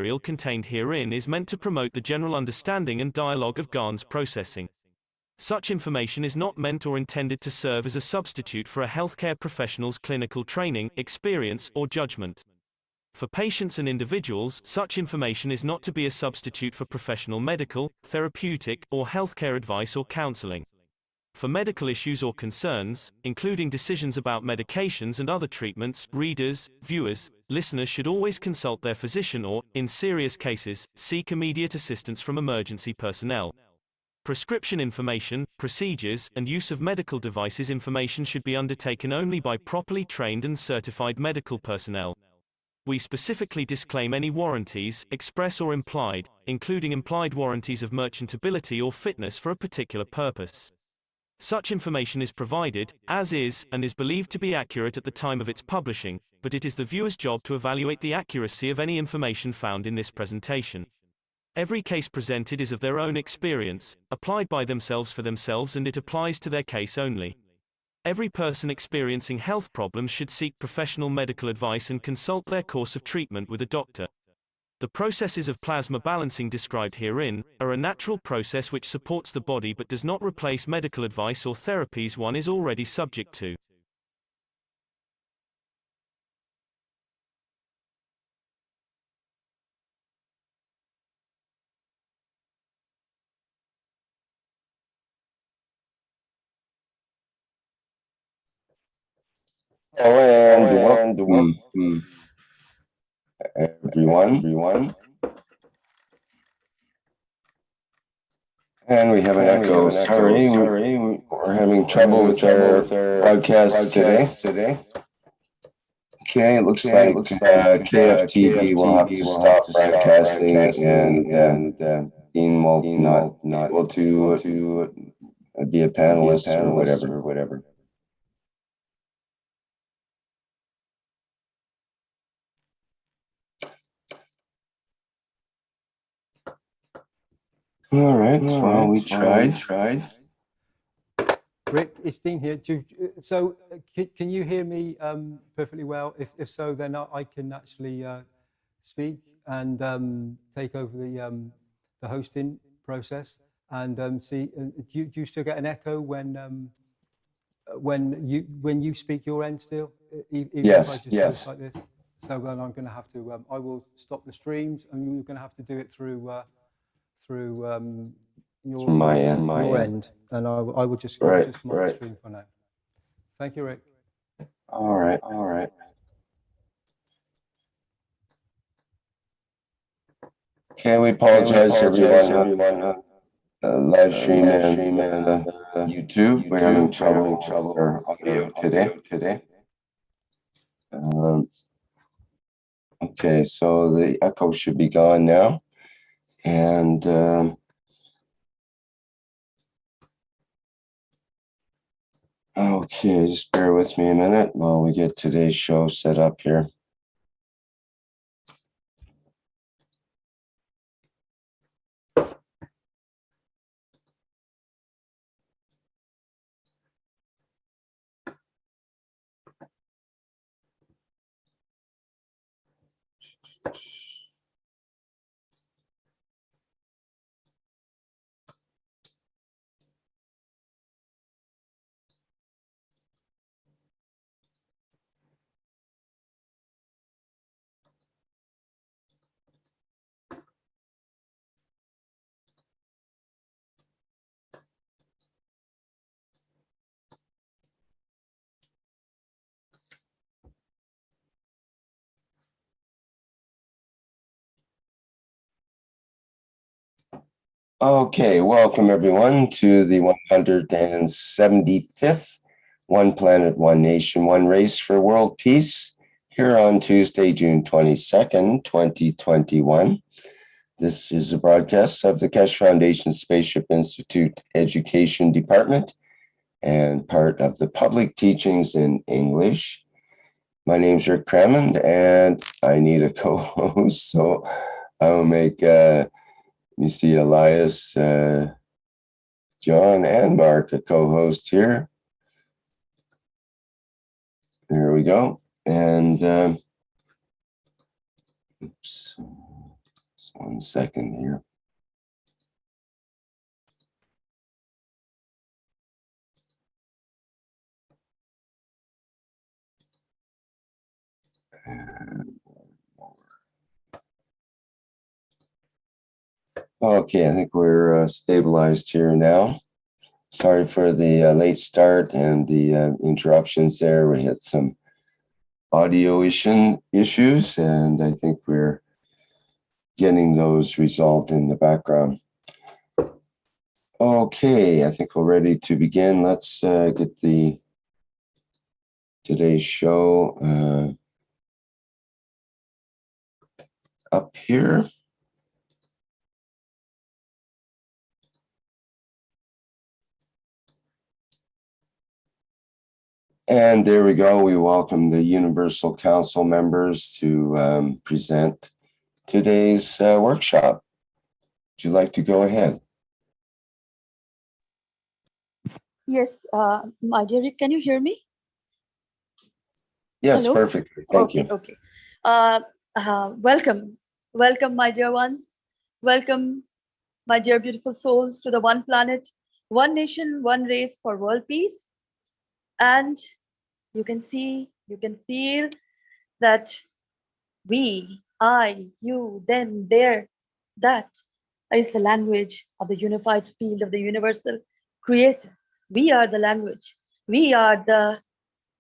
material contained herein is meant to promote the general understanding and dialogue of GAN's processing. Such information is not meant or intended to serve as a substitute for a healthcare professional's clinical training, experience, or judgment. For patients and individuals, such information is not to be a substitute for professional medical, therapeutic, or healthcare advice or counseling. For medical issues or concerns, including decisions about medications and other treatments, readers, viewers, listeners should always consult their physician or, in serious cases, seek immediate assistance from emergency personnel. Prescription information, procedures, and use of medical devices information should be undertaken only by properly trained and certified medical personnel. We specifically disclaim any warranties, express or implied, including implied warranties of merchantability or fitness for a particular purpose. Such information is provided, as is, and is believed to be accurate at the time of its publishing, but it is the viewer's job to evaluate the accuracy of any information found in this presentation. Every case presented is of their own experience, applied by themselves for themselves, and it applies to their case only. Every person experiencing health problems should seek professional medical advice and consult their course of treatment with a doctor. The processes of plasma balancing described herein are a natural process which supports the body but does not replace medical advice or therapies one is already subject to. Hello and welcome, everyone. And we have an echo. Sorry, we're having trouble with our broadcast today. Okay, it looks like KFTV will have to stop broadcasting, and Dean will not able to be a panelist or whatever. All right. Well, we tried. Rick, it's Dean here. So, can you hear me perfectly well? If so, then I can actually speak and take over the hosting process. And see, do you still get an echo when you speak your end still? Even Yes. if I just post like this. So then I'm going to have to. I will stop the streams, and you're going to have to do it through your end, and I will just come off the stream for now. Thank you, Rick. All right. Okay, we apologize, everyone. Live stream and YouTube. We're having trouble with our audio today. Okay, so the echo should be gone now, and okay, just bear with me a minute while we get today's show set up here. Okay, welcome everyone to the 175th One Planet, One Nation, One Race for World Peace here on Tuesday, June 22nd, 2021. This is a broadcast of the Keshe Foundation Spaceship Institute Education Department and part of the public teachings in English. My name's Rick Crammond and I need a co-host, so I'll make you see Elias, John, and Mark, a co-host here. There we go. And oops. 1 second here. Okay, I think we're stabilized here now. Sorry for the late start and the interruptions there. We had some audio issues, and I think we're getting those resolved in the background. Okay, I think we're ready to begin. Let's get today's show up here. And there we go. We welcome the Universal Council members to present today's workshop. Would you like to go ahead? Yes, my dear, can you hear me? Yes, Hello? perfectly. Thank you. Okay. Welcome, my dear ones. Welcome, my dear beautiful souls, to the one planet, one nation, one race for world peace. And you can see, you can feel that we, I, you, them, there, that is the language of the unified field of the universal creator. We are the language. We are the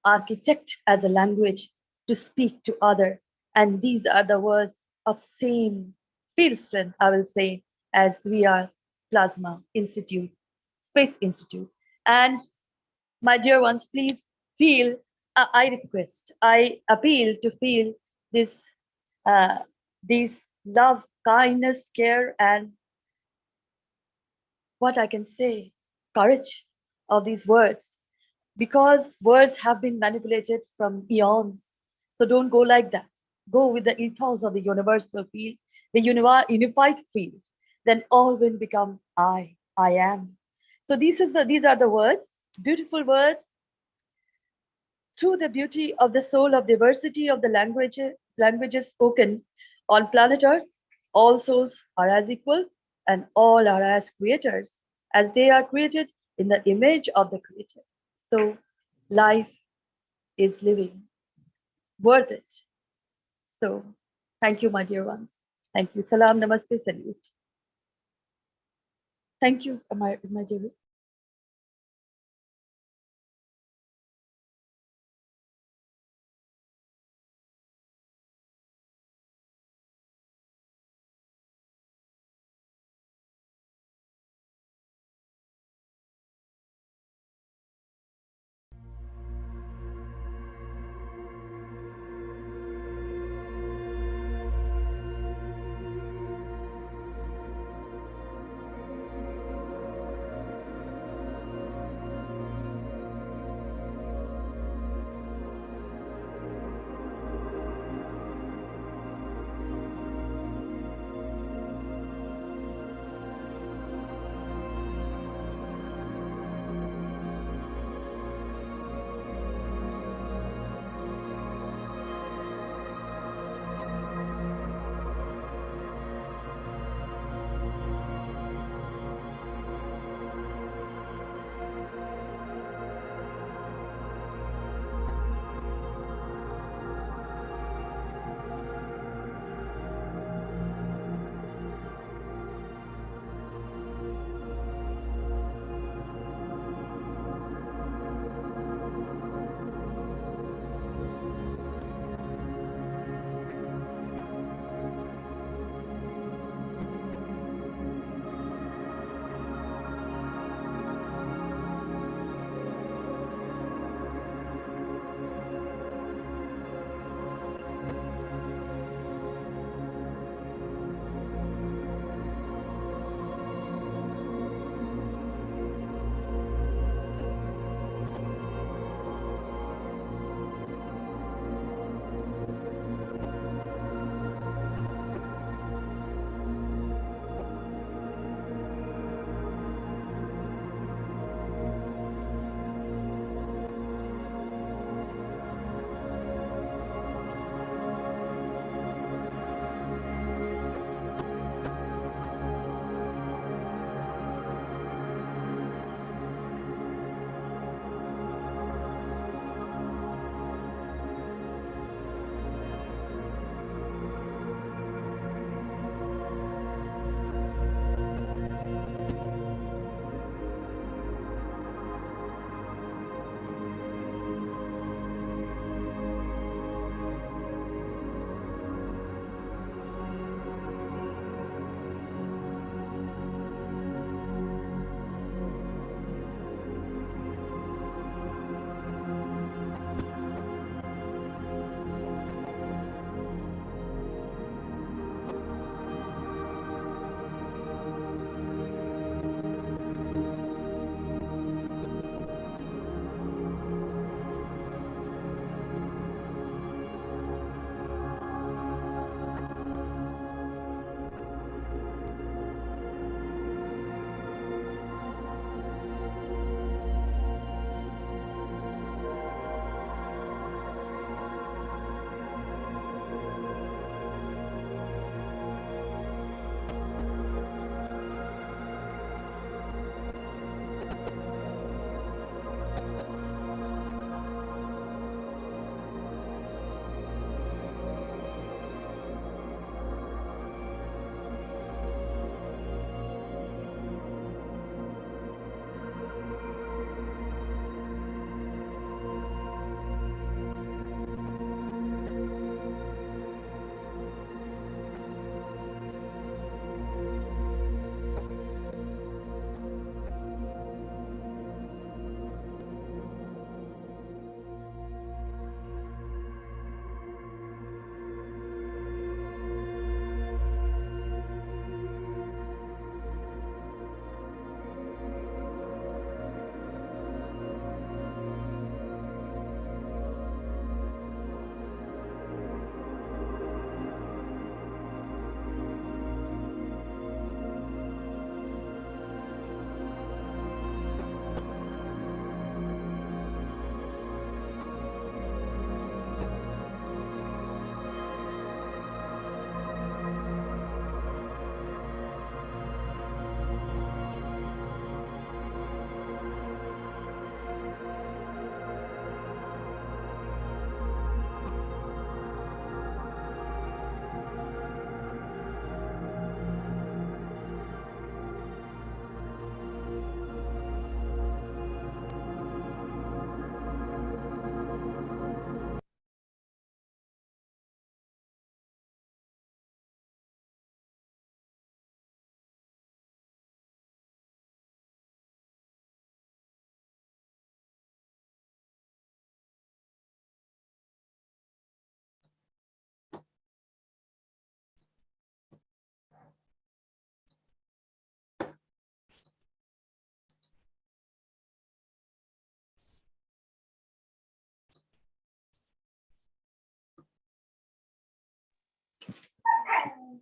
architect as a language to speak to other. And these are the words of same field strength, I will say, as we are Plasma Institute, Space Institute. And my dear ones, please feel, I request, I appeal to feel this love, kindness, care, and what I can say, courage of these words, because words have been manipulated from eons. So don't go like that. Go with the ethos of the universal field, the unified field. Then all will become I am. So these are the words, beautiful words. Through the beauty of the soul of diversity of the languages spoken on planet Earth, all souls are as equal and all are as creators, as they are created in the image of the Creator. So life is living, worth it. So thank you, my dear ones. Thank you. Salam, namaste, salute. Thank you, my dear.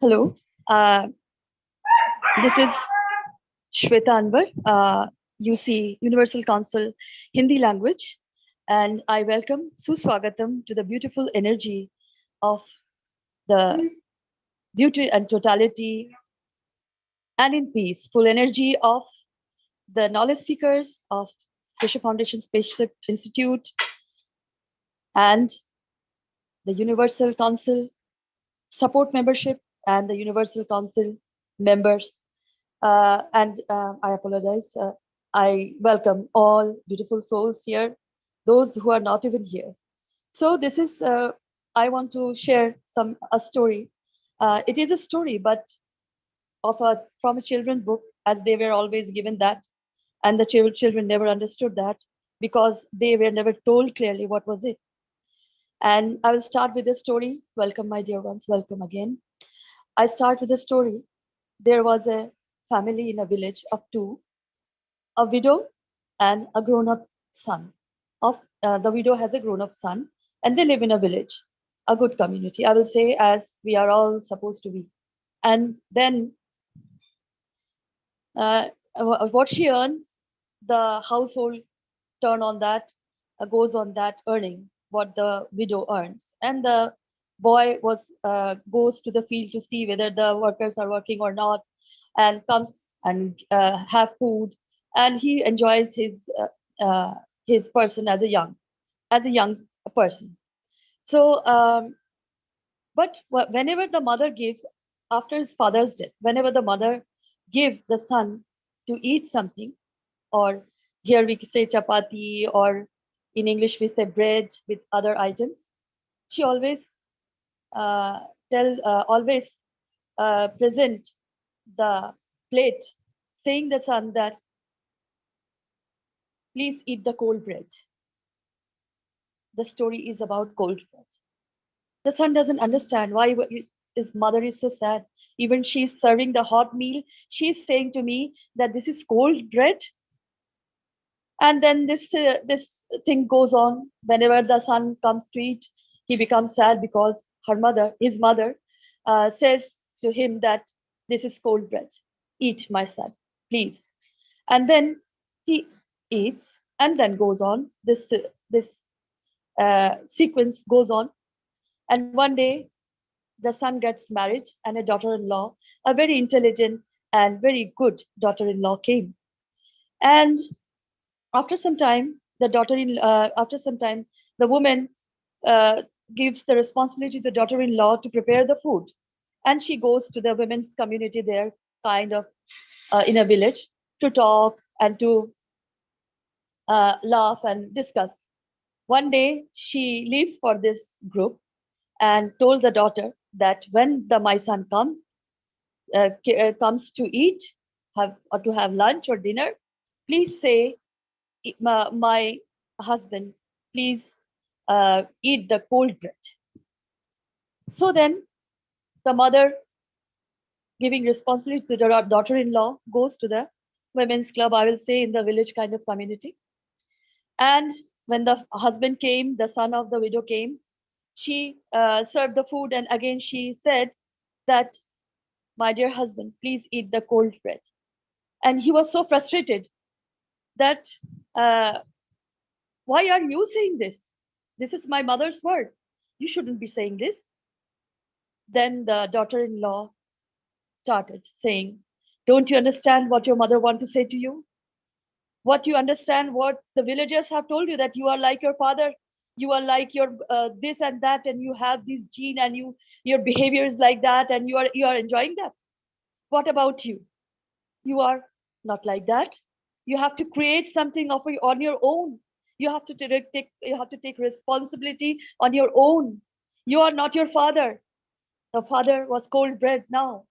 Hello, this is Shweta Anwar, UC Universal Council Hindi language, and I welcome Suswagatam to the beautiful energy of the beauty and totality and in peace, full energy of the knowledge seekers of Keshe Foundation Spaceship Institute and the Universal Council support membership and the Universal Council members. I apologize. I welcome all beautiful souls here, those who are not even here. So this is, I want to share a story. It is a story, but from a children's book, as they were always given that, and the children never understood that because they were never told clearly what was it. And I will start with a story. Welcome, my dear ones. Welcome again. I start with a story. There was a family in a village of two, a widow and a grown-up son. The widow has a grown-up son, and they live in a village, a good community, I will say, as we are all supposed to be. And then what she earns, the household turn on that, goes on that earning what the widow earns, and the boy goes to the field to see whether the workers are working or not, and comes and have food, and he enjoys his person as a young person. So, but whenever the mother gives, after his father's death, whenever the mother gives the son to eat something, or here we say chapati, or in English we say bread with other items, she always present the plate, saying the son that please eat the cold bread. The story is about cold bread. The son doesn't understand why his mother is so sad. Even she's serving the hot meal, she's saying to me that this is cold bread. And then this thing goes on. Whenever the son comes to eat, he becomes sad because his mother, says to him that this is cold bread. Eat, my son, please. And then he eats, and then goes on. This sequence goes on. And one day, the son gets married, and a daughter-in-law, a very intelligent and very good daughter-in-law, came. And after some time, the woman gives the responsibility to the daughter-in-law to prepare the food, and she goes to the women's community there, kind of in a village, to talk and to laugh and discuss. One day, she leaves for this group and told the daughter that when my son comes to eat, or to have lunch or dinner, please say, my husband, please eat the cold bread. So then the mother, giving responsibility to the daughter-in-law, goes to the women's club, I will say, in the village kind of community. And when the husband came, the son of the widow came, she served the food, and again she said that, my dear husband, please eat the cold bread. And he was so frustrated that, why are you saying this? This is my mother's word. You shouldn't be saying this. Then the daughter-in-law started saying, don't you understand what your mother wants to say to you? What you understand, what the villagers have told you, that you are like your father, you are like your this and that, and you have this gene, and your behavior is like that, and you are enjoying that. What about you? You are not like that. You have to create something on your own. You have to take responsibility on your own. You are not your father. The father was cold bread. Now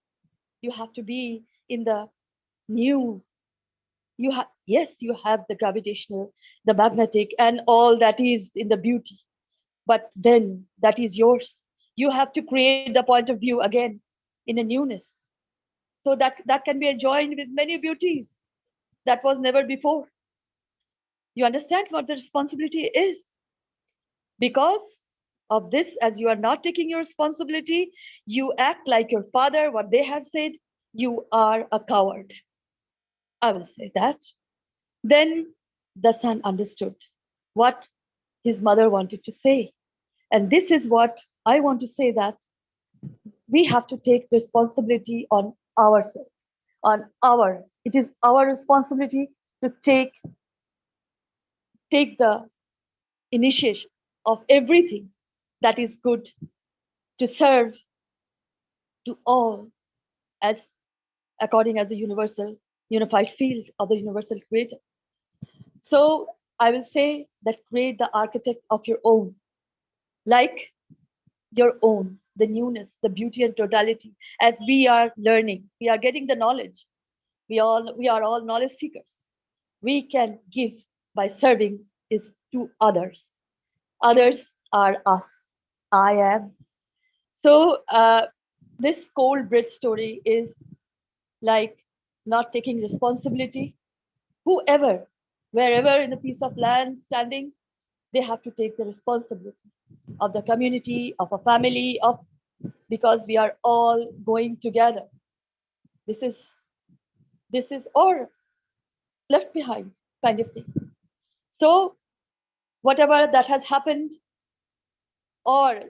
you have to be in the new. Yes, you have the gravitational, the magnetic, and all that is in the beauty. But then that is yours. You have to create the point of view again in a newness. So that can be adjoined with many beauties that was never before. You understand what the responsibility is? Because of this, as you are not taking your responsibility, you act like your father, what they have said, you are a coward. I will say that. Then the son understood what his mother wanted to say. And this is what I want to say, that we have to take responsibility on ourselves, it is our responsibility to take the initiation of everything that is good, to serve to all, as according as a universal unified field of the universal creator. So I will say that create the architect of your own, like your own, the newness, the beauty and totality. As we are learning, we are getting the knowledge. We are all knowledge seekers. We can give by serving is to others. Others are us. I am. So this cold bread story is like not taking responsibility. Whoever, wherever in a piece of land standing, they have to take the responsibility of the community, of a family, because we are all going together. This is or left behind kind of thing. So whatever that has happened, or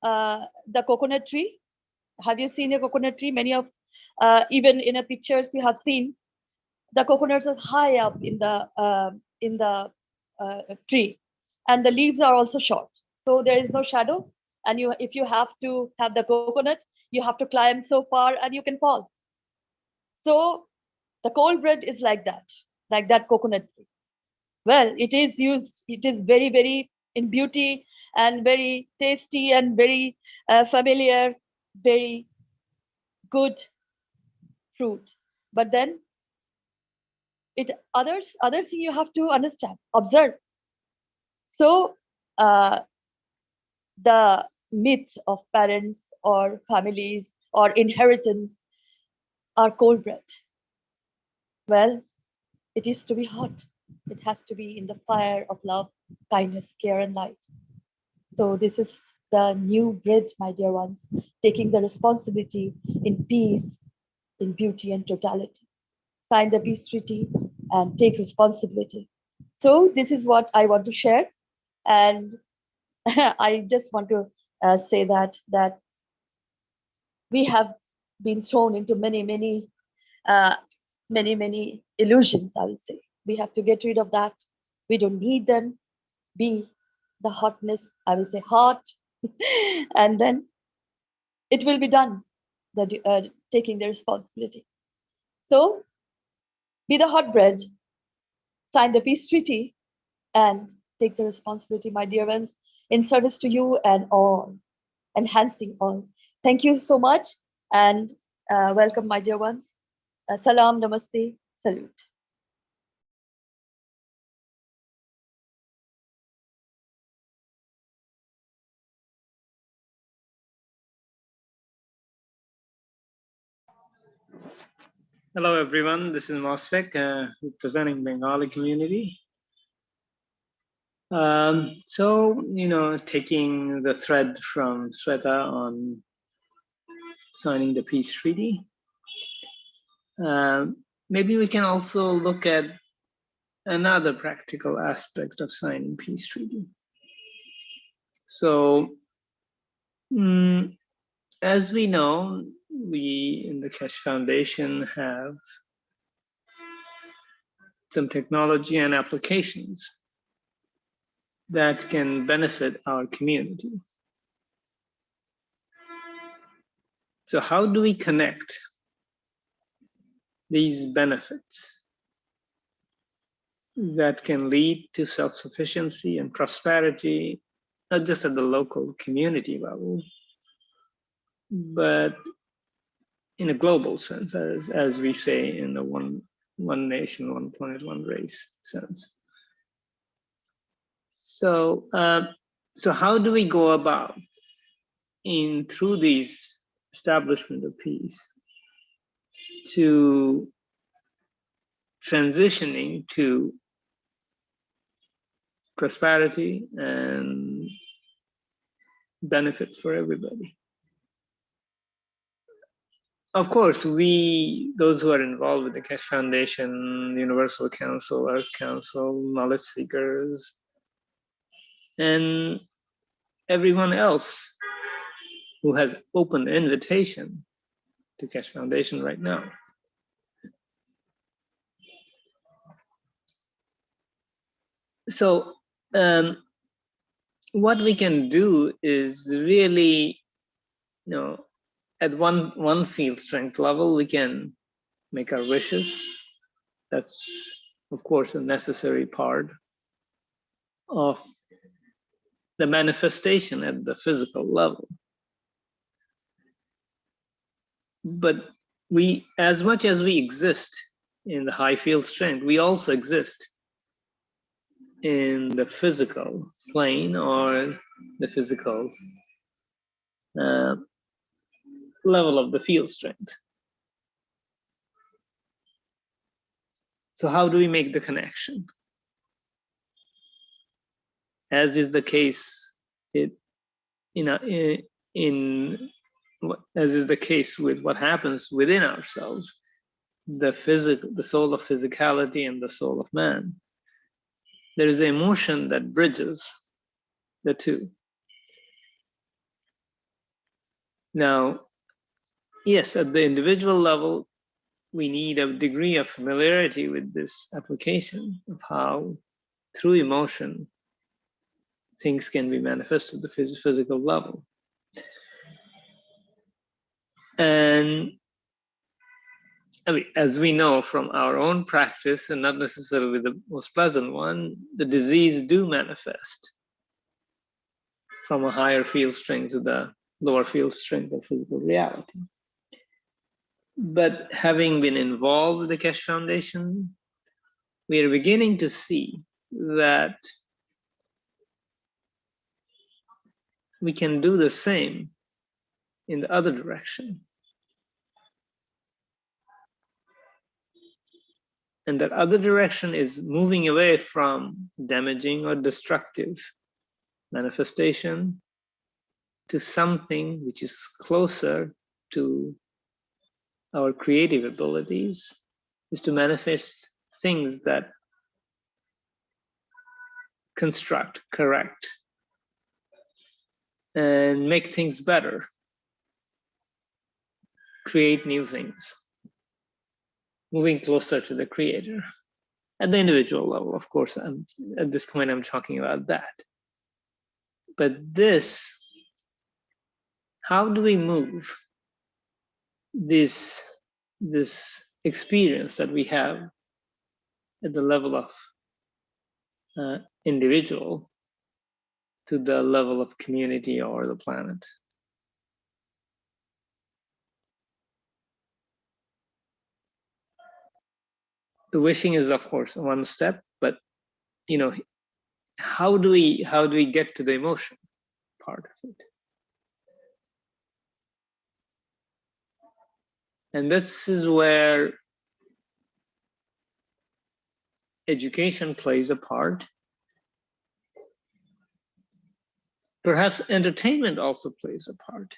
the coconut tree. Have you seen a coconut tree? Many of even in a pictures you have seen, the coconuts are high up in the tree, and the leaves are also short, so there is no shadow. And if you have to have the coconut, you have to climb so far and you can fall. So the cold bread is like that coconut tree. Well, it is very, very in beauty and very tasty and very familiar, very good fruit. But then other thing you have to understand, observe. So the myth of parents or families or inheritance are cold bread. Well, it is to be hot. It has to be in the fire of love, kindness, care, and light. So this is the new bread, my dear ones, taking the responsibility in peace, in beauty and totality. Sign the peace treaty and take responsibility. So this is what I want to share. And I just want to say that we have been thrown into many illusions, I will say. We have to get rid of that. We don't need them. Be the hotness, I will say hot, and then it will be done, taking the responsibility. So be the hot bread, sign the peace treaty, and take the responsibility, my dear ones, in service to you and all, enhancing all. Thank you so much, and welcome, my dear ones. Salam, namaste, salute. Hello, everyone. This is Mosfek, representing Bengali community. Taking the thread from Sweta on signing the peace treaty, maybe we can also look at another practical aspect of signing peace treaty. So, as we know, we in the Keshe Foundation have some technology and applications that can benefit our community. So how do we connect these benefits that can lead to self-sufficiency and prosperity, not just at the local community level, but in a global sense, as we say in the one nation, one planet, one race sense. So, so how do we go about through these establishment of peace to transitioning to prosperity and benefit for everybody. Of course, those who are involved with the Keshe Foundation, Universal Council, Earth Council, knowledge seekers, and everyone else who has open invitation to Keshe Foundation right now. So what we can do is really, at one field strength level, we can make our wishes. That's, of course, a necessary part of the manifestation at the physical level. But as much as we exist in the high field strength, we also exist in the physical plane or the physical level of the field strength. So how do we make the connection? As is the case as is the case with what happens within ourselves, the soul of physicality and the soul of man, there is an emotion that bridges the two. Now, yes, at the individual level, we need a degree of familiarity with this application of how, through emotion, things can be manifested at the physical level. And I mean, as we know from our own practice, and not necessarily the most pleasant one, the disease do manifest from a higher field strength to the lower field strength of physical reality. But having been involved with the Keshe Foundation, we are beginning to see that we can do the same in the other direction. And that other direction is moving away from damaging or destructive manifestation to something which is closer to our creative abilities, is to manifest things that construct, correct, and make things better, create new things, moving closer to the creator. At the individual level, of course, at this point I'm talking about that. But this, how do we move this experience that we have at the level of individual to the level of community or the planet? The wishing is, of course, one step, but how do we get to the emotion part of it? And this is where education plays a part. Perhaps entertainment also plays a part.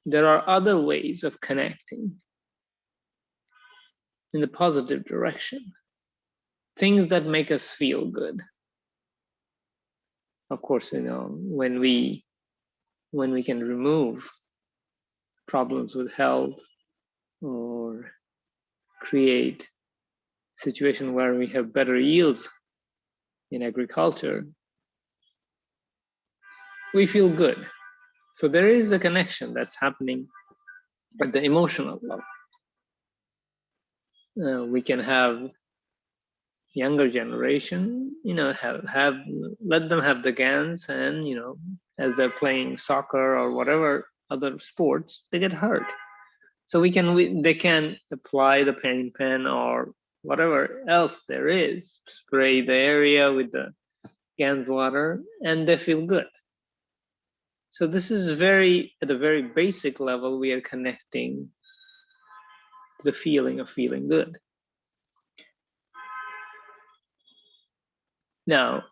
There are other ways of connecting in the positive direction, things that make us feel good. Of course, when we can remove problems with health or create a situation where we have better yields in agriculture, we feel good. So there is a connection that's happening at the emotional level. We can have younger generation, let them have the GANs, and as they're playing soccer or whatever other sports, they get hurt. So they can apply the pain pen or whatever else there is, spray the area with the GANs water, and they feel good. So this is at a very basic level, we are connecting to the feeling of feeling good. Now,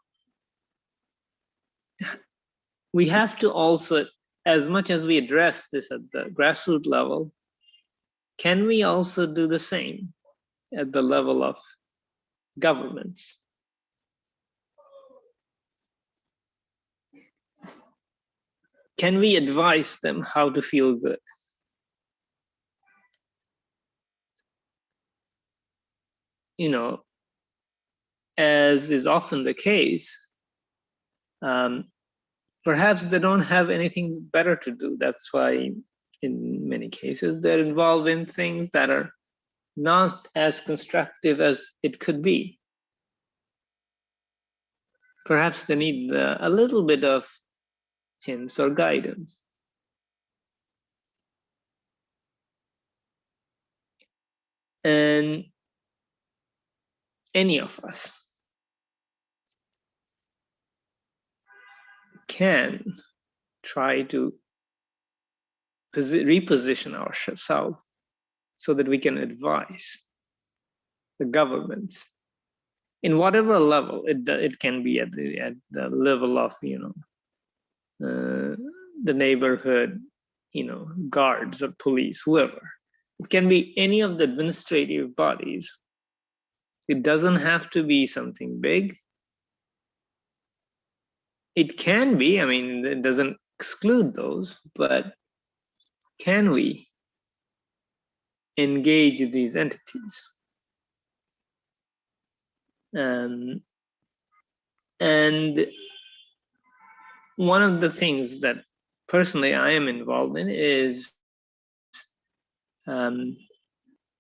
we have to also, as much as we address this at the grassroots level, can we also do the same at the level of governments? Can we advise them how to feel good? You know, as is often the case, perhaps they don't have anything better to do. That's why in many cases they're involved in things that are not as constructive as it could be. Perhaps they need a little bit of hints or guidance. And any of us can try to reposition ourselves so that we can advise the governments in whatever level. It can be at the level of, you know, the neighborhood, you know, guards or police, whoever. It can be any of the administrative bodies. It doesn't have to be something big. It can be, I mean, it doesn't exclude those, but can we engage these entities? And one of the things that personally I am involved in is the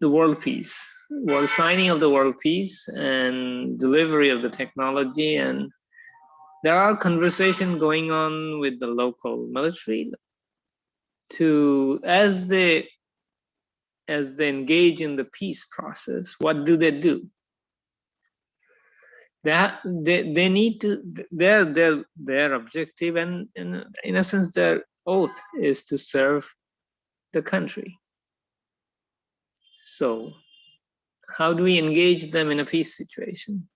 world peace, signing of the world peace and delivery of the technology. And there are conversations going on with the local military to, as they engage in the peace process, what do? They need to, their objective and in a sense their oath is to serve the country. So how do we engage them in a peace situation?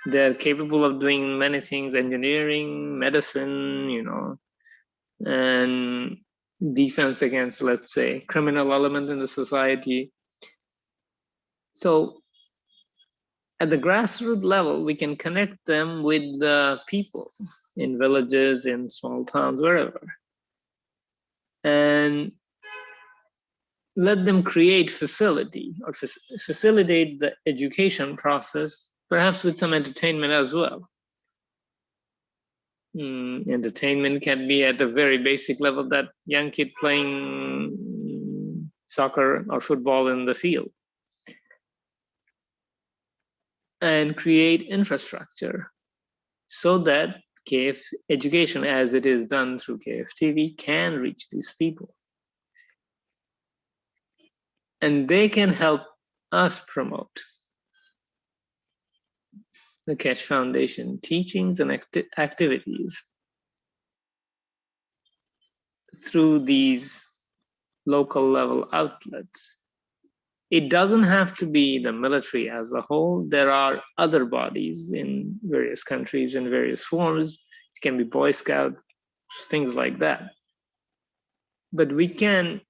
They're capable of doing many things: engineering, medicine, you know, and defense against, let's say, criminal element in the society. So at the grassroots level, we can connect them with the people in villages, in small towns, wherever, and let them create facility or facilitate the education process, perhaps with some entertainment as well. Entertainment can be at a very basic level, that young kid playing soccer or football in the field, and create infrastructure so that KF education, as it is done through KFTV, can reach these people. And they can help us promote the Keshe Foundation teachings and activities through these local level outlets. It doesn't have to be the military as a whole. There are other bodies in various countries in various forms. It can be Boy Scout, things like that. But we can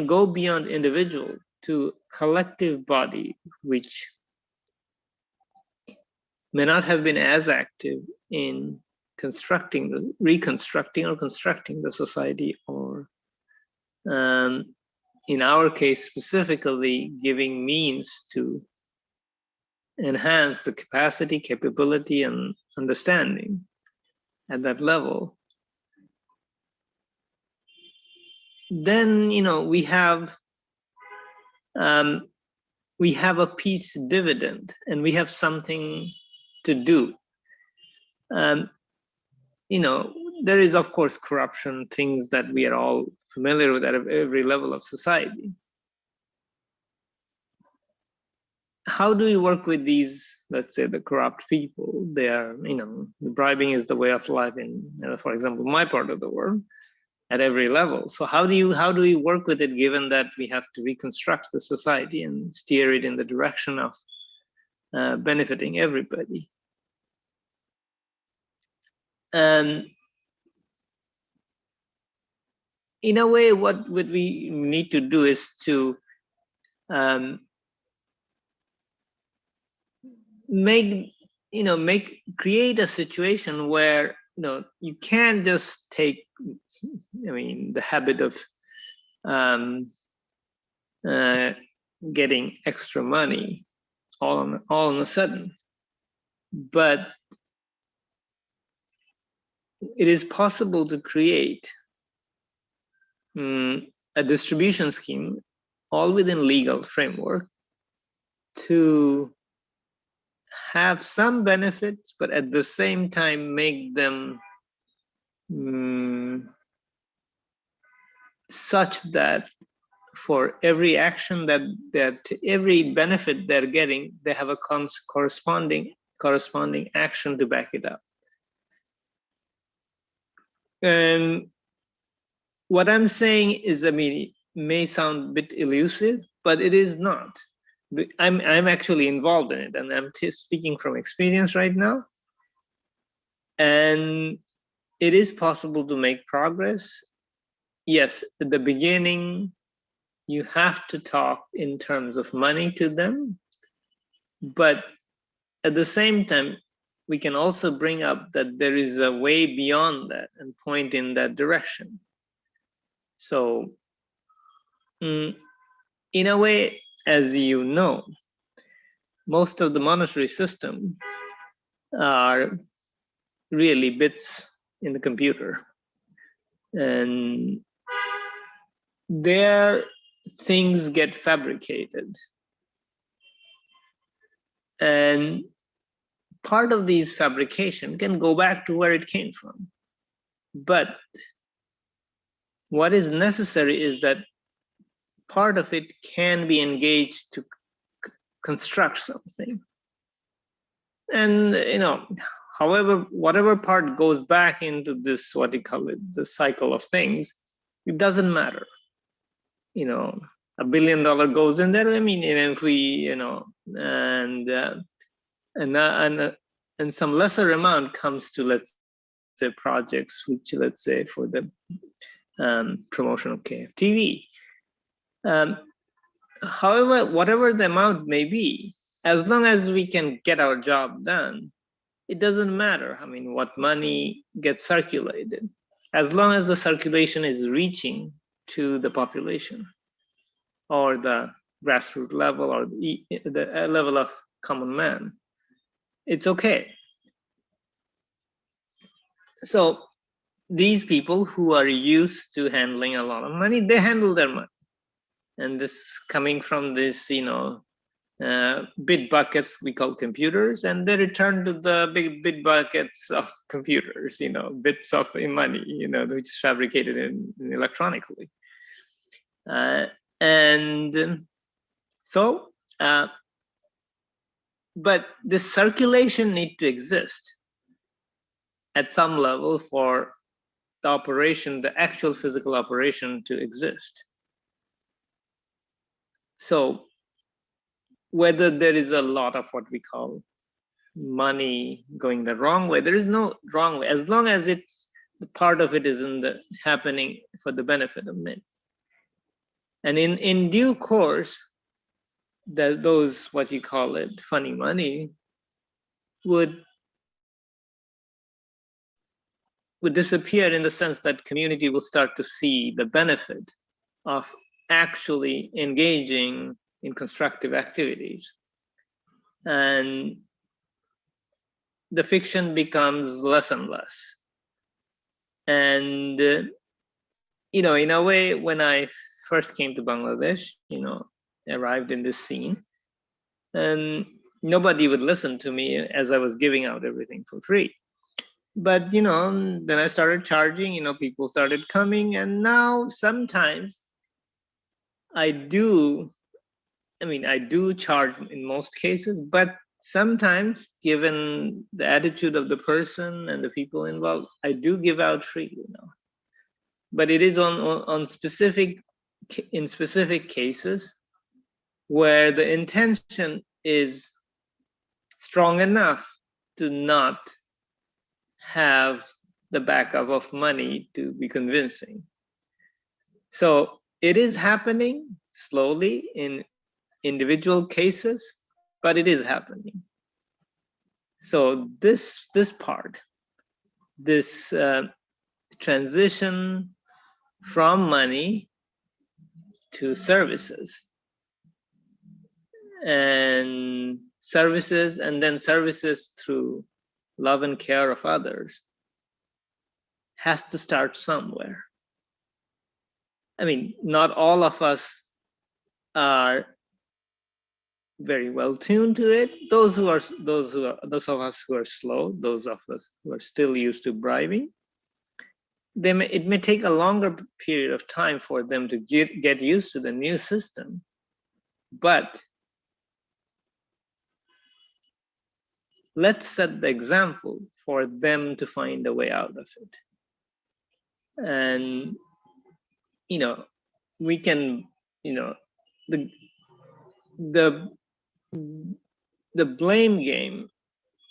go beyond individual to collective body, which may not have been as active in reconstructing or constructing the society, or in our case specifically, giving means to enhance the capacity, capability, and understanding at that level. Then, you know, we have a peace dividend, and we have something to do. You know, there is, of course, corruption, things that we are all familiar with at every level of society. How do we work with these, let's say, the corrupt people? They are, you know, bribing is the way of life in, for example, my part of the world, at every level. So how do we work with it, given that we have to reconstruct the society and steer it in the direction of benefiting everybody? And in a way, what we need to do is to create a situation where you can't just take, the habit of getting extra money all on a sudden, but it is possible to create a distribution scheme, all within legal framework, to have some benefits, but at the same time make them such that for every action that every benefit they're getting, they have a corresponding action to back it up. And what I'm saying is, it may sound a bit elusive, but it is not. I'm actually involved in it, and I'm speaking from experience right now. And it is possible to make progress. Yes, at the beginning, you have to talk in terms of money to them, but at the same time, we can also bring up that there is a way beyond that and point in that direction. So, in a way, as you know, most of the monetary system are really bits in the computer, and there things get fabricated, and part of these fabrication can go back to where it came from. But what is necessary is that part of it can be engaged to construct something. And however, whatever part goes back into this, what you call it, the cycle of things, it doesn't matter. $1 billion goes in there. And if we, and some lesser amount comes to, let's say, projects, which, let's say, for the promotion of KTFV. However, whatever the amount may be, as long as we can get our job done, it doesn't matter. What money gets circulated, as long as the circulation is reaching to the population or the grassroots level or the level of common man, it's okay. So these people who are used to handling a lot of money, they handle their money. And this coming from this, bit buckets we call computers, and they return to the big bit buckets of computers, bits of money, which is fabricated in electronically. But this circulation needs to exist at some level for the operation, the actual physical operation, to exist. So whether there is a lot of what we call money going the wrong way, there is no wrong way, as long as it's the part of it is happening for the benefit of men. And in due course, those, what you call it, funny money, would disappear, in the sense that community will start to see the benefit of actually engaging in constructive activities. And the fiction becomes less and less. And, in a way, when I first came to Bangladesh, arrived in this scene, and nobody would listen to me as I was giving out everything for free. But, then I started charging, people started coming, and now sometimes I do charge in most cases, but sometimes, given the attitude of the person and the people involved, I do give out free, But it is in specific cases where the intention is strong enough to not have the backup of money to be convincing. So it is happening slowly in individual cases, but it is happening. So this part, this transition from money to services, and then services through love and care of others, has to start somewhere. I mean, not all of us are very well tuned to it. Those of us who are slow, those of us who are still used to bribing, it may take a longer period of time for them to get used to the new system. But let's set the example for them to find a way out of it. And, we can, the blame game,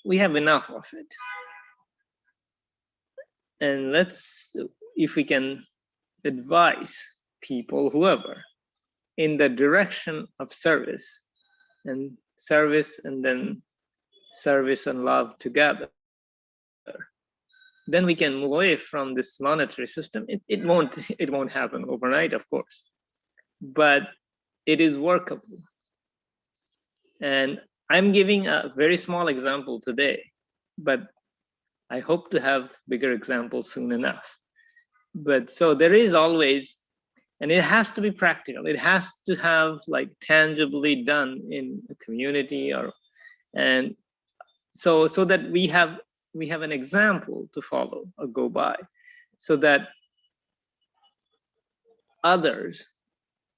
we have enough of it. And if we can advise people, whoever, in the direction of service, and then service and love together, then we can move away from this monetary system. It won't happen overnight, of course, but it is workable. And I'm giving a very small example today, but I hope to have bigger examples soon enough. But so there is always, and it has to be practical. It has to have like tangibly done in a community, and so that we have an example to follow or go by, so that others,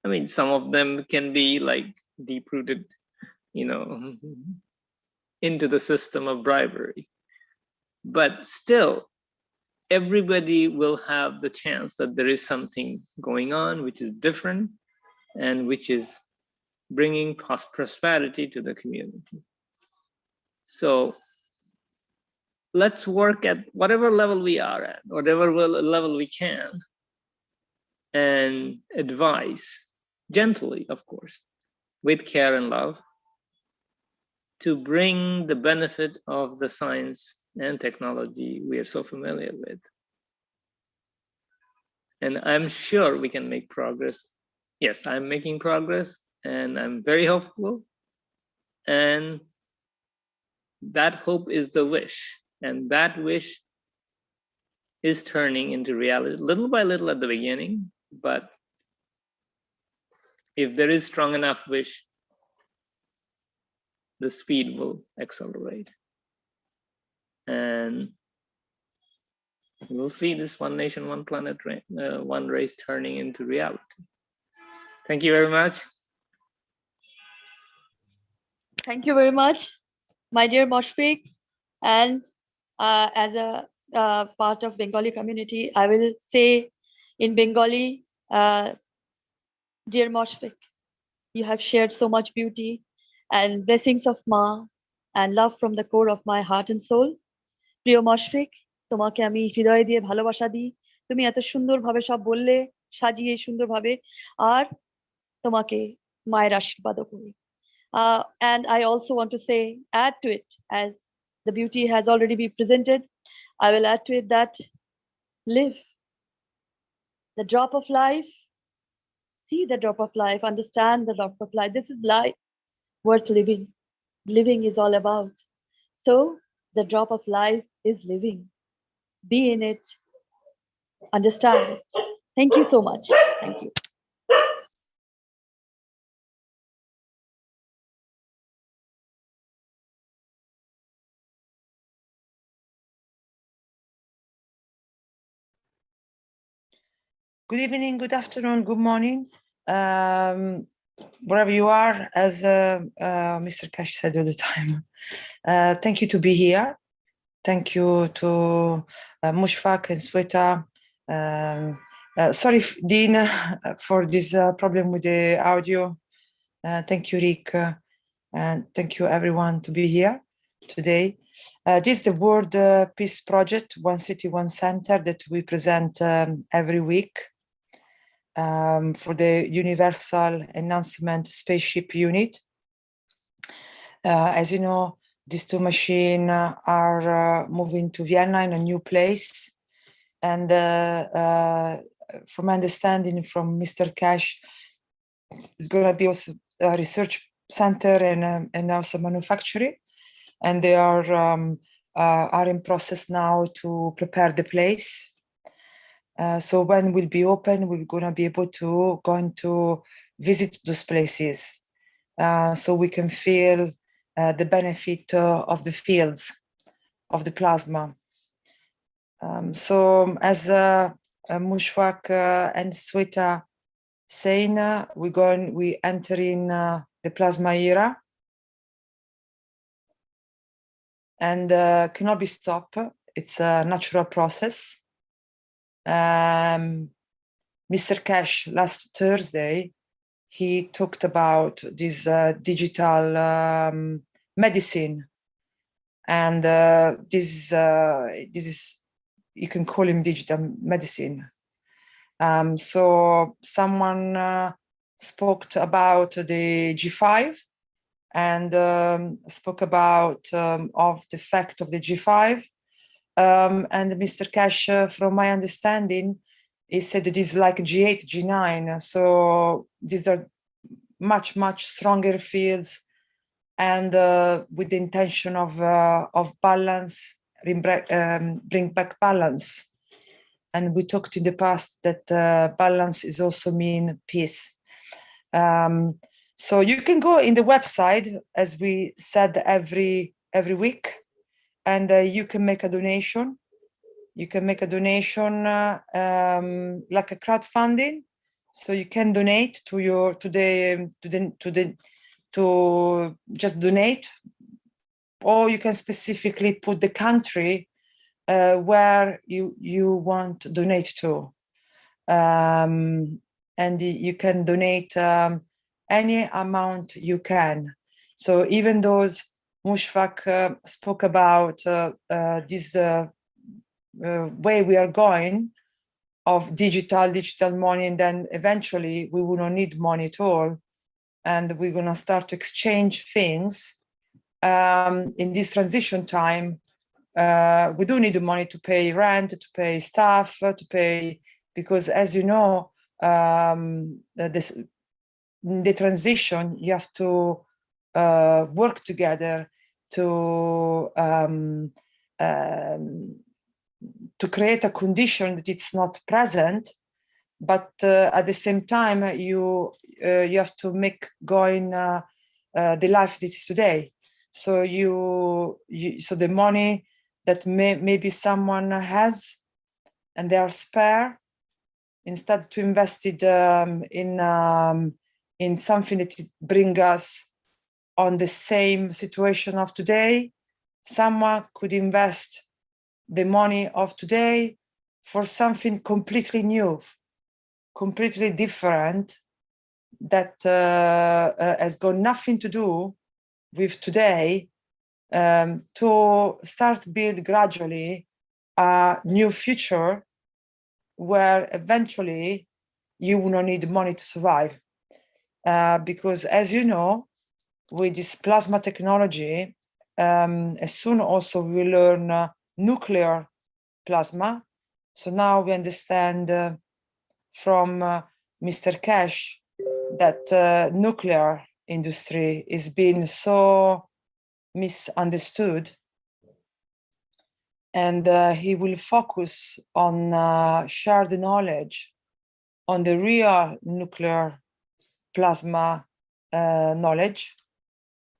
I mean, some of them can be like deep-rooted, into the system of bribery, but still everybody will have the chance that there is something going on which is different and which is bringing prosperity to the community. So let's work at whatever level we are at, whatever level we can, and advise gently, of course, with care and love, to bring the benefit of the science and technology we are so familiar with. And I'm sure we can make progress. Yes, I'm making progress, and I'm very hopeful. And that hope is the wish. And that wish is turning into reality little by little at the beginning. But if there is strong enough wish, the speed will accelerate. And we'll see this one nation, one planet, one race turning into reality. Thank you very much. Thank you very much, my dear Moshfik. And as a part of Bengali community, I will say in Bengali, dear Moshfik, you have shared so much beauty and blessings of Ma and love from the core of my heart and soul. প্রিয় Moshfik, তোমাকে আমি হৃদয় দিয়ে ভালোবাসা দিই। তুমি এত সুন্দরভাবে সব বললে, সাজিয়ে সুন্দরভাবে, আর তোমাকে মায়ের আশীর্বাদও করি। And I also want to say, add to it, as the beauty has already been presented, I will add to it that live the drop of life, see the drop of life, understand the drop of life. This is life worth living. Living is all about. So the drop of life is living. Be in it, understand it. Thank you so much. Thank you. Good evening, good afternoon, good morning, wherever you are, as Mr. Keshe said all the time. Thank you to be here. Thank you to Mushfaq and Sweta. Sorry, Dean, for this problem with the audio. Thank you, Rick, and thank you everyone to be here today. This is the World Peace Project, One City, One Center, that we present every week. for the Universal Enhancement Spaceship unit. As you know, these two machines are moving to Vienna in a new place. And from my understanding from Mr. Keshe, it's going to be also a research center and also manufacturing. And they are in process now to prepare the place. So when we'll be open, we're going to be able to visit those places, so we can feel the benefit of the fields of the plasma. So as Mushwak and Sweta saying, we enter in the plasma era, and cannot be stopped. It's a natural process. Mr. Keshe last Thursday, he talked about this digital medicine, and this is, you can call him digital medicine. So someone spoke about the G5 and spoke about of the effect of the G5. And Mr. Keshe, from my understanding, he said it is like G8, G9. So these are much, much stronger fields, and with the intention of balance, bring back balance. And we talked in the past that balance is also mean peace. So you can go in the website, as we said, every week, and you can make a donation. You can make a donation like a crowdfunding. So you can donate to just donate, or you can specifically put the country where you want to donate to, and you can donate any amount you can. So even those Mushwak spoke about this way we are going of digital money, and then eventually we will not need money at all, and we're going to start to exchange things. In this transition time, we do need the money to pay rent, to pay staff, to pay, because as you know, the transition, you have to work together to create a condition that it's not present, but at the same time you have to make going the life this is today. So so the money that maybe someone has and they are spare, instead to invest it in something that bring us on the same situation of today, someone could invest the money of today for something completely new, completely different, that has got nothing to do with today, to start build gradually a new future where eventually you will not need money to survive. Because as you know, with this plasma technology, as soon also we learn nuclear plasma. So now we understand from Mr. Keshe that nuclear industry is being so misunderstood, and he will focus on share the knowledge on the real nuclear plasma knowledge.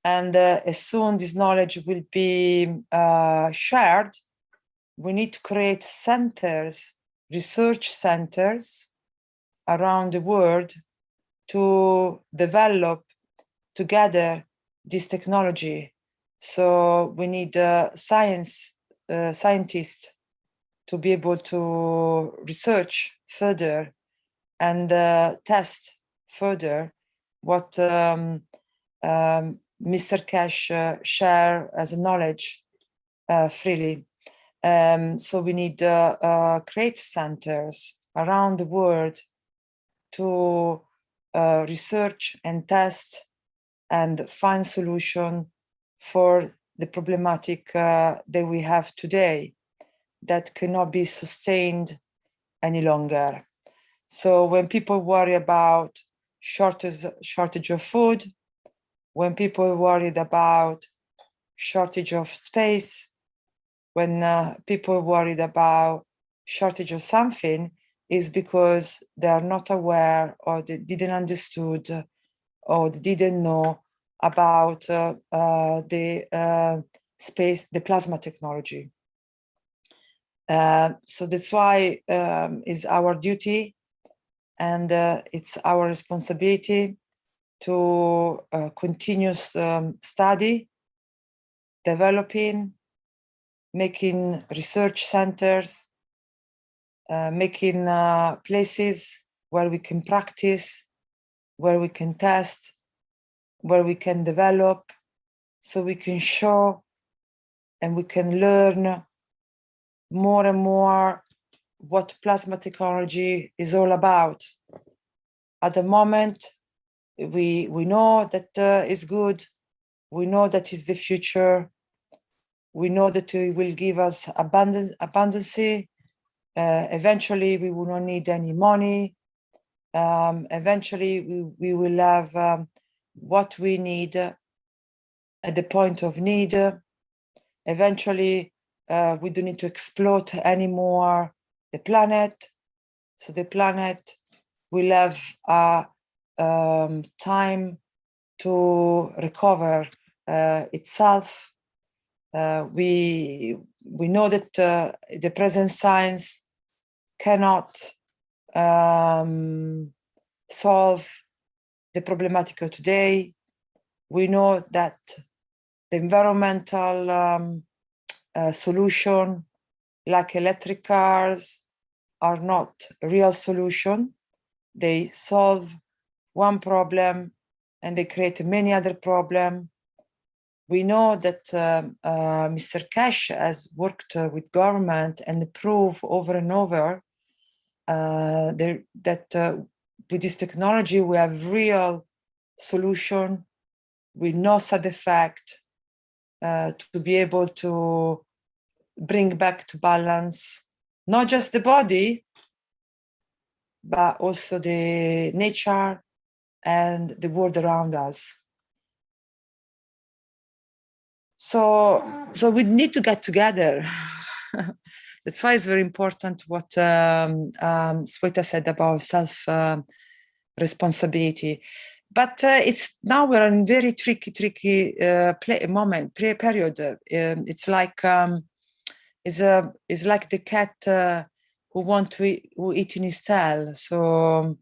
And as soon this knowledge will be shared, we need to create centers, research centers around the world to develop together this technology. So we need scientists to be able to research further and test further what Mr. Keshe share as a knowledge freely. So we need create centers around the world to research and test and find solution for the problematic that we have today that cannot be sustained any longer. So when people worry about shortage of food, when people are worried about shortage of space, when people are worried about shortage of something, is because they are not aware or they didn't understood or they didn't know about the space, the plasma technology. So that's why it's our duty and it's our responsibility to continue study, developing, making research centers, making places where we can practice, where we can test, where we can develop, so we can show and we can learn more and more what plasma technology is all about. At the moment, we know that it's good. We know that is the future. We know that it will give us abundancy. Eventually, we will not need any money. Eventually, we will have what we need at the point of need. Eventually, we don't need to exploit anymore the planet. So the planet will have time to recover itself. We know that the present science cannot solve the problematic of today. We know that the environmental solution, like electric cars, are not a real solution. They solve one problem and they create many other problems. We know that Mr. Keshe has worked with government and proved over and over that with this technology we have real solution with no side effect to be able to bring back to balance not just the body, but also the nature and the world around us. So we need to get together. That's why it's very important what Sweta said about self-responsibility. But it's now we're in very tricky period. It's like the cat who eat in his tail. So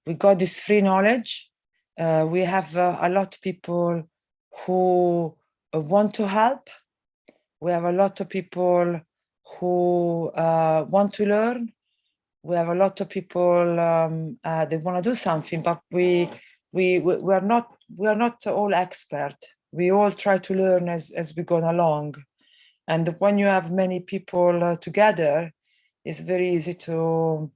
we got this free knowledge. We have a lot of people who want to help. We have a lot of people who want to learn. We have a lot of people they want to do something, but we are not all expert. We all try to learn as we go along. And when you have many people together, it's very easy to.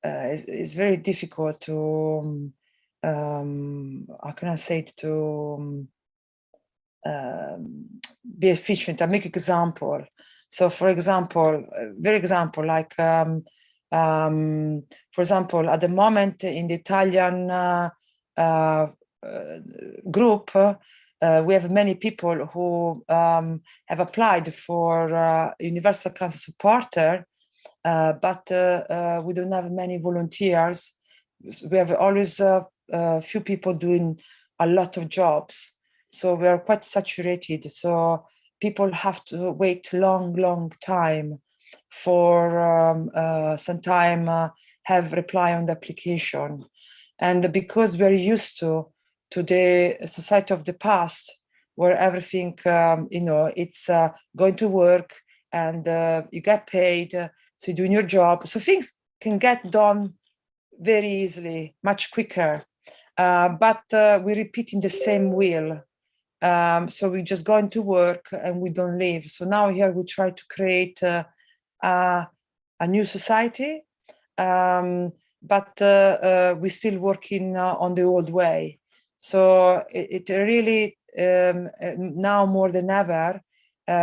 It's very difficult to. How can I say it, to be efficient? I make example. So, for example, like for example, at the moment in the Italian group, we have many people who have applied for Universal Cancer Supporter, but we don't have many volunteers. We have always few people doing a lot of jobs, so we are quite saturated. So people have to wait long time for sometime have reply on the application. And because we're used to the society of the past, where everything it's going to work and you get paid, so you're doing your job, so things can get done very easily, much quicker, but we're repeating the same wheel. So we just go into work and we don't leave. So now here we try to create a new society but we're still working on the old way. So it really, now more than ever,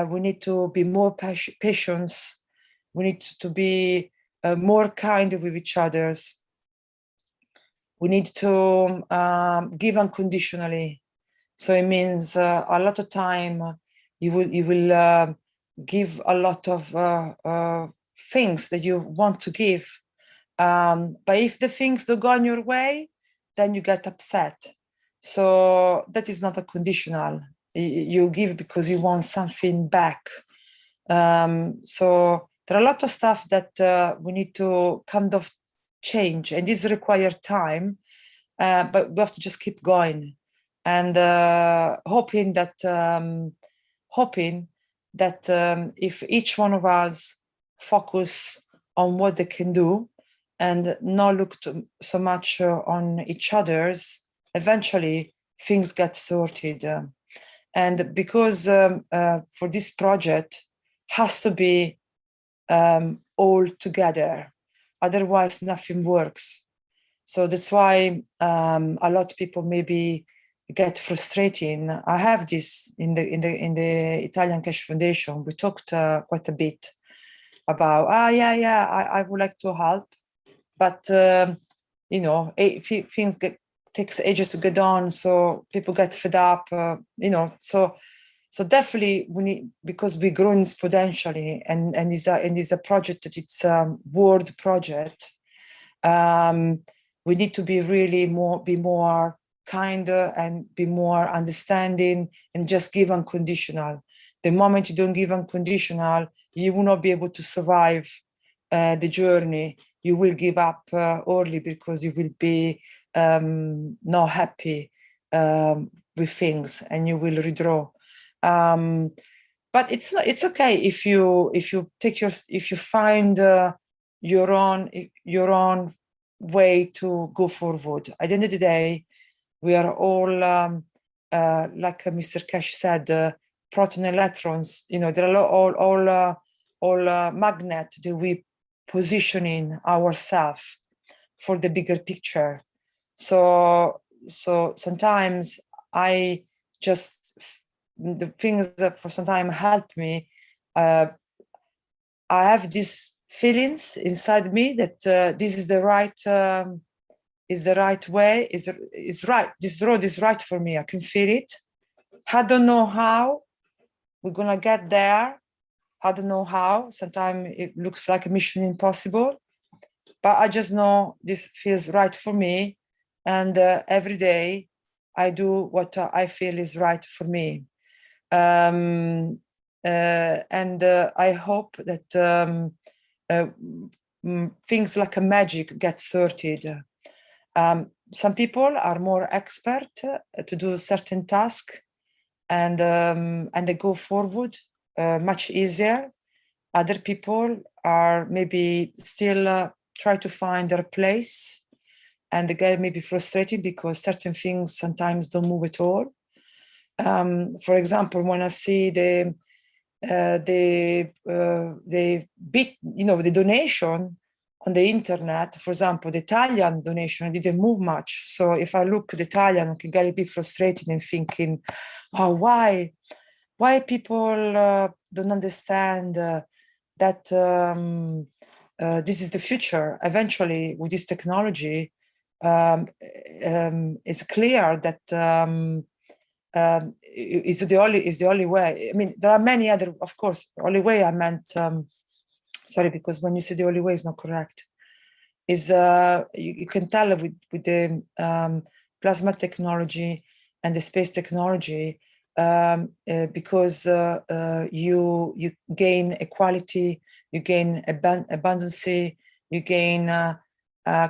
we need to be more patient. We need to be more kind with each other. We need to give unconditionally. So it means a lot of time you will give a lot of things that you want to give. But if the things don't go on your way, then you get upset. So that is not a conditional. You give because you want something back. So there are a lot of stuff that we need to kind of change, and this requires time, but we have to just keep going and hoping that if each one of us focus on what they can do and not look so much on each other's, eventually things get sorted. And because for this project has to be all together, otherwise nothing works. So that's why a lot of people maybe get frustrating. I have this in the Italian Keshe Foundation. We talked quite a bit about I would like to help, but you know, things takes ages to get on, so people get fed up. You know, so definitely we need, because we grow exponentially, and it's a project that it's a world project. We need to be really more kinder and be more understanding and just give unconditional. The moment you don't give unconditional, you will not be able to survive the journey. You will give up early because you will be not happy with things, and you will withdraw. But it's okay if you find your own way to go forward. At the end of the day, we are all like Mr. Keshe said, proton electrons. You know, there are all magnet that we positioning ourselves for the bigger picture. So sometimes I just, the things that for some time help me, I have these feelings inside me that this is the right way, is right. This road is right for me. I can feel it. I don't know how we're gonna get there. I don't know how. Sometimes it looks like a mission impossible, but I just know this feels right for me. And every day I do what I feel is right for me. And I hope that things like a magic get sorted. Some people are more expert to do certain tasks, and they go forward much easier. Other people are maybe still try to find their place, and they get maybe frustrated because certain things sometimes don't move at all. For example, when I see the bit, you know, the donation on the internet, for example, the Italian donation didn't move much. So if I look at the Italian, I can get a bit frustrated and thinking, oh, why people don't understand that this is the future. Eventually, with this technology, it's clear that is the only way. I mean, there are many other, of course. The only way I meant, sorry, because when you say the only way is not correct, is you can tell with the plasma technology and the space technology, because you gain equality, you gain abundance, you gain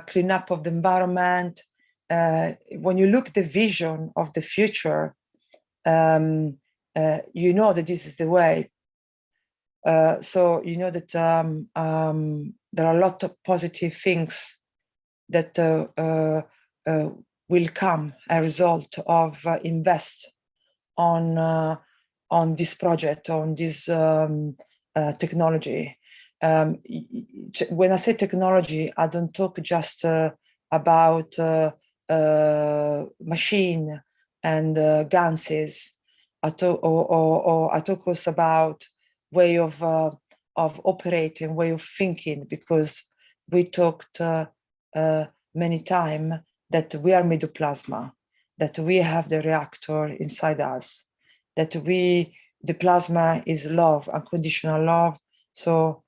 clean up of the environment. When you look at the vision of the future, you know that this is the way. So you know that there are a lot of positive things that will come as a result of invest on this project, on this technology. when I say technology, I don't talk just about machine and ganses. I talk also about way of operating, way of thinking, because we talked many times that we are made of plasma, that we have the reactor inside us, that the plasma is love, unconditional love. So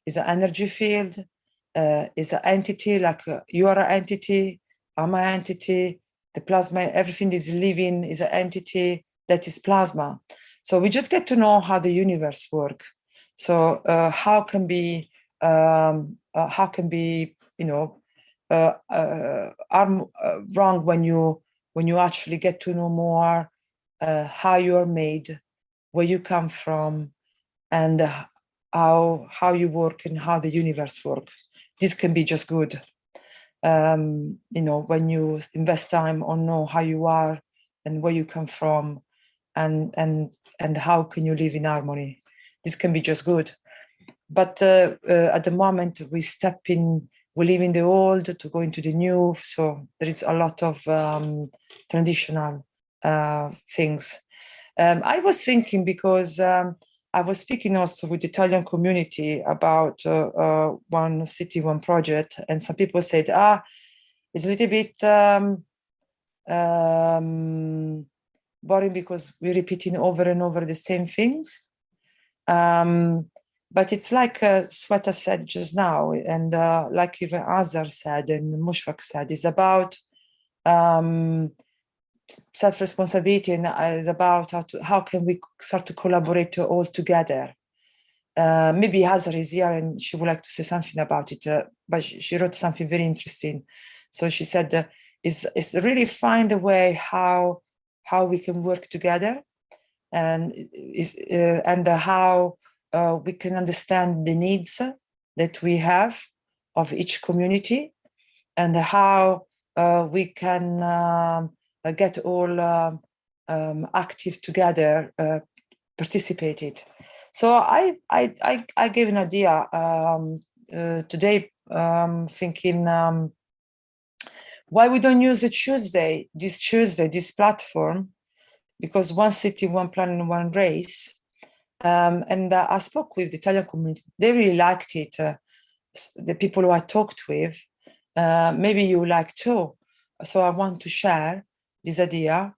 is an energy field, is an entity, like you are an entity, I'm an entity, the plasma, everything is living is an entity that is plasma. So we just get to know how the universe works. So how can be, you know, wrong when you actually get to know more how you are made, where you come from, and how you work and how the universe works. This can be just good. You know, when you invest time on know how you are and where you come from, and how can you live in harmony. This can be just good. But at the moment we live in the old to go into the new. So there is a lot of traditional things. I was thinking, because I was speaking also with the Italian community about one city, one project, and some people said, it's a little bit boring because we're repeating over and over the same things. But it's like Sweta said just now, and like even Azar said and Mushfaq said, is about self-responsibility, and is about how can we start to collaborate all together. Maybe Azar is here and she would like to say something about it, but she wrote something very interesting. So she said, it's really find a way how we can work together, and how we can understand the needs that we have of each community, and how we can get all active together, participated. So I gave an idea today, thinking why we don't use this platform, because one city, one planet, one race. And I spoke with the Italian community. They really liked it. The people who I talked with, maybe you like too. So I want to share this idea.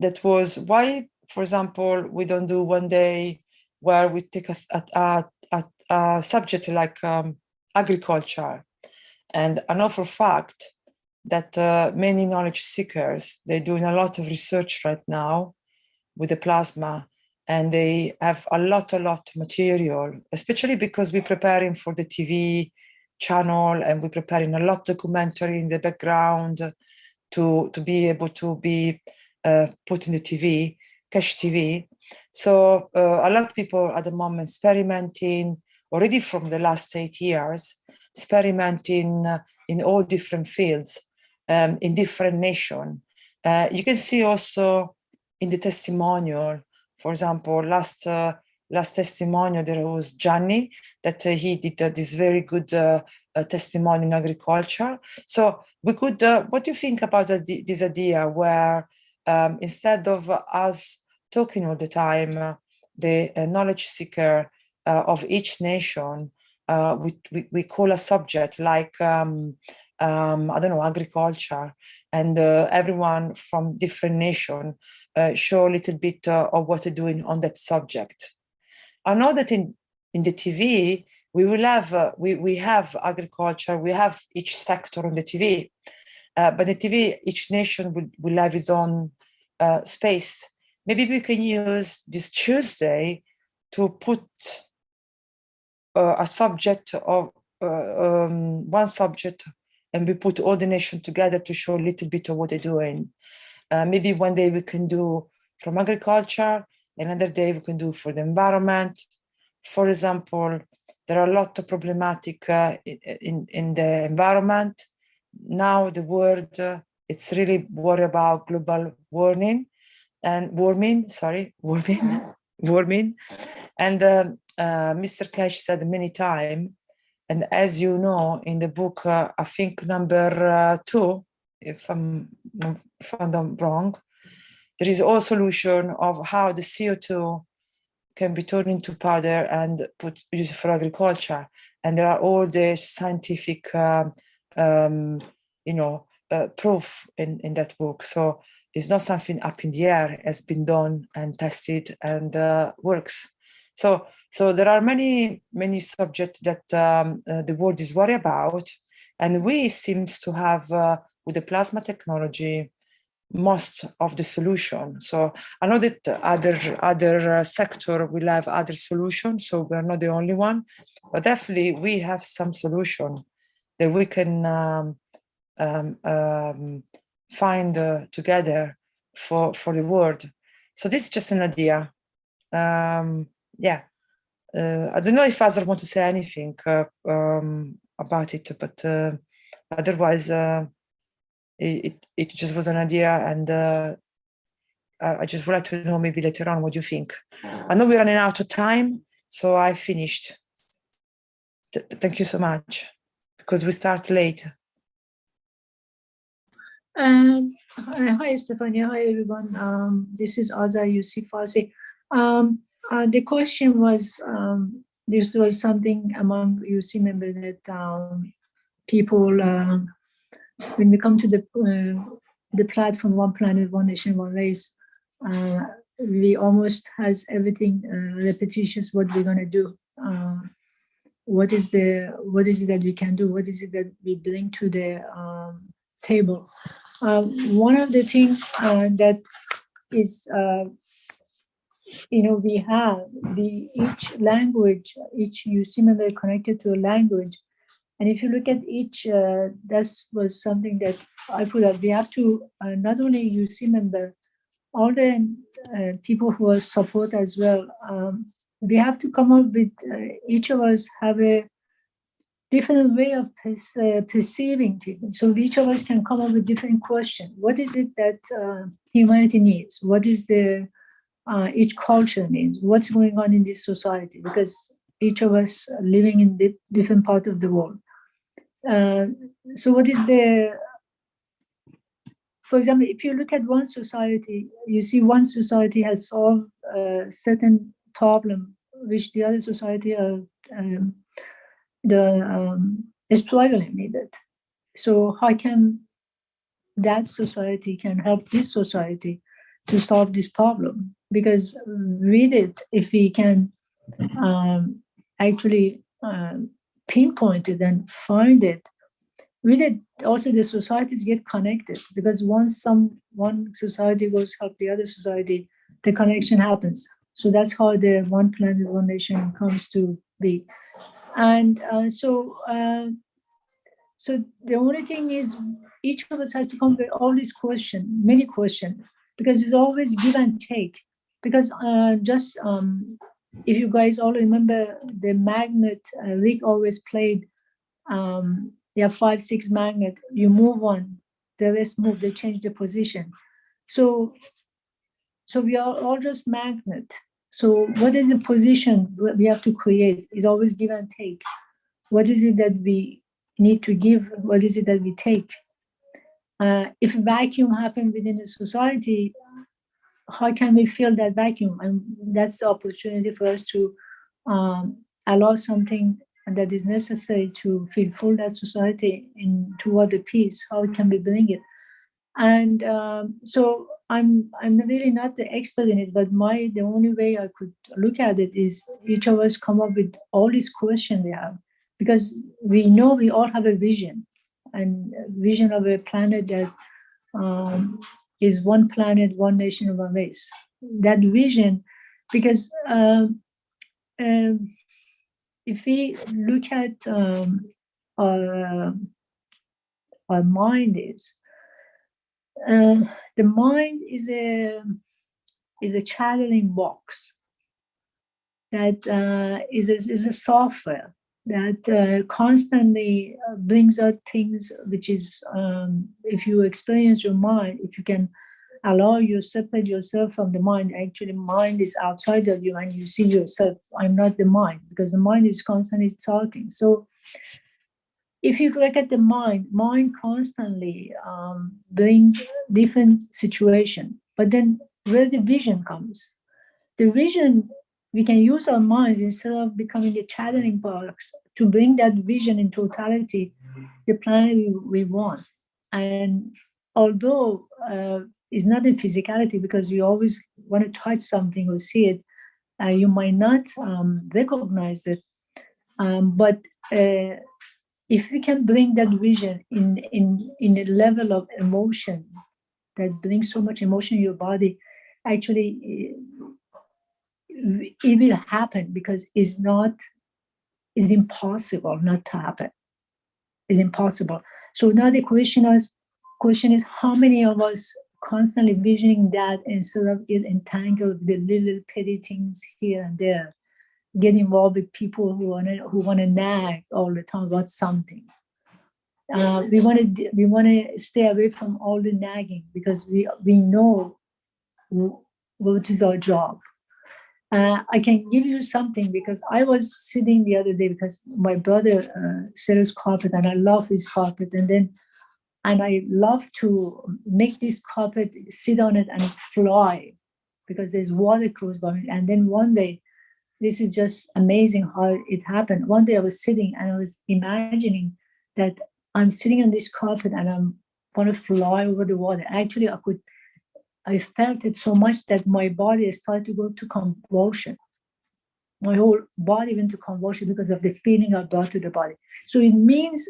That was why, for example, we don't do one day where we take a subject like agriculture. And I know for a fact that many knowledge seekers, they're doing a lot of research right now with the plasma, and they have a lot of material, especially because we're preparing for the TV channel, and we're preparing a lot of documentary in the background to be able to be put in the TV, Keshe TV. So a lot of people at the moment experimenting, already from the last 8 years, experimenting in all different fields, in different nations. You can see also in the testimonial, for example, last testimonial, there was Gianni, that he did this very good testimony in agriculture. So we could, what do you think about this idea where instead of us talking all the time, the knowledge seeker of each nation, we call a subject like, I don't know, agriculture, and everyone from different nations show a little bit of what they're doing on that subject. I know that in the TV, we will have, we have agriculture, we have each sector on the TV, but the TV, each nation will have its own space. Maybe we can use this Tuesday to put a subject of one subject, and we put all the nation together to show a little bit of what they're doing. Maybe one day we can do from agriculture, another day we can do for the environment. For example, there are a lot of problematic in the environment. Now the world, it's really worried about global warming and warming. And Mr. Keshe said many times, and as you know, in the book, I think number 2, if I'm not wrong, there is a solution of how the CO2 can be turned into powder and used for agriculture. And there are all the scientific, proof in that book. So it's not something up in the air. It has been done and tested and works. So there are many subjects that the world is worried about, and we seems to have with the plasma technology most of the solution. So I know that other sector will have other solutions, so we're not the only one, but definitely we have some solution that we can find together for the world. So this is just an idea. Yeah, I don't know if Azar want to say anything about it, but otherwise it just was an idea, and I just would like to know maybe later on what you think. I know we're running out of time, so I finished. Thank you so much, because we start late. Hi, Stefania. Hi, everyone. This is Azar Yusufasi. The question was, this was something among UC members that people, when we come to the platform, One Planet, One Nation, One Race, we almost has everything repetitious what we're gonna do. What is it that we can do? What is it that we bring to the table? One of the things that is, we have each language, each UC member connected to a language. And if you look at each, that was something that I put up. We have to not only UC member, all the people who are support as well. We have to come up with, each of us have a different way of perceiving things. So each of us can come up with different questions. What is it that humanity needs? What is the each culture needs? What's going on in this society? Because each of us are living in different part of the world. So what is for example, if you look at one society, you see one society has solved a certain problem, which the other society are struggling with it. So how can that society can help this society to solve this problem? Because with it, if we can actually pinpoint it and find it, with it also the societies get connected, because once one society goes help the other society, the connection happens. So that's how the One Planet, One Nation comes to be. And so the only thing is, each of us has to come with all these questions, many questions, because it's always give and take. Because if you guys all remember the magnet, Rick always played, you have 5, 6 magnet, you move one, the rest move, they change the position. So we are all just magnet. So what is the position we have to create? Is always give and take. What is it that we need to give? What is it that we take? If a vacuum happens within a society, how can we fill that vacuum? And that's the opportunity for us to allow something that is necessary to fulfill that society toward the peace. How can we bring it? And so I'm really not the expert in it, but the only way I could look at it is each of us come up with all these questions we have, because we know we all have a vision, and a vision of a planet that is one planet, one nation, one race. That vision, because if we look at our mind the mind is a channeling box that is a software that constantly brings out things, which is if you experience your mind, if you can allow you separate yourself from the mind. Actually, mind is outside of you, and you see yourself. I'm not the mind, because the mind is constantly talking. So if you look at the mind constantly bring different situation. But then where the vision comes, the vision, we can use our minds instead of becoming a channeling box to bring that vision in totality, the planet we want. And although it's not in physicality, because you always want to touch something or see it, you might not recognize it. But if we can bring that vision in a level of emotion that brings so much emotion in your body, actually it will happen, because it's impossible not to happen. It's impossible. So now the question is how many of us constantly visioning that instead of it entangled with the little petty things here and there, get involved with people who want to nag all the time about something. We want to stay away from all the nagging, because we know what is our job. I can give you something, because I was sitting the other day, because my brother sells carpet, and I love his carpet, and I love to make this carpet, sit on it and fly, because there's water close by. And then one day, this is just amazing how it happened. One day I was sitting and I was imagining that I'm sitting on this carpet and I'm going to fly over the water. Actually, I felt it so much that my body started to go to convulsion. My whole body went to convulsion because of the feeling I brought to the body. So it means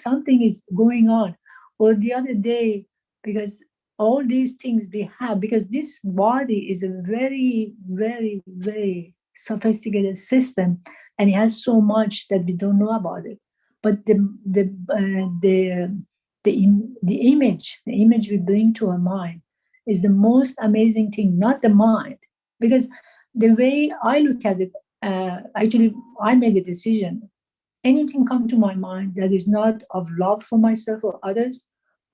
something is going on. Or the other day, because all these things we have, because this body is a very, very, very sophisticated system, and it has so much that we don't know about it. But the image we bring to our mind is the most amazing thing, not the mind. Because the way I look at it, actually, I made a decision. Anything come to my mind that is not of love for myself or others,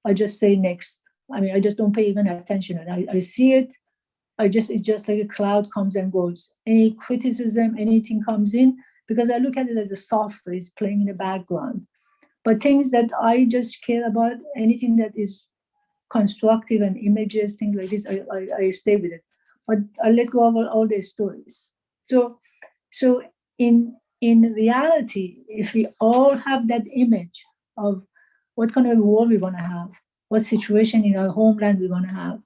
I just say next. I mean, I just don't pay even attention. And I see it. It's just like a cloud comes and goes. Any criticism, anything comes in, because I look at it as a software is playing in the background. But things that I just care about, anything that is constructive and images, things like this, I stay with it. But I let go of all the stories. So in reality, if we all have that image of what kind of world we want to have, what situation in our homeland we want to have,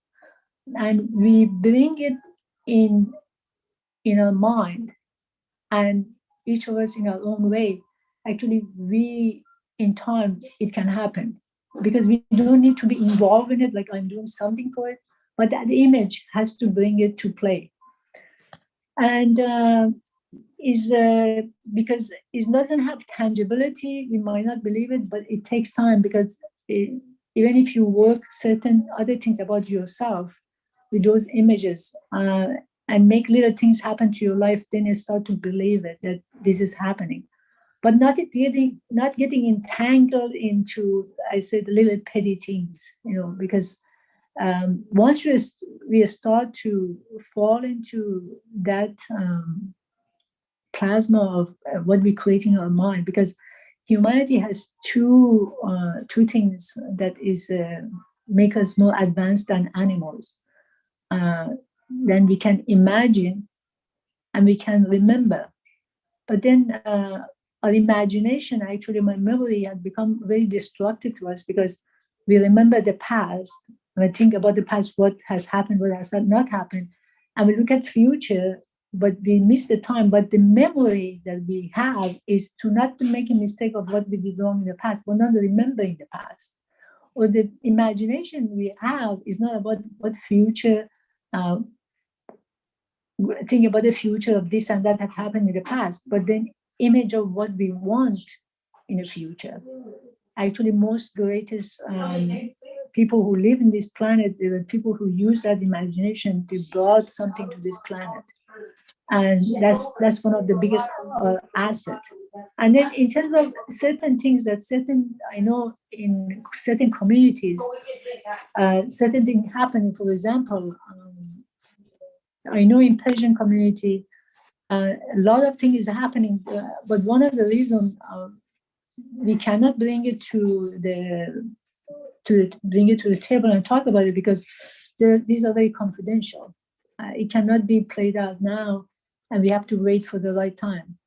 and we bring it in our mind, and each of us in our own way, actually in time it can happen, because we don't need to be involved in it like I'm doing something for it, but that image has to bring it to play. And because it doesn't have tangibility, we might not believe it, but it takes time, because even if you work certain other things about yourself with those images and make little things happen to your life, then you start to believe it, that this is happening. But not getting entangled into, I said, little petty things, because once we start to fall into that plasma of what we create in our mind, because humanity has two things that is make us more advanced than animals. Then we can imagine and we can remember. But then our imagination, actually, my memory had become very destructive to us, because we remember the past. And I think about the past, what has happened, what has not happened. And we look at future, but we miss the time. But the memory that we have is to not to make a mistake of what we did wrong in the past, but not remembering the past. Or the imagination we have is not about what future, think about the future of this and that had happened in the past, but then image of what we want in the future. Actually, most greatest people who live in this planet, there are people who use that imagination to brought something to this planet. And that's one of the biggest assets. And then in terms of certain things that I know in certain communities, certain things happening. For example, I know in Persian community, a lot of things is happening, but one of the reasons we cannot bring it to the table and talk about it because these are very confidential. It cannot be played out now, and we have to wait for the right time.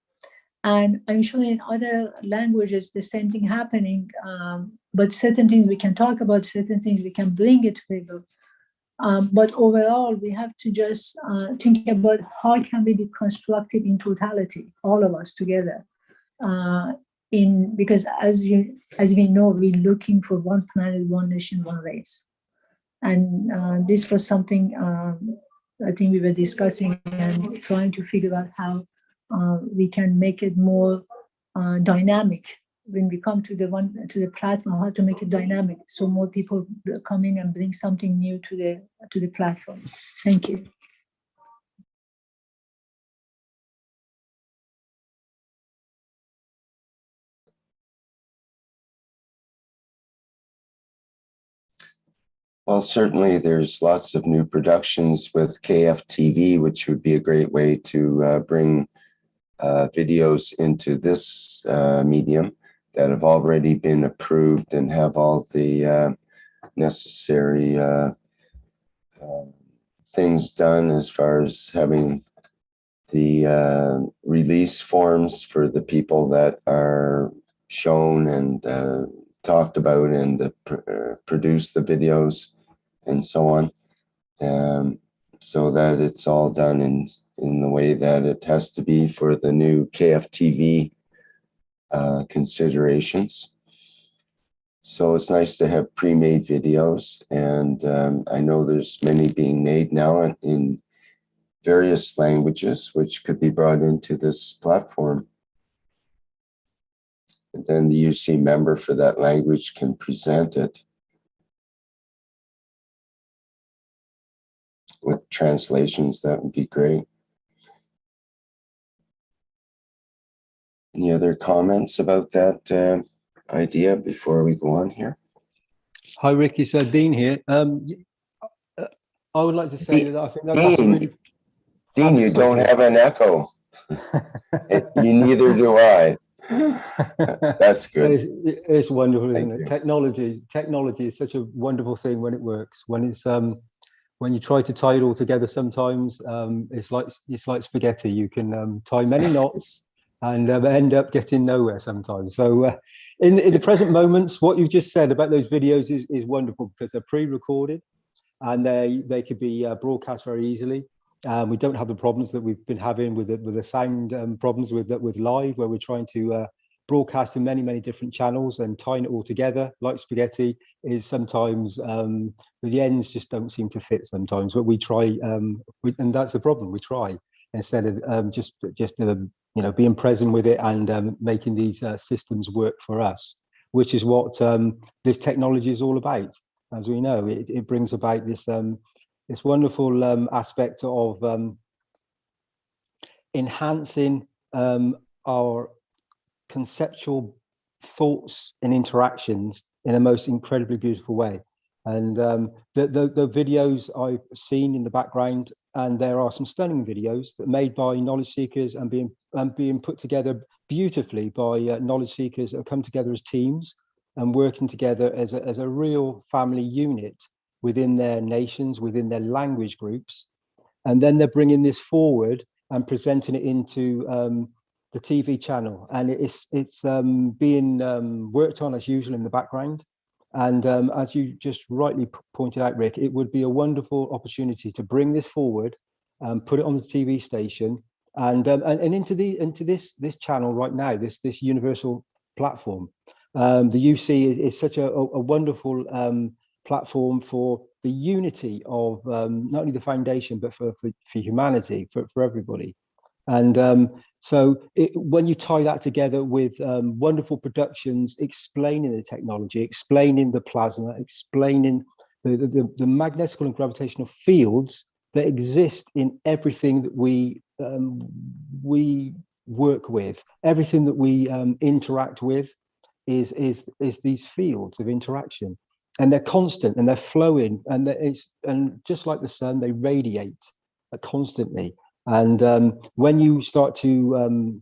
And I'm sure in other languages the same thing happening, but certain things we can talk about, certain things we can bring it to the table. But overall, we have to just think about how can we be constructive in totality, all of us together. Because as we know, we're looking for one planet, one nation, one race. And this was something I think we were discussing and trying to figure out how we can make it more dynamic when we come to the platform, how to make it dynamic so more people come in and bring something new to the platform. Thank you. Well, certainly there's lots of new productions with KFTV, which would be a great way to bring videos into this medium that have already been approved and have all the necessary things done as far as having the release forms for the people that are shown and talked about and produce the videos and so on, so that it's all done in the way that it has to be for the new KFTV considerations. So it's nice to have pre-made videos, and I know there's many being made now in various languages, which could be brought into this platform. And then the UC member for that language can present it with translations. That would be great. Any other comments about that idea before we go on here? Hi, Rick. It's Dean here. I would like to say that I think that's a really... Dean, you don't have an echo. You neither do I. That's good. It's wonderful, isn't it? Technology is such a wonderful thing when it works. When you try to tie it all together, sometimes it's like spaghetti. You can tie many knots and end up getting nowhere sometimes. So in the present moments, what you've just said about those videos is wonderful because they're pre-recorded and they could be broadcast very easily. We don't have the problems that we've been having with the sound problems with live, where we're trying to broadcast in many different channels, and tying it all together like spaghetti is sometimes the ends just don't seem to fit sometimes. But we try, and that's the problem. We try instead of just being present with it and making these systems work for us, which is what this technology is all about. As we know, it brings about this wonderful aspect of enhancing our conceptual thoughts and interactions in the most incredibly beautiful way. And the videos I've seen in the background, and there are some stunning videos that are made by knowledge seekers and being put together beautifully by knowledge seekers that have come together as teams and working together as a real family unit within their nations, within their language groups. And then they're bringing this forward and presenting it into the TV channel. And it's being worked on as usual in the background. And as you just rightly pointed out, Rick, it would be a wonderful opportunity to bring this forward, put it on the TV station, and into this channel right now, this universal platform. The UC is such a wonderful platform for the unity of not only the foundation, but for humanity, for everybody. And so when you tie that together with wonderful productions explaining the technology, explaining the plasma, explaining the magnetical and gravitational fields that exist in everything that we work with, everything that we interact with is these fields of interaction, and they're constant and they're flowing, and and just like the sun, they radiate constantly. And when you start to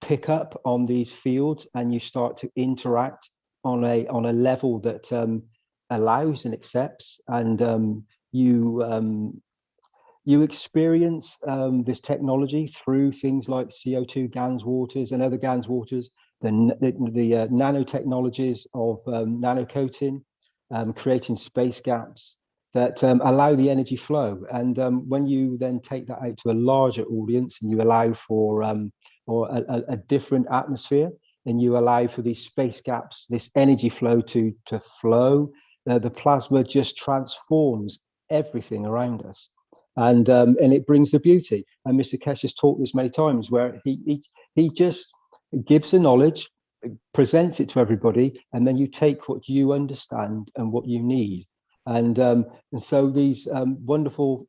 pick up on these fields and you start to interact on a level that allows and accepts, and you experience this technology through things like CO2 GANS waters and other GANS waters, the nanotechnologies of nano-coating, creating space gaps that allow the energy flow. And when you then take that out to a larger audience and you allow for a different atmosphere, and you allow for these space gaps, this energy flow to flow, the plasma just transforms everything around us. And it brings the beauty. And Mr. Keshe has taught this many times, where he just gives the knowledge, presents it to everybody, and then you take what you understand and what you need. And so these wonderful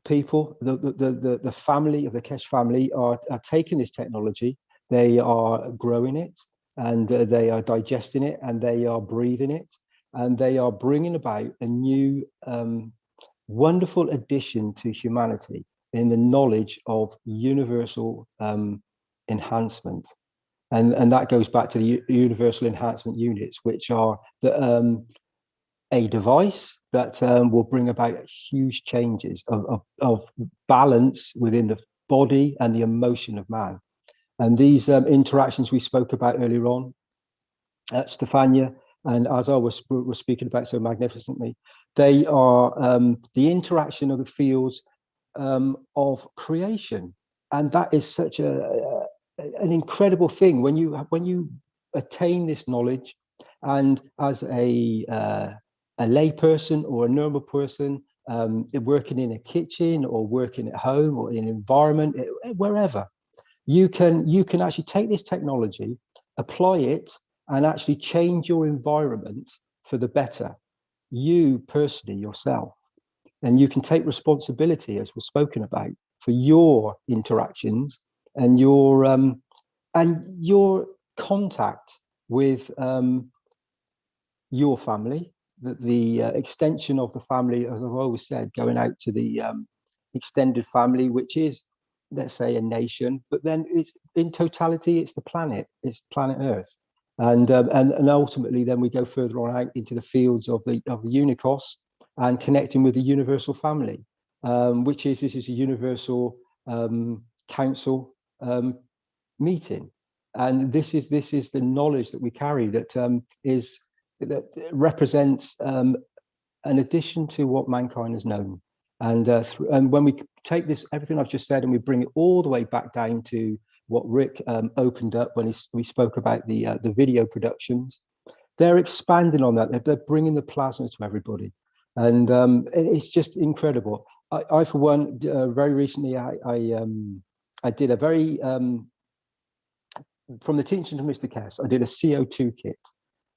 people, the family of the Keshe family, are taking this technology, they are growing it, and they are digesting it, and they are breathing it, and they are bringing about a new wonderful addition to humanity in the knowledge of universal enhancement. And that goes back to the universal enhancement units, which are a device that will bring about huge changes of balance within the body and the emotion of man. And these interactions we spoke about earlier on, Stefania and Azar were speaking about so magnificently, they are the interaction of the fields of creation. And that is such an incredible thing when you attain this knowledge, and as a lay person or a normal person, working in a kitchen or working at home or in an environment, wherever, you can actually take this technology, apply it, and actually change your environment for the better, you personally, yourself. And you can take responsibility, as was spoken about, for your interactions and your contact with your family, the extension of the family, as I've always said, going out to the extended family, which is, let's say, a nation, but then it's in totality, it's the planet, it's planet Earth. And ultimately, then we go further on out into the fields of the Unicos and connecting with the universal family, this is a universal council meeting, and this is the knowledge that we carry that that represents an addition to what mankind has known. And when we take this, everything I've just said, and we bring it all the way back down to what Rick opened up when we spoke about the video productions, they're expanding on that. They're bringing the plasma to everybody, and it's just incredible. I for one, very recently, I did a very from the teaching of Mr. Keshe, I did a CO2 kit,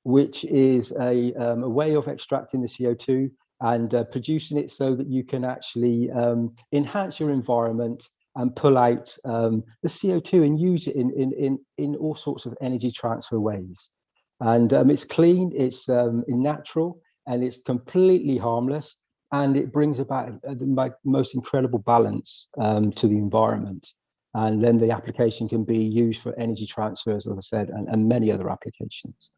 which is a way of extracting the CO2 and producing it so that you can actually enhance your environment and pull out the CO2 and use it in all sorts of energy transfer ways. And it's clean, it's natural, and it's completely harmless, and it brings about the most incredible balance to the environment. And then the application can be used for energy transfers, as I said, and many other applications.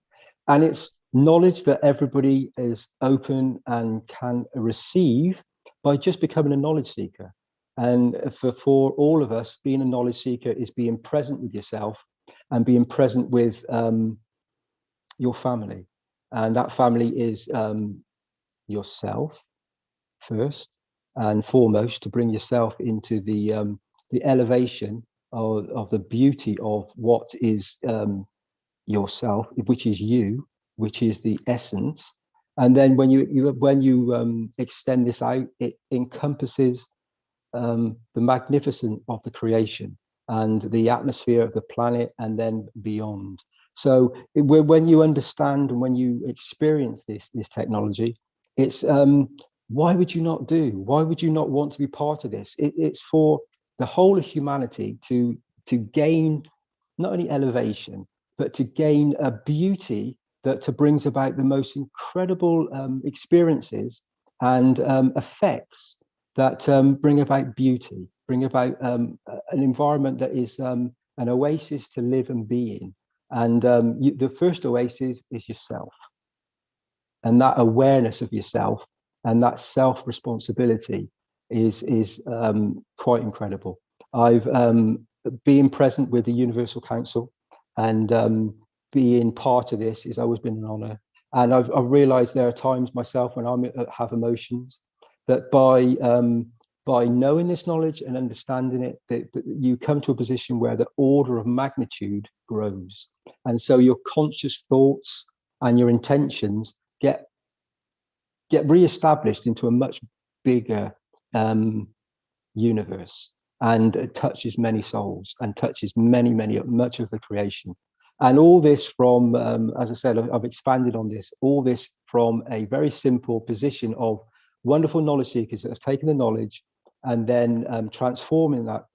And it's knowledge that everybody is open and can receive by just becoming a knowledge seeker. And for all of us, being a knowledge seeker is being present with yourself and being present with your family. And that family is yourself first and foremost, to bring yourself into the elevation of the beauty of what is yourself, which is you, which is the essence. And then when you extend this out, it encompasses the magnificence of the creation and the atmosphere of the planet, and then beyond. So when you understand and when you experience this technology, it's why would you not do? Why would you not want to be part of this? It's for the whole of humanity to gain not only elevation, but to gain a beauty that brings about the most incredible experiences and effects that bring about beauty, bring about an environment that is an oasis to live and be in. And the first oasis is yourself. And that awareness of yourself and that self-responsibility is quite incredible. I've being present with the Universal Council and being part of this has always been an honor. And I've realized there are times myself when I have emotions that by knowing this knowledge and understanding it, that you come to a position where the order of magnitude grows. And so your conscious thoughts and your intentions get re-established into a much bigger universe, and it touches many souls and touches much of the creation. And all this from, as I said, I've expanded on this, all this from a very simple position of wonderful knowledge seekers that have taken the knowledge and then transforming that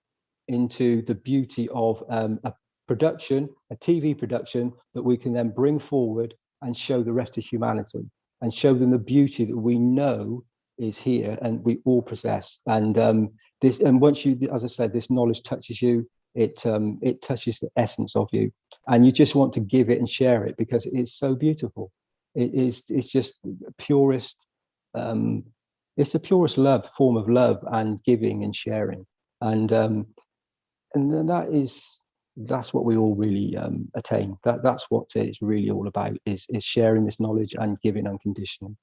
into the beauty of a production, a TV production that we can then bring forward and show the rest of humanity and show them the beauty that we know is here and we all possess. And once you, as I said, this knowledge touches you, it touches the essence of you, and you just want to give it and share it because it is so beautiful. It's just purest. It's the purest form of love and giving and sharing, and that's what we all really attain. That's what it's really all about, is sharing this knowledge and giving unconditionally.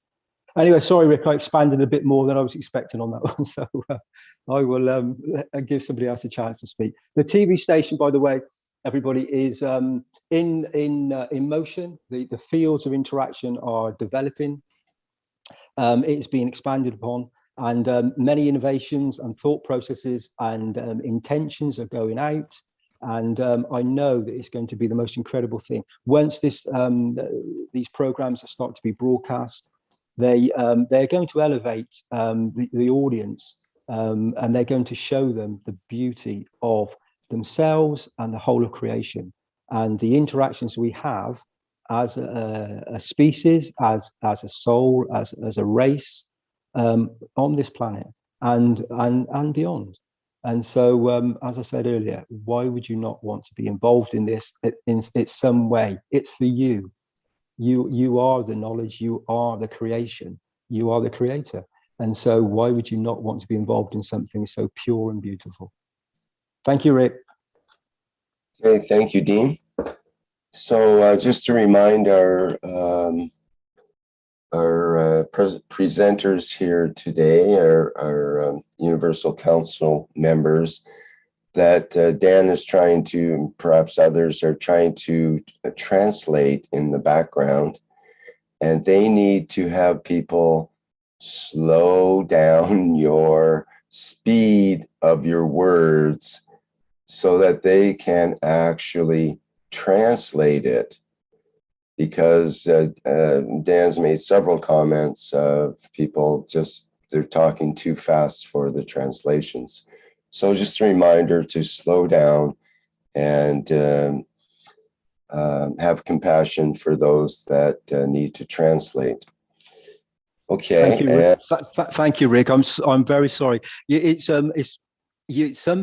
Anyway, sorry, Rick, I expanded a bit more than I was expecting on that one. So I will give somebody else a chance to speak. The TV station, by the way, everybody, is in motion. The fields of interaction are developing. It's being expanded upon, and many innovations and thought processes and intentions are going out. And I know that it's going to be the most incredible thing. Once these programs are starting to be broadcast, they're going to elevate the audience, and they're going to show them the beauty of themselves and the whole of creation and the interactions we have as a species, as a soul, as a race on this planet and beyond. And so, as I said earlier, why would you not want to be involved in this in some way? It's for you. You are the knowledge, you are the creation, you are the creator. And so why would you not want to be involved in something so pure and beautiful? Thank you, Rick. Okay, thank you, Dean. So just to remind our presenters here today, our Universal Council members, that Dan is trying to, perhaps others are trying to translate in the background, and they need to have people slow down your speed of your words so that they can actually translate it. Because Dan's made several comments of people they're talking too fast for the translations. So just a reminder to slow down and have compassion for those that need to translate. Okay. Thank you, Rick. I'm very sorry. Some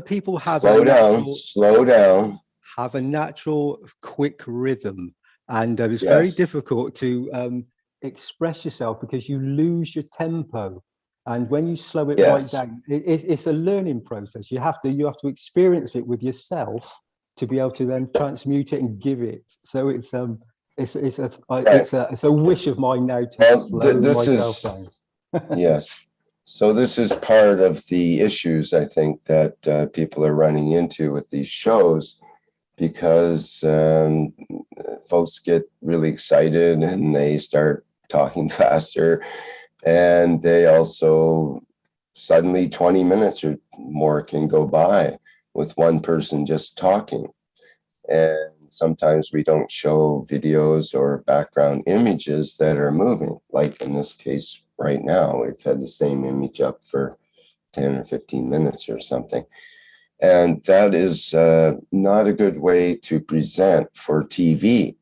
people have slow down. Have a natural quick rhythm, and it's Yes. very difficult to express yourself because you lose your tempo. And when you slow it right down, it's a learning process. You have to experience it with yourself to be able to then transmute it and give it. So it's a wish of mine now to slow myself down. Yes. So this is part of the issues I think that people are running into with these shows, because folks get really excited and they start talking faster. And they also suddenly 20 minutes or more can go by with one person just talking. And sometimes we don't show videos or background images that are moving, like in this case right now. We've had the same image up for 10 or 15 minutes or something. And that is not a good way to present for TV.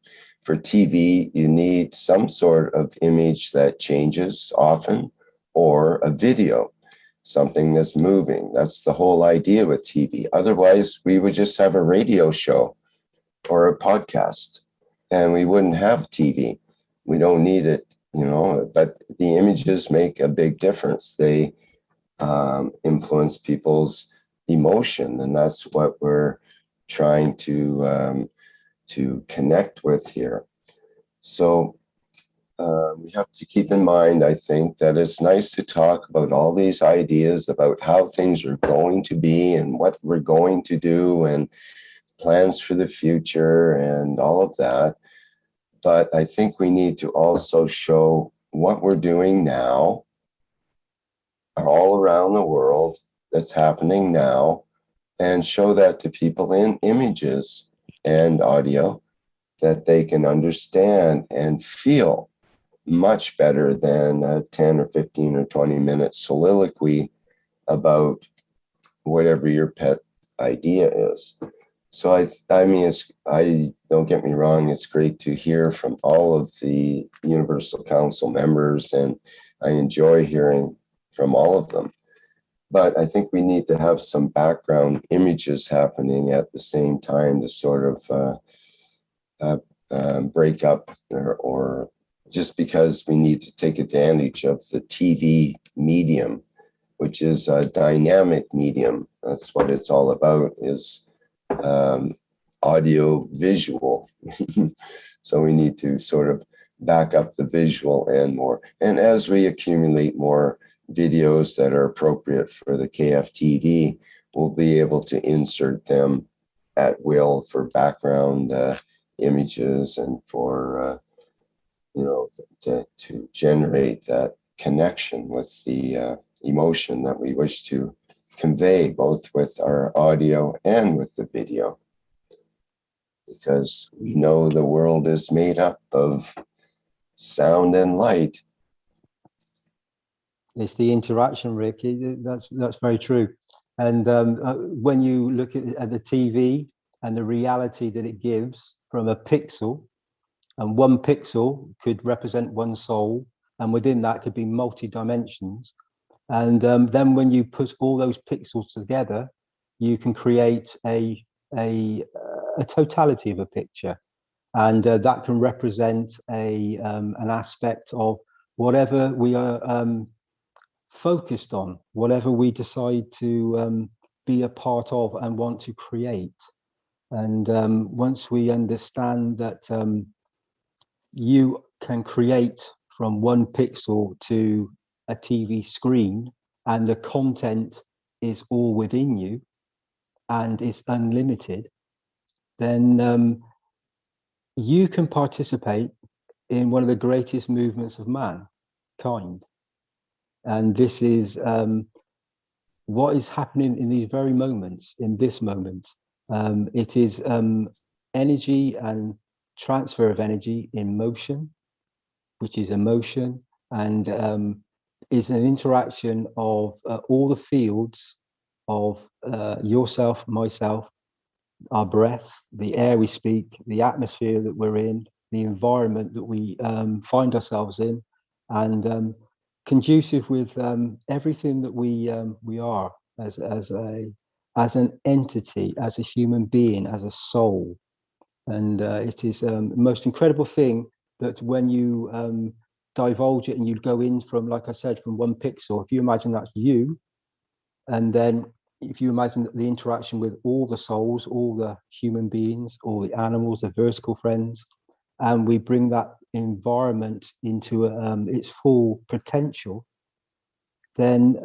For TV, you need some sort of image that changes often, or a video, something that's moving. That's the whole idea with TV. Otherwise, we would just have a radio show or a podcast, and we wouldn't have TV. We don't need it, you know, but the images make a big difference. They influence people's emotion, and that's what we're trying to connect with here. So we have to keep in mind, I think, that it's nice to talk about all these ideas about how things are going to be and what we're going to do and plans for the future and all of that. But I think we need to also show what we're doing now all around the world that's happening now, and show that to people in images and audio that they can understand and feel much better than a 10 or 15 or 20-minute soliloquy about whatever your pet idea is. So I mean, don't get me wrong, it's great to hear from all of the Universal Council members, and I enjoy hearing from all of them. But I think we need to have some background images happening at the same time to sort of break up, or just because we need to take advantage of the TV medium, which is a dynamic medium. That's what it's all about, is audio visual. So we need to sort of back up the visual and more. And as we accumulate more videos that are appropriate for the KFTV, we'll be able to insert them at will for background images and for you know, to generate that connection with the emotion that we wish to convey, both with our audio and with the video, because we know the world is made up of sound and light. It's the interaction, Rick. That's very true. And when you look at the TV and the reality that it gives from a pixel, and one pixel could represent one soul, and within that could be multi-dimensions. And then when you put all those pixels together, you can create a totality of a picture. And that can represent an aspect of whatever we are focused on, whatever we decide to be a part of and want to create. And once we understand that you can create from one pixel to a TV screen, and the content is all within you and it's unlimited, then you can participate in one of the greatest movements of mankind. And this is what is happening in these very moments, in this moment. It is energy and transfer of energy in motion, which is emotion, and is an interaction of all the fields of yourself, myself, our breath, the air we speak, the atmosphere that we're in, the environment that we find ourselves in, and conducive with everything that we are as an entity, as a human being, as a soul. And it is the most incredible thing that when you divulge it and you go in from, like I said, from one pixel, if you imagine that's you, and then if you imagine the interaction with all the souls, all the human beings, all the animals, the vertical friends, and we bring that environment into its full potential, then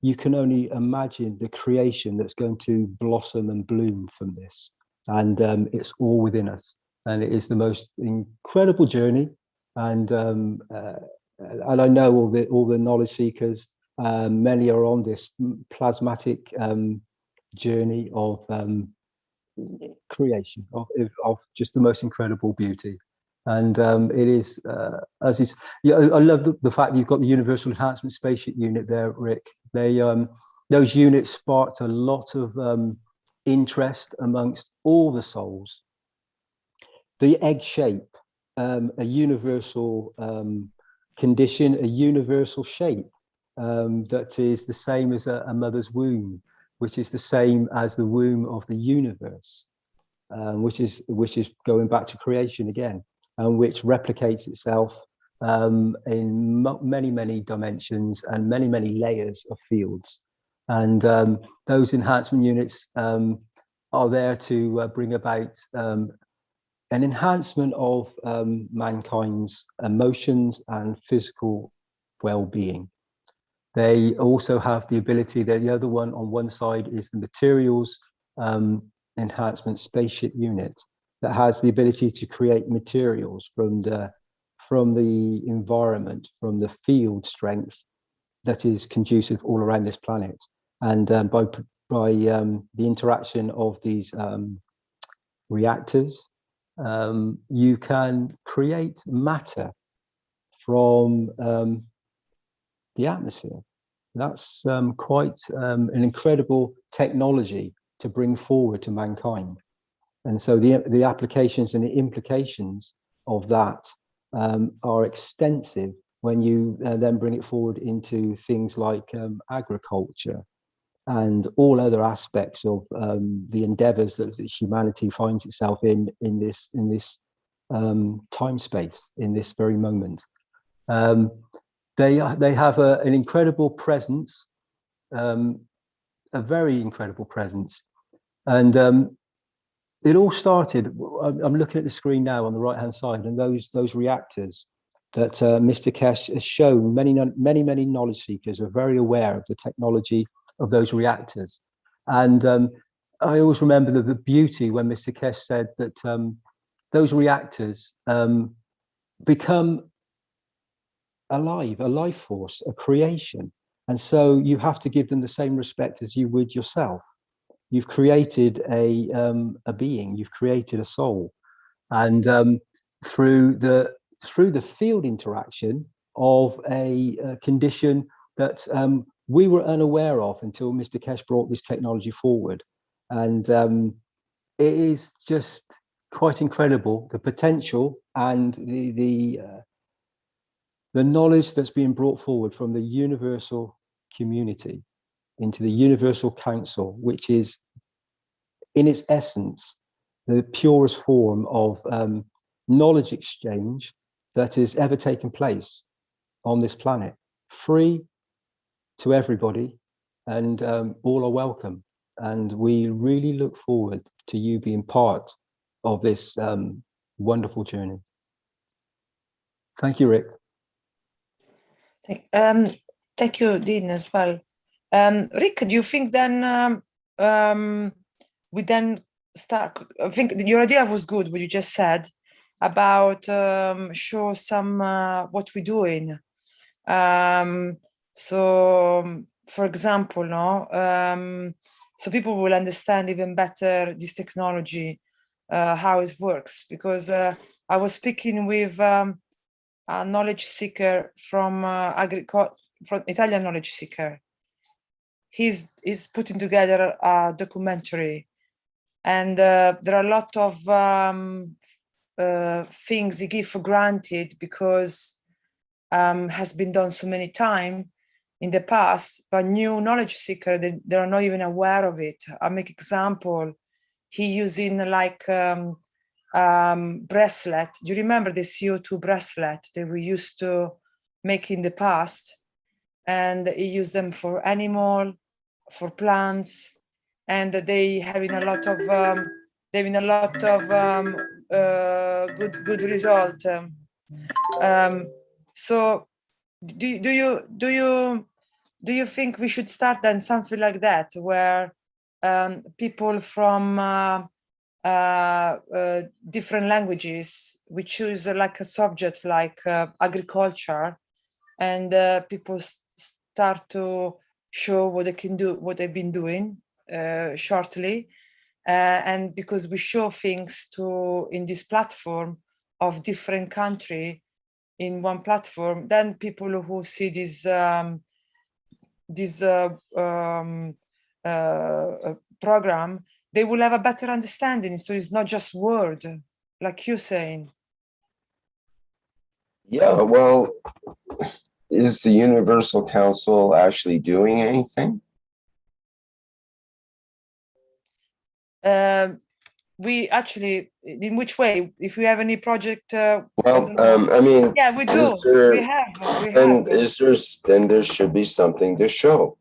you can only imagine the creation that's going to blossom and bloom from this. And it's all within us, and it is the most incredible journey. And I know all the knowledge seekers, many are on this plasmatic journey of creation, of just the most incredible beauty. And it is, as is, yeah, I love the fact you've got the Universal Enhancement Spaceship unit there, Rick. They, those units sparked a lot of interest amongst all the souls. The egg shape, a universal condition, a universal shape that is the same as a mother's womb, which is the same as the womb of the universe, which is going back to creation again, and which replicates itself in many dimensions and many layers of fields. And those enhancement units are there to bring about an enhancement of mankind's emotions and physical well-being. They also have the ability, the other one on one side is the materials enhancement spaceship unit that has the ability to create materials from the environment, from the field strength that is conducive all around this planet. And by the interaction of these reactors, you can create matter from the atmosphere. That's quite an incredible technology to bring forward to mankind. And so the applications and the implications of that are extensive when you then bring it forward into things like agriculture and all other aspects of the endeavors that humanity finds itself in this time space, in this very moment. They have an incredible presence, a very incredible presence. And it all started, I'm looking at the screen now on the right-hand side, and those reactors that Mr. Keshe has shown, many knowledge seekers are very aware of the technology of those reactors. And I always remember the beauty when Mr. Keshe said that those reactors become alive, a life force, a creation. And so you have to give them the same respect as you would yourself. You've created a being, you've created a soul. And through the field interaction of a condition that we were unaware of until Mr. Keshe brought this technology forward. And it is just quite incredible, the potential and the knowledge that's being brought forward from the universal community into the universal council, which is in its essence the purest form of knowledge exchange that has ever taken place on this planet, free to everybody, and all are welcome. And we really look forward to you being part of this wonderful journey. Thank you, Rick. Thank you, Dean, as well. Rick, do you think then we then start? I think your idea was good, what you just said about show some what we're doing. So, for example, so people will understand even better this technology, how it works. Because I was speaking with a knowledge seeker from Italian knowledge seeker. He's putting together a documentary, and there are a lot of things he give for granted because has been done so many times in the past, but new knowledge seeker, they are not even aware of it. I make example, he using like bracelet. Do you remember the CO2 bracelet that we used to make in the past? And he used them for animal, for plants, and they having a lot of good result. So do you think we should start then something like that, where people from different languages, we choose like a subject like agriculture, and people start to show what they can do, what they've been doing shortly, and because we show things in this platform of different country in one platform, then people who see this program, they will have a better understanding. So it's not just word, like you're saying. Yeah, well, is the Universal Council actually doing anything? We actually, in which way? If we have any project? Well, I mean, yeah, we do. We have. Then there should be something to show.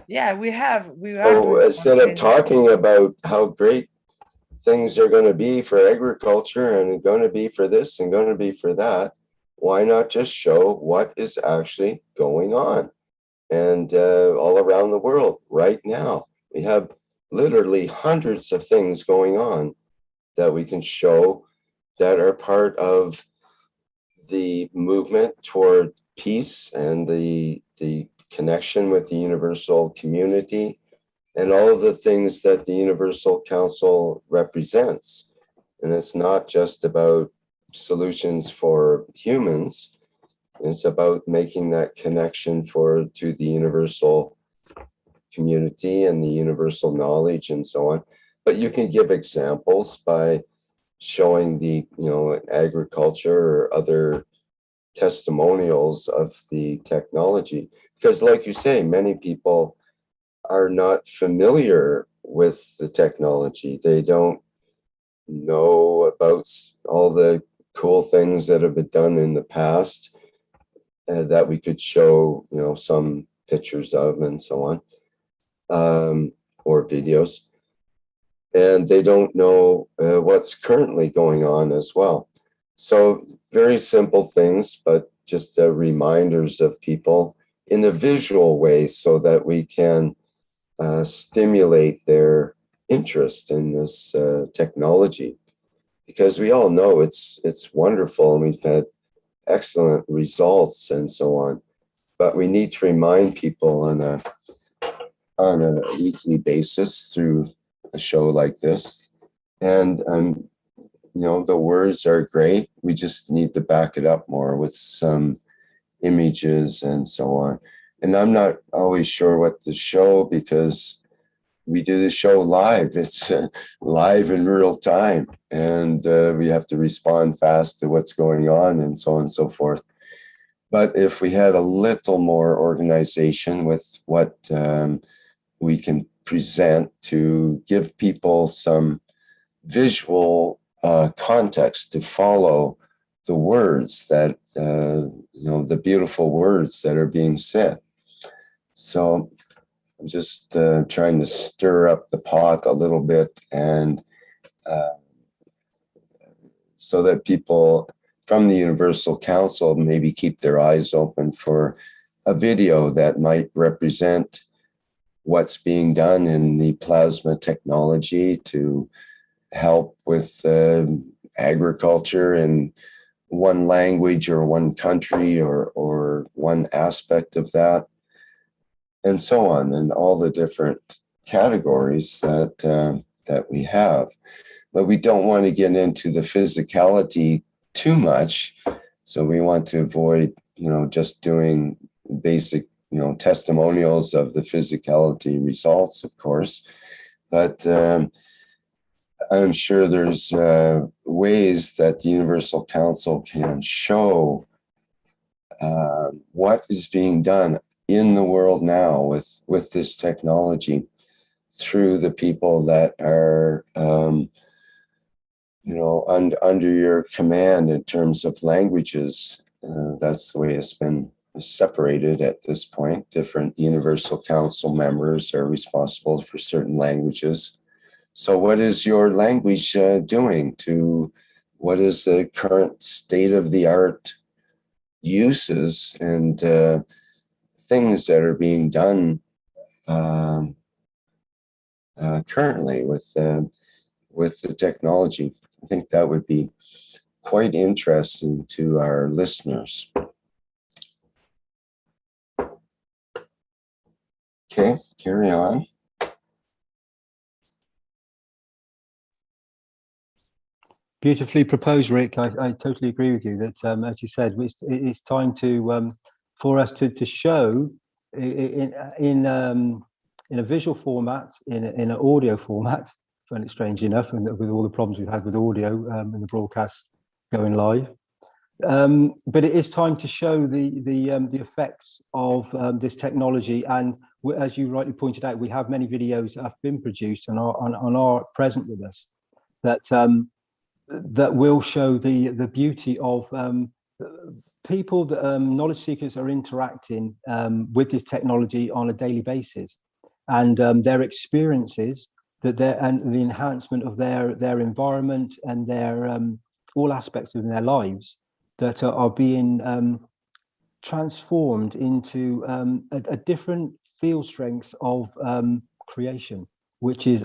Yeah, we have. We are So doing instead of something. talking about how great things are going to be for agriculture and going to be for this and going to be for that, why not just show what is actually going on? And all around the world right now, we have literally hundreds of things going on that we can show that are part of the movement toward peace and the connection with the universal community and all of the things that the Universal Council represents. And it's not just about solutions for humans. It's about making that connection to the universal community and the universal knowledge and so on. But you can give examples by showing the, agriculture or other testimonials of the technology. Because like you say, many people are not familiar with the technology. They don't know about all the cool things that have been done in the past that we could show, some pictures of and so on, or videos. And they don't know what's currently going on as well. So very simple things, but just reminders of people in a visual way so that we can stimulate their interest in this technology. Because we all know it's wonderful and we've had excellent results and so on. But we need to remind people on a weekly basis through a show like this. And the words are great. We just need to back it up more with some images and so on. And I'm not always sure what to show because we do the show live. It's live in real time. And we have to respond fast to what's going on and so on and so forth. But if we had a little more organization with what we can present to give people some visual context to follow the words that, the beautiful words that are being said. So I'm just trying to stir up the pot a little bit and so that people from the Universal Council maybe keep their eyes open for a video that might represent what's being done in the plasma technology to help with agriculture in one language or one country or one aspect of that, and so on, and all the different categories that we have. But we don't want to get into the physicality too much. So we want to avoid, just doing basic, testimonials of the physicality results, of course. But I'm sure there's ways that the Universal Council can show what is being done in the world now with this technology through the people that are, under your command in terms of languages. That's the way it's been separated at this point. Different Universal Council members are responsible for certain languages. So what is your language doing to what is the current state of the art uses and things that are being done currently with the technology? I think that would be quite interesting to our listeners. Okay, carry on. Beautifully proposed, Rick. I totally agree with you that, as you said, it's time to for us to show in a visual format, in an audio format. I find it strange enough, and with all the problems we've had with audio in the broadcast going live. But it is time to show the effects of this technology, and as you rightly pointed out, we have many videos that have been produced and are present with us that will show the beauty of people that knowledge seekers are interacting with this technology on a daily basis, and their experiences and the enhancement of their environment and their all aspects of their lives that are being transformed into a different field strength of creation, which is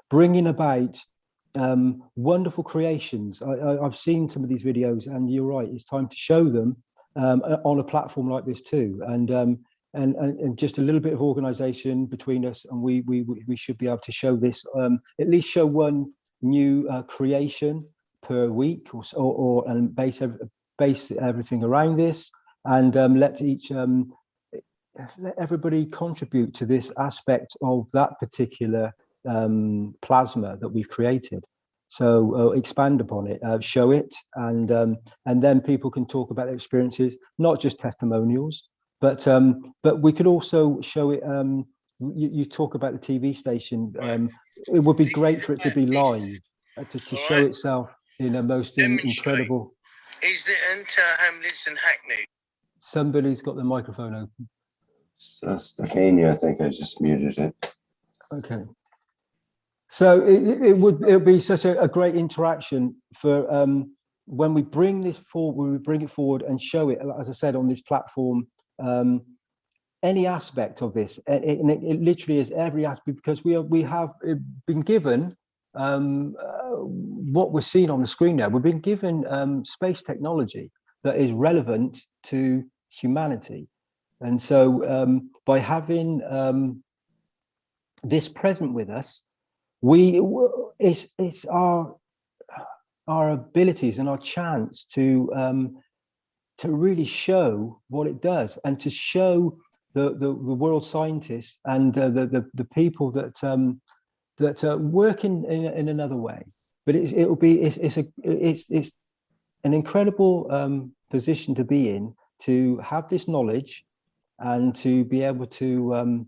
bringing about wonderful creations. I've seen some of these videos, and you're right, it's time to show them on a platform like this too, and just a little bit of organization between us, and we should be able to show this, at least show one new creation per week, or and base everything around this, and let everybody contribute to this aspect of that particular plasma that we've created. So expand upon it, show it, and then people can talk about their experiences, not just testimonials, but we could also show it. You talk about the TV station. It would be great for it to be live, to show itself in a most incredible. Is the entire Hamlets and Hackney? Somebody's got the microphone open. Stephanie, I think I just muted it. Okay. So it would be such a great interaction for when we bring this forward, when we bring it forward and show it, as I said, on this platform, any aspect of this, and it literally is every aspect, because we have been given what we're seeing on the screen now. We've been given space technology that is relevant to humanity, and so by having this present with us, it's our abilities and our chance to really show what it does, and to show the world scientists and the people that work in another way. But it's an incredible position to be in, to have this knowledge and to be able to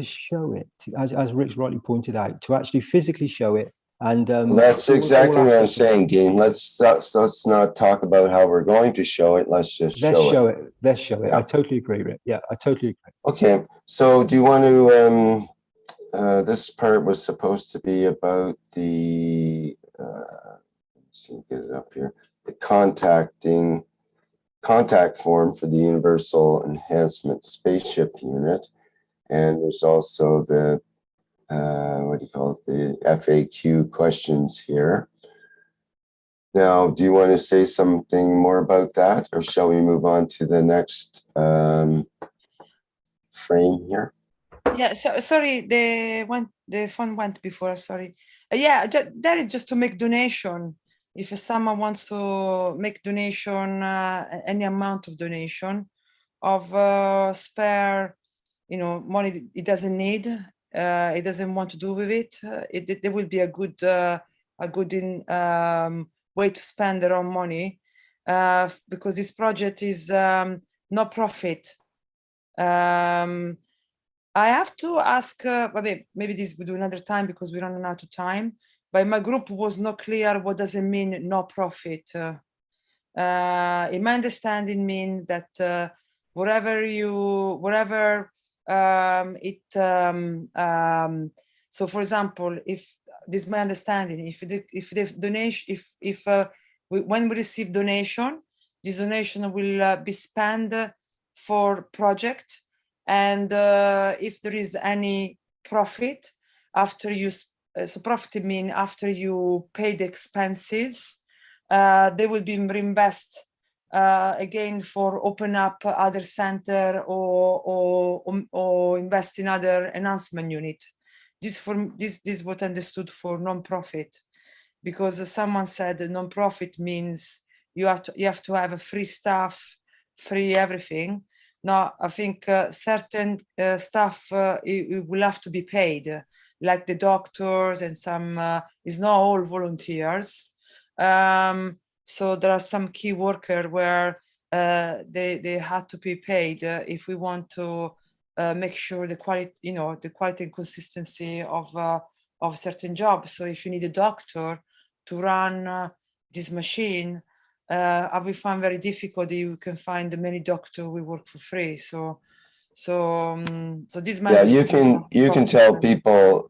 show it, as Rick's rightly pointed out, to actually physically show it. And that's exactly what I'm saying, Dean. Let's not talk about how we're going to show it. Let's show it. Let's show it. Yeah. I totally agree, Rick. Yeah, I totally agree. Okay, so do you want to? This part was supposed to be about the. Let's see, get it up here. The contact form for the Universal Enhancement Spaceship Unit, and there's also the. What do you call it? The FAQ questions here. Now, do you want to say something more about that, or shall we move on to the next frame here? Yeah, so sorry, the phone went before, sorry. Yeah, that is just to make donation. If someone wants to make donation, any amount of donation of spare, money it doesn't need, it doesn't want to do with it, there will be a good way to spend their own money, because this project is no profit. I have to ask, maybe this we'll do another time because we don't run out of time, but my group was not clear what does it mean no profit. In my understanding mean that so for example, if this is my understanding, if the donation, when we receive donation, this donation will be spent for project, and if there is any profit after you, so profit mean after you pay the expenses, they will be reinvested again for open up other center or invest in other enhancement unit. this what understood for non-profit, because someone said non-profit means you have to have a free staff, free everything. No, I think certain staff it will have to be paid, like the doctors and some. It's not all volunteers. So there are some key workers where they had to be paid if we want to make sure the quality, the quality and consistency of certain jobs. So if you need a doctor to run this machine, I will find very difficult. You can find many doctors who work for free. So this. Yeah, you can tell people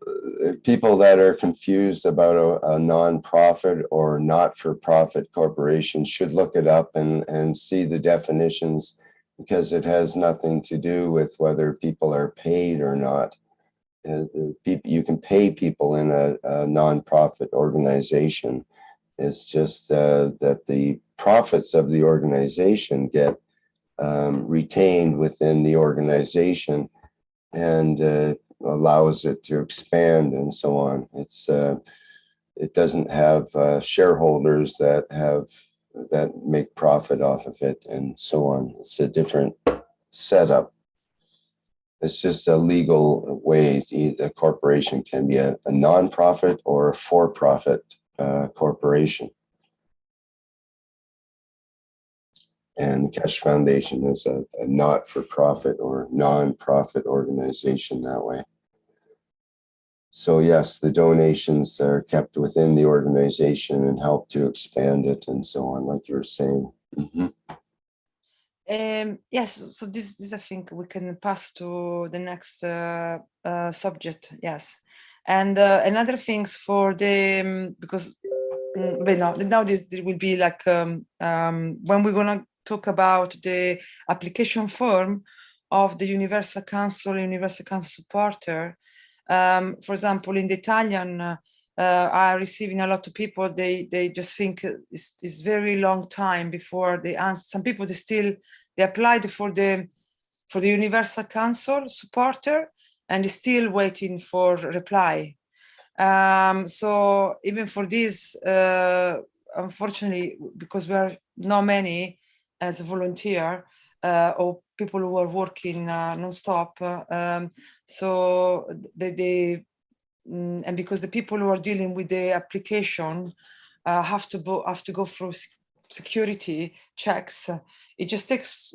that are confused about a non-profit or not-for-profit corporation should look it up and see the definitions, because it has nothing to do with whether people are paid or not. You can pay people in a non-profit organization. It's just that the profits of the organization get retained within the organization and allows it to expand and so on. It doesn't have shareholders that make profit off of it and so on. It's a different setup. It's just a legal way. A corporation can be a non-profit or a for-profit corporation. And the Keshe Foundation is a not-for-profit or non-profit organization that way. So yes, the donations are kept within the organization and help to expand it and so on, like you were saying. Yes, so this I think we can pass to the next subject. Yes, and another things for the because now this will be like when we're gonna talk about the application form of the Universal Council Supporter. For example, in the Italian, are receiving a lot of people. They just think it's very long time before they answer. Some people they applied for the Universal Council Supporter and is still waiting for reply. So even for this, unfortunately, because we are not many as a volunteer or people who are working non-stop, so and because the people who are dealing with the application have to go through security checks, it just takes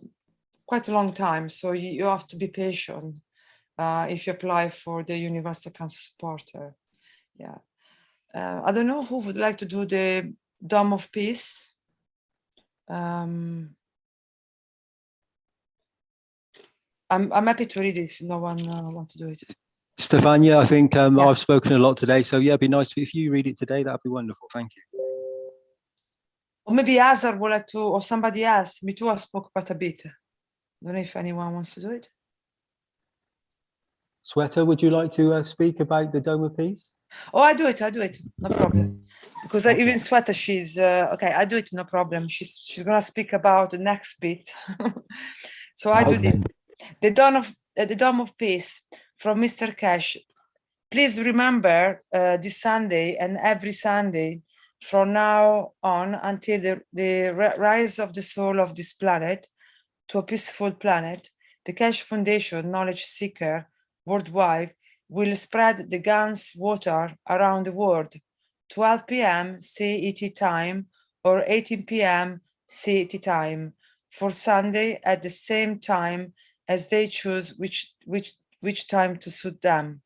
quite a long time. So you have to be patient if you apply for the Universal Council Supporter. Yeah, I don't know who would like to do the Dome of Peace. I'm happy to read it if no one wants to do it. Stefania, I think I've spoken a lot today, so yeah, it'd be nice if you read it today. That'd be wonderful. Thank you. Or maybe Azar would like to, or somebody else. Me too, I spoke quite a bit. I don't know if anyone wants to do it. Sweta, would you like to speak about the Dome of Peace? Oh, I do it, no problem. Because even Sweta, she's okay. I do it, no problem. She's gonna speak about the next bit. So I do the Dome of Peace from Mr. Keshe. Please remember this Sunday and every Sunday from now on until the rise of the soul of this planet to a peaceful planet, the Keshe Foundation, knowledge seeker worldwide, will spread the guns water around the world. 12 p.m. CET time or 18 p.m. CET time for Sunday at the same time as they choose which time to suit them.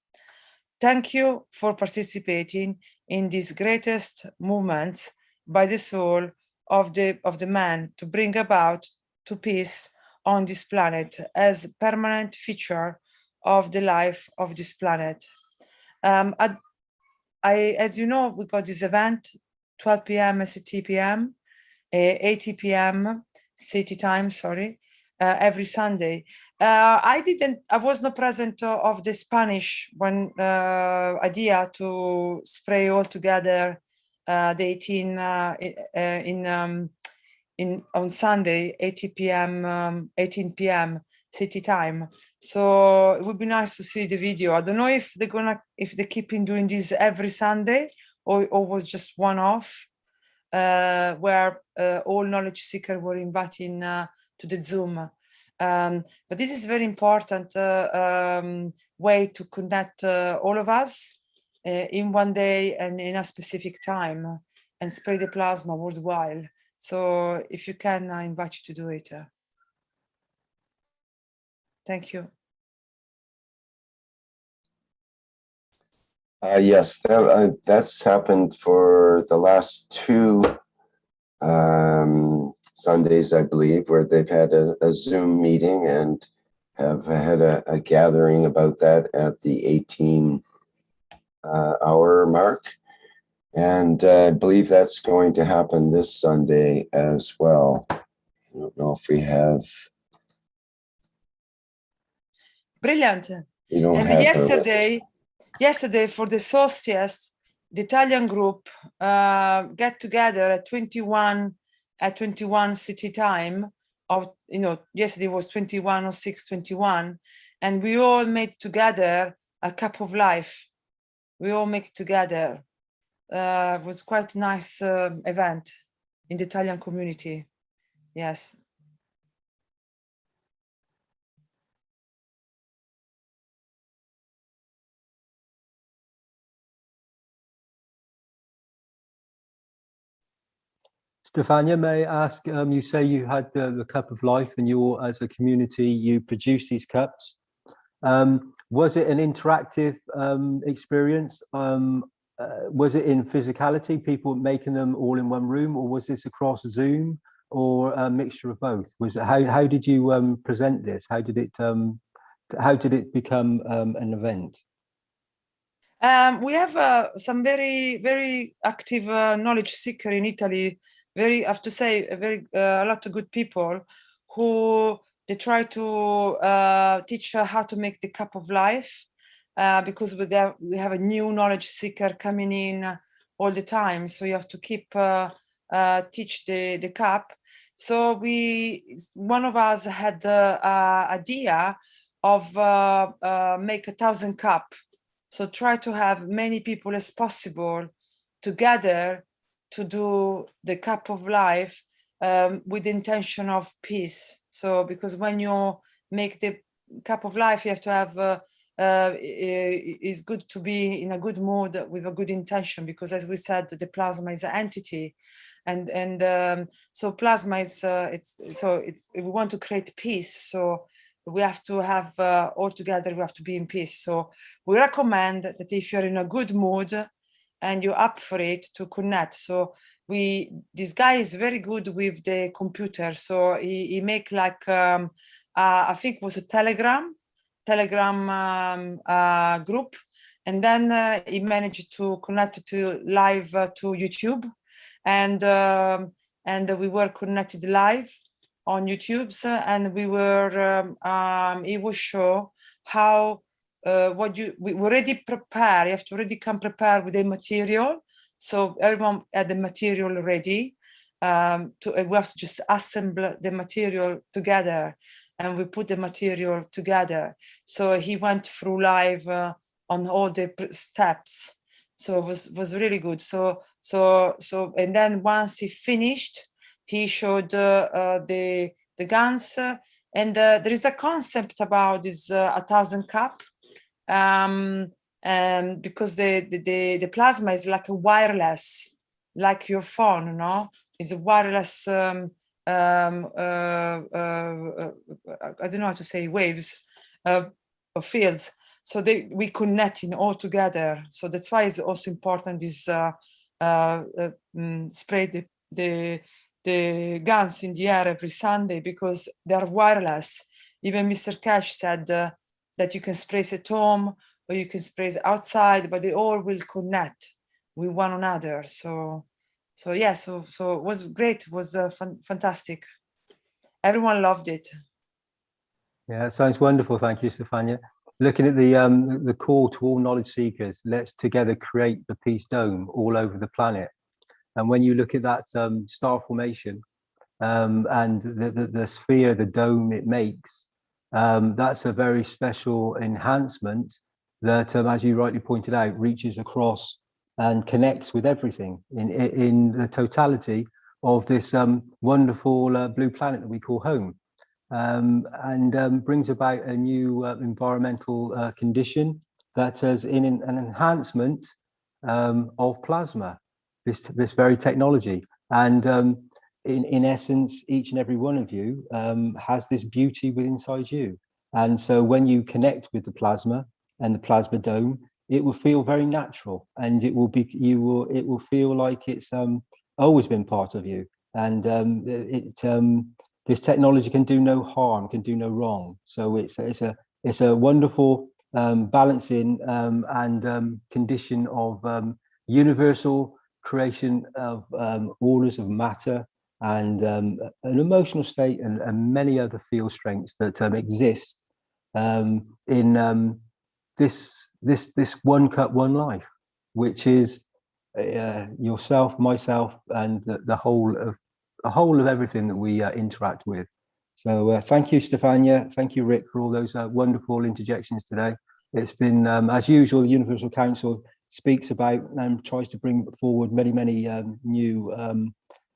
Thank you for participating in these greatest movements by the soul of the man to bring about to peace on this planet as a permanent feature of the life of this planet. As you know, we got this event 12 p.m. CET PM, 80 p.m. CET time, sorry, every Sunday. I was not present of the Spanish one idea to spray all together the 18 on Sunday, 18 p.m. CET time. So it would be nice to see the video. I don't know if they're keeping doing this every Sunday or was just one-off, where all knowledge seekers were invited to the Zoom. But this is very important way to connect all of us in one day and in a specific time and spread the plasma worldwide. So if you can, I invite you to do it. Thank you. Yes, that's happened for the last two Sundays, I believe, where they've had a Zoom meeting and have had a gathering about that at the 18-hour mark. And I believe that's going to happen this Sunday as well. I don't know if we have. Brilliant. We don't And have yesterday for the CEST, the Italian group get together at 21 city time. Of yesterday was 21:06:21, and we all made together a cup of life. We all make it together. It was quite a nice event in the Italian community. Yes. Stefania, may I ask, you say you had the cup of life and you, as a community, you produced these cups. Was it an interactive experience? Was it in physicality, people making them all in one room, or was this across Zoom, or a mixture of both? Was it, how did you present this? How did it become an event? We have some very active knowledge seeker in Italy. I have to say, a lot of good people who they try to teach how to make the cup of life, because we have a new knowledge seeker coming in all the time. So you have to keep teach the cup. So one of us had the idea of make 1,000 cup. So try to have many people as possible together to do the cup of life with the intention of peace. So because when you make the cup of life, you have to have, it's good to be in a good mood with a good intention, because as we said, the plasma is an entity. And so plasma is, we want to create peace. So we have to have all together, we have to be in peace. So we recommend that if you're in a good mood and you're up for it, to connect. So this guy is very good with the computer. So he make like, I think it was a Telegram group. And then he managed to connect to live to YouTube. And we were connected live on YouTube, and we were, it will show how, we already prepare, you have to already come prepared with the material. So everyone had the material ready. We have to just assemble the material together, and we put the material together. So he went through live on all the steps. So it was really good. So and then once he finished, he showed the guns, and there is a concept about this 1,000 cup, and because the plasma is like a wireless, like your phone, no? It's a wireless. I don't know how to say waves, or fields. So we connecting all together. So that's why it's also important this spray the guns in the air every Sunday, because they're wireless. Even Mr. Keshe said that you can spray it at home or you can spray it outside, but they all will connect with one another. So yeah, so it was great. It was fantastic. Everyone loved it. Yeah, it sounds wonderful. Thank you, Stefania. Looking at the call to all knowledge seekers, let's together create the peace dome all over the planet. And when you look at that star formation and the sphere, the dome it makes, That's a very special enhancement that, as you rightly pointed out, reaches across and connects with everything in the totality of this wonderful blue planet that we call home, and brings about a new environmental condition that is in an enhancement of plasma, this very technology. And in essence, each and every one of you has this beauty within inside you. And so when you connect with the plasma and the plasma dome, it will feel very natural, and it will feel like it's always been part of you. And this technology can do no harm, can do no wrong. So it's a wonderful balancing and condition of universal creation of orders of matter and an emotional state and many other field strengths that exist in this one cup, one life, which is yourself, myself, and the whole of everything that we interact with. So thank you, Stefania. Thank you, Rick, for all those wonderful interjections today. It's been, as usual, the Universal Council speaks about and tries to bring forward many new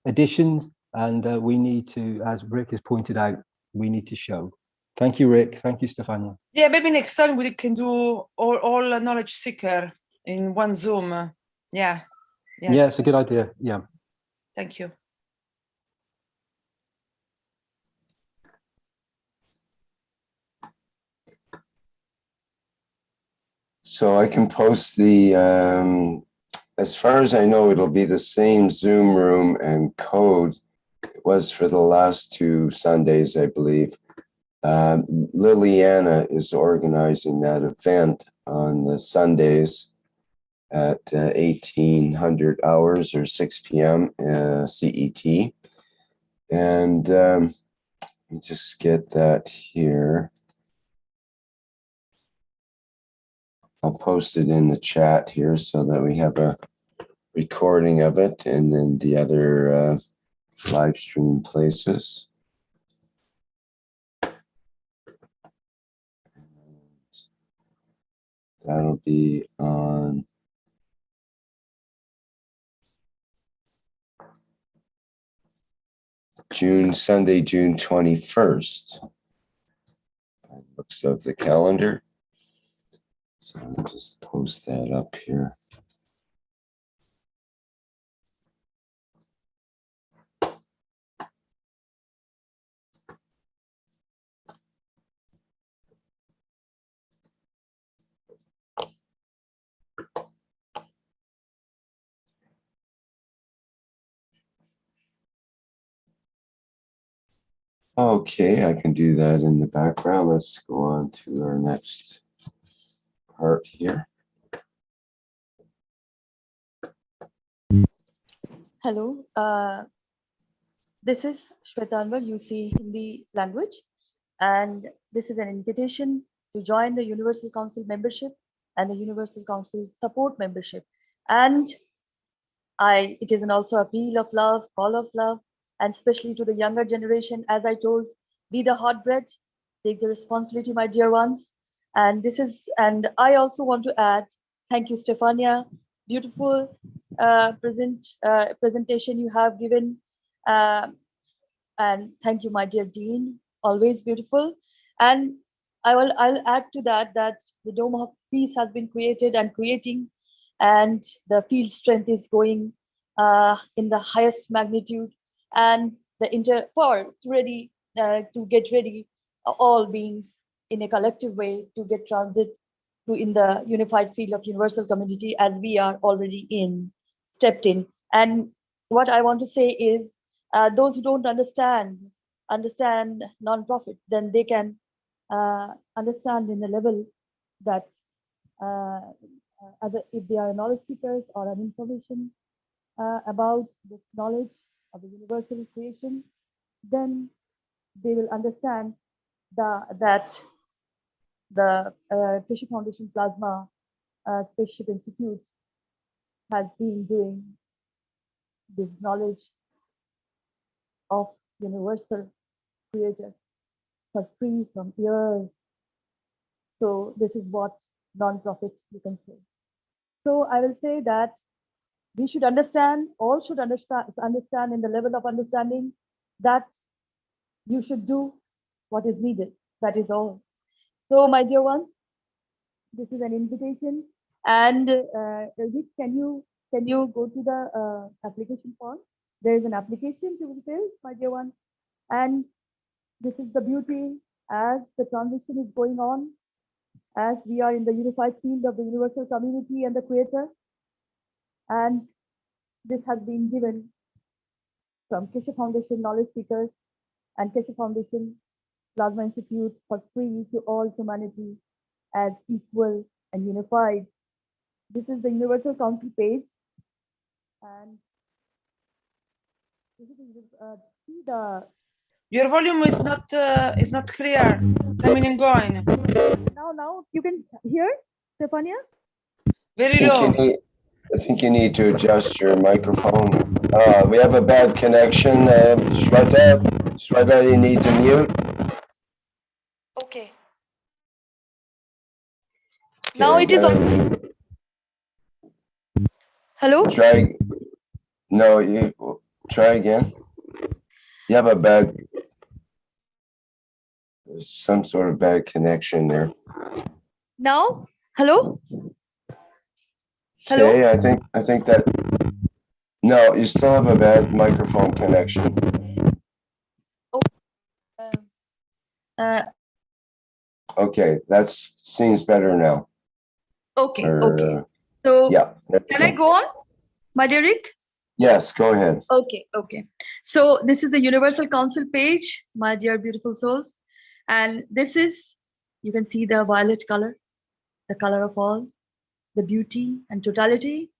additions, and we need to, as Rick has pointed out, we need to show. Thank you, Rick. Thank you, Stefania. Yeah, maybe next time we can do all knowledge seeker in one Zoom. Yeah. Yeah, it's a good idea. Yeah. Thank you. So I can post the, as far as I know, it'll be the same Zoom room and code it was for the last 2 Sundays, I believe. Liliana is organizing that event on the Sundays at 1800 hours or 6 p.m. CET. And let me just get that here. I'll post it in the chat here so that we have a recording of it, and then the other live stream places. That'll be on Sunday, June 21st. Looks of the calendar. So I'll just post that up here. Okay, I can do that in the background. Let's go on to our next part here. Hello, this is Shwetanvar, UC Hindi language, and this is an invitation to join the Universal Council membership and the Universal Council support membership. And it is also a appeal of love, call of love, and especially to the younger generation, as I told, be the hot bread, take the responsibility, my dear ones. And I also want to add, thank you, Stefania, beautiful presentation you have given. And thank you, my dear Dean, always beautiful. And I'll add to that the Dome of Peace has been created and creating, and the field strength is going in the highest magnitude, and to get ready, all beings in a collective way to get transit to in the unified field of universal community, as we are already stepped in. And what I want to say is, those who don't understand non-profit, then they can understand in a level that if they are knowledge seekers or an information about this knowledge of the universal creation, then they will understand that the Keshe Foundation Plasma Spaceship Institute has been doing this knowledge of universal creator for free from years. So this is what non-profit you can say. So I will say that we should understand, all should understand in the level of understanding that you should do what is needed. That is all. So my dear ones, this is an invitation. And Rajit, can you go to the application form? There is an application to be filled, my dear one. And this is the beauty as the transition is going on, as we are in the unified field of the universal community and the creator. And this has been given from Keshe Foundation Knowledge Seekers and Keshe Foundation Plasma Institute for free to all humanity as equal and unified. This is the Universal Council page. And this is see the Your volume is not clear. Coming and going. now you can hear, Stefania? Very low. I think you need to adjust your microphone. We have a bad connection. Shweta, you need to mute. Okay. Now it is on. Hello? No, you try again. You have a bad, some sort of bad connection there. Now? Hello? Hello? Okay, I think that, no, you still have a bad microphone connection. Okay, that seems better now. Okay, okay. So yeah, can I go on, my dear Rick? Yes, go ahead. Okay, okay. So this is the Universal Council page, my dear beautiful souls. And this is, you can see the violet color, the color of all, the beauty and totality,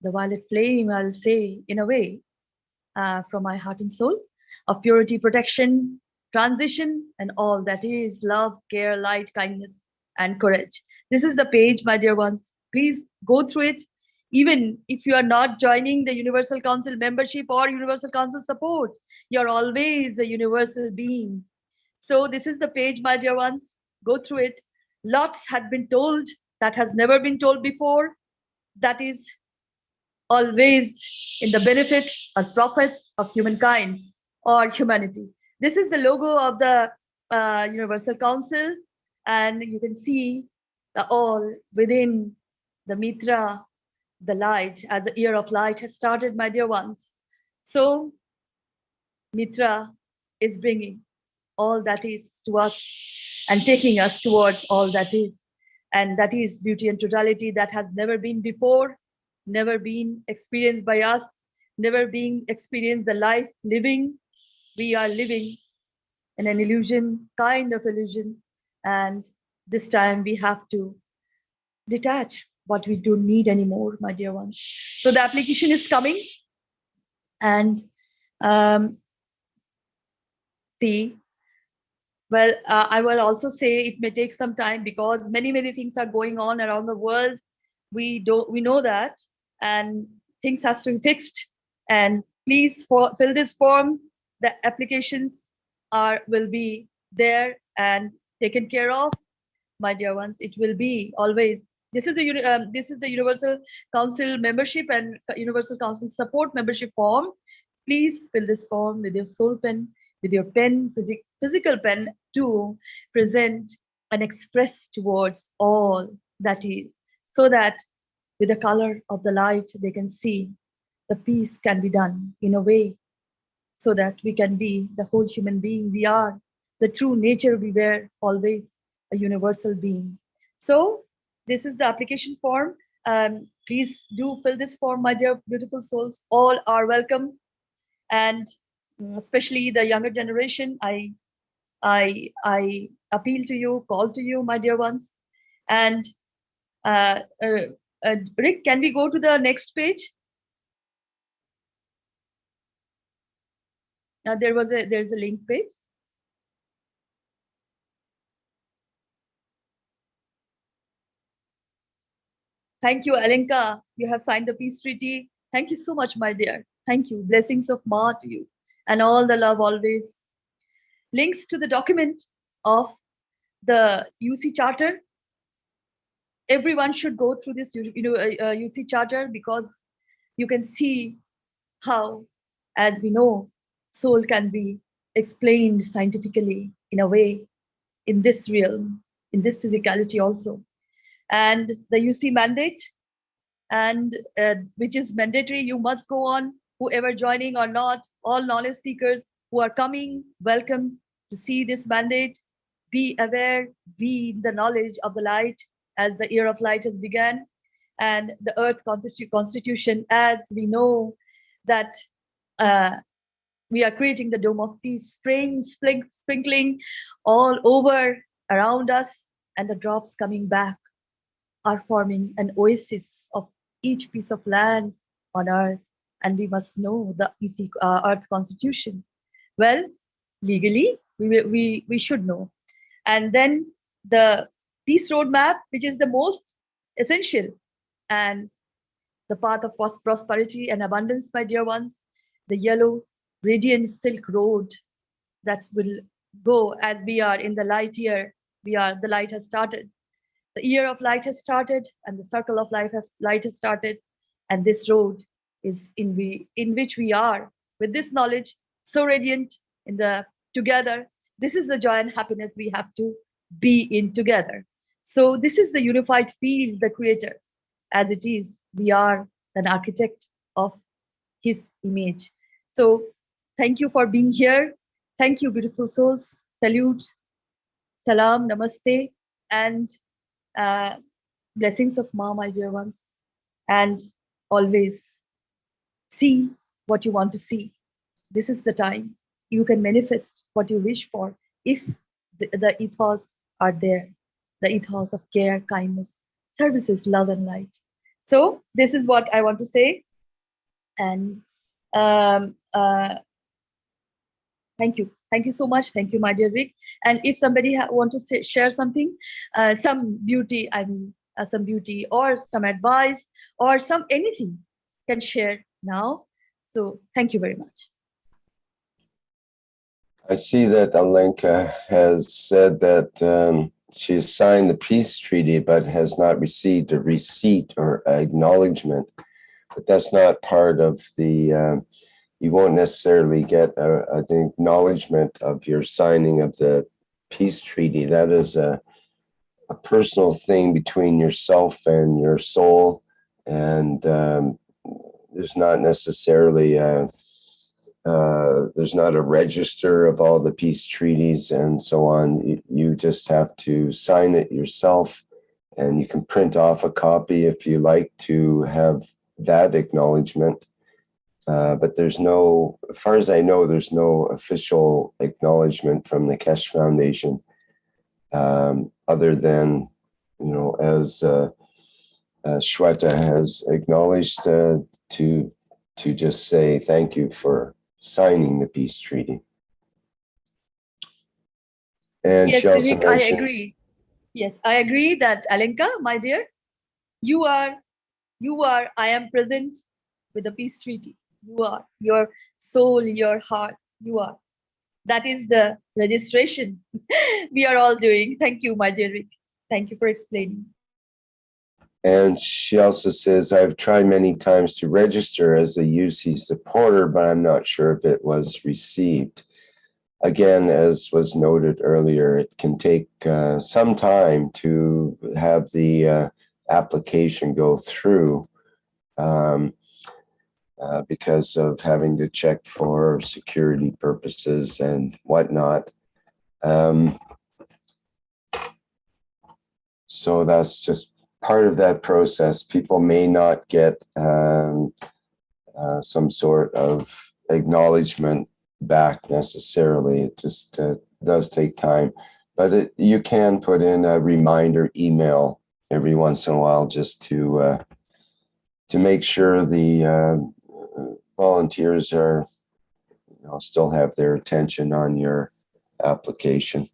the violet flame, I'll say, in a way, from my heart and soul, of purity, protection, transition, and all that is love, care, light, kindness, and courage. This is the page, my dear ones. Please go through it. Even if you are not joining the Universal Council membership or Universal Council support, you're always a universal being. So this is the page, my dear ones. Go through it. Lots had been told that has never been told before. That is always in the benefits or profits of humankind or humanity. This is the logo of the Universal Council, and you can see the all within the Mitra, the light, as the year of light has started, my dear ones. So Mitra is bringing all that is to us and taking us towards all that is. And that is beauty and totality that has never been before, never been experienced by us, never been experienced the life living. We are living in an illusion, kind of illusion. And this time we have to detach what we don't need anymore, my dear ones. So the application is coming. And see, well, I will also say it may take some time because many things are going on around the world. We know that, and things has to be fixed. And please fill this form. The applications will be there and taken care of, my dear ones. It will be always. This is the Universal Council membership and Universal Council support membership form. Please fill this form with your soul pen, with your pen, physical pen, to present and express towards all that is, so that with the color of the light they can see the peace can be done in a way, so that we can be the whole human being we are, the true nature we were, always a universal being. So this is the application form. Please do fill this form, my dear beautiful souls. All are welcome, and especially the younger generation. I appeal to you, call to you, my dear ones. And Rick, can we go to the next page? There's a link page. Thank you, Alenka. You have signed the peace treaty. Thank you so much, my dear. Thank you. Blessings of Ma to you, and all the love always. links to the document of the UC Charter. Everyone should go through this UC Charter, because you can see how, as we know, soul can be explained scientifically in a way in this realm, in this physicality also. And the UC mandate, and which is mandatory, you must go on, whoever joining or not, all knowledge seekers who are coming, welcome to see this mandate. Be aware, be in the knowledge of the light, as the year of light has begun, and the earth constitution, as we know that we are creating the dome of peace, sprinkling all over around us, and the drops coming back are forming an oasis of each piece of land on earth. And we must know the earth constitution. Well, legally, we should know. And then the peace roadmap, which is the most essential, and the path of prosperity and abundance, my dear ones, the yellow radiant silk road that will go, as we are in the light year. The light has started. The year of light has started, and the circle of light has started. And this road is in which we are, with this knowledge so radiant together. This is the joy and happiness we have to be in together. So this is the unified field, the creator, as it is. We are an architect of his image. So thank you for being here. Thank you, beautiful souls. Salute, salam, namaste, and blessings of Ma, my dear ones. And always see what you want to see. This is the time. You can manifest what you wish for if the ethos are there. The ethos of care, kindness, services, love, and light. So this is what I want to say. And thank you. Thank you so much. Thank you, my dear Rick. And if somebody want to share something, some beauty, some beauty or some advice or anything, can share now. So thank you very much. I see that Alenka has said that she has signed the peace treaty, but has not received a receipt or acknowledgement. But that's not part of the, you won't necessarily get an acknowledgement of your signing of the peace treaty. That is a personal thing between yourself and your soul. And there's not necessarily there's not a register of all the peace treaties and so on. You just have to sign it yourself, and you can print off a copy if you like to have that acknowledgement. But there's no, as far as I know, there's no official acknowledgement from the Keshe Foundation, other than, you know, as Shweta has acknowledged, to just say thank you for signing the peace treaty. And yes, she also Rick, I agree. Yes, I agree that Alenka, my dear, you are, I am present with the peace treaty. You are, your soul, your heart, you are. That is the registration we are all doing. Thank you, my dear Rick. Thank you for explaining. And she also says, I've tried many times to register as a UC supporter, but I'm not sure if it was received. Again, as was noted earlier, it can take some time to have the application go through because of having to check for security purposes and whatnot. So that's just part of that process. People may not get some sort of acknowledgement back necessarily. It just does take time, but you can put in a reminder email every once in a while just to make sure the volunteers are, you know, still have their attention on your application.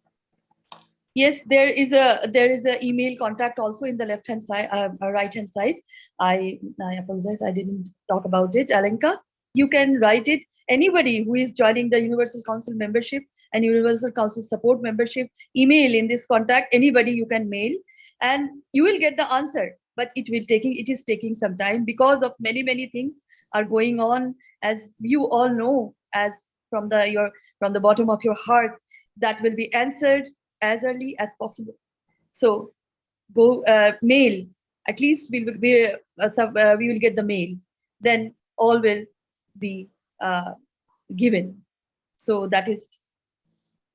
Yes, there is a email contact also in the left hand side, right hand side. I apologize, I didn't talk about it. Alenka, you can write it. Anybody who is joining the Universal Council membership, and Universal Council Support Membership. Email in this contact, anybody you can mail, and you will get the answer. But it is taking some time because of many things are going on, as you all know, as from the bottom of your heart, that will be answered as early as possible. So go mail. At least we will get the mail. Then all will be given. So that is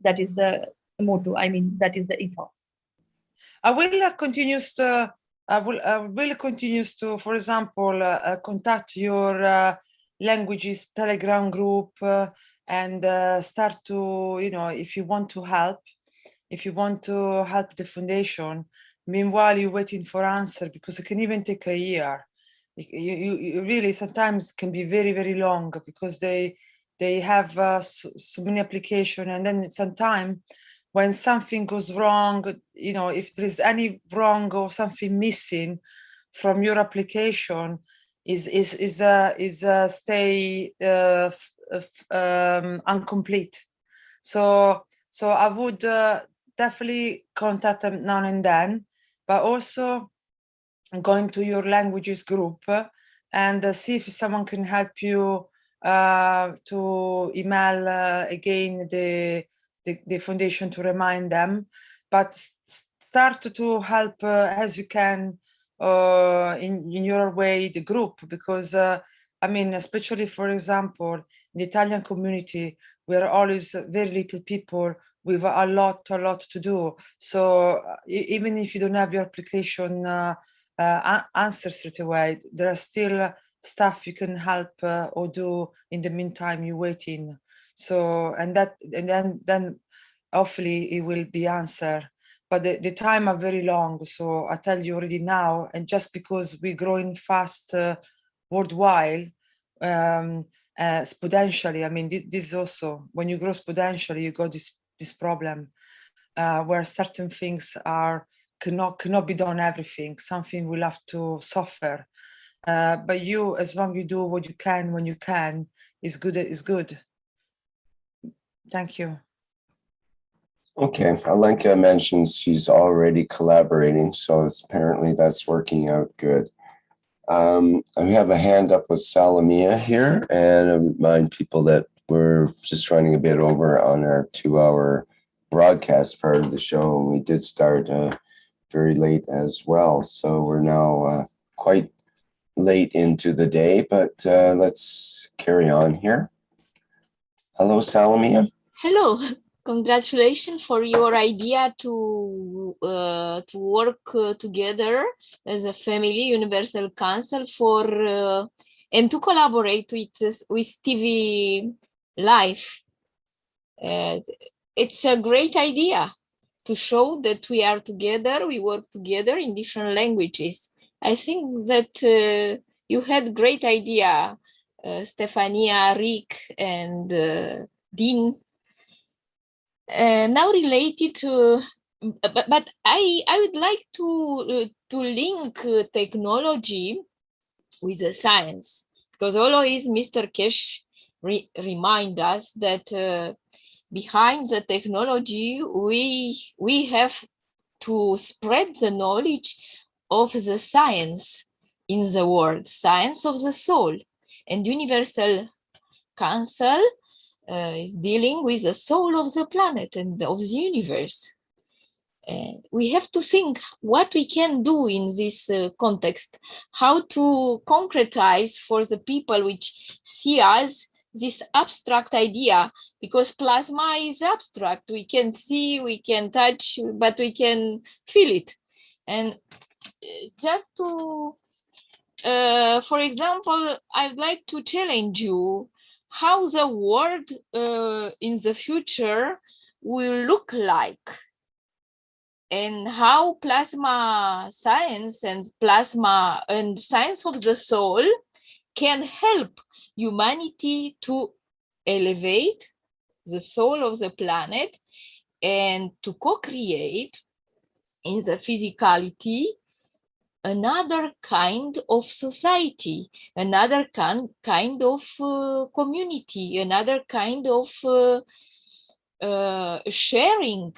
the motto. I mean, that is the ethos. I will continue to, for example, contact your languages Telegram group and start to, if you want to help the foundation. Meanwhile, you're waiting for answer, because it can even take a year. You really sometimes can be very long, because they have so many applications, and then sometimes when something goes wrong, if there is any wrong or something missing from your application, stay incomplete. So I would definitely contact them now and then, but also going to your languages group and see if someone can help you to email again the foundation to remind them, but start to help as you can in your way the group, because I mean, especially for example in the Italian community, we are always very little people with a lot to do. So even if you don't have your application answer straight away, there are still stuff you can help or do in the meantime you're waiting. So and then hopefully it will be answered. But the time are very long, so I tell you already now, and just because we're growing fast worldwide, exponentially. I mean, this also, when you grow exponentially, you got this problem where certain things cannot be done everything. Something will have to suffer. But you, as long as you do what you can when you can, is good. Thank you. Okay, Alenka mentions she's already collaborating, so apparently that's working out good. We have a hand up with Salamia here, and I remind people that we're just running a bit over on our 2-hour broadcast part of the show, and we did start very late as well. So we're now quite late into the day, but let's carry on here. Hello, Salamia. Hello. Congratulations for your idea to work together as a family, Universal Council, and to collaborate with TV Live. It's a great idea to show that we are together, we work together in different languages. I think that you had great idea, Stefania, Rick, and Dean. Now related to, but I would like to link technology with the science, because always Mr. Keshe remind us that behind the technology we have to spread the knowledge of the science in the world, science of the soul, and Universal Council is dealing with the soul of the planet and of the universe. We have to think what we can do in this context, how to concretize for the people which see us this abstract idea, because plasma is abstract. We can see, we can touch, but we can feel it. And just to, for example, I'd like to challenge you how the world in the future will look like, and how plasma science and plasma and science of the soul can help humanity to elevate the soul of the planet and to co-create in the physicality another kind of society, another kind of community, another kind of sharing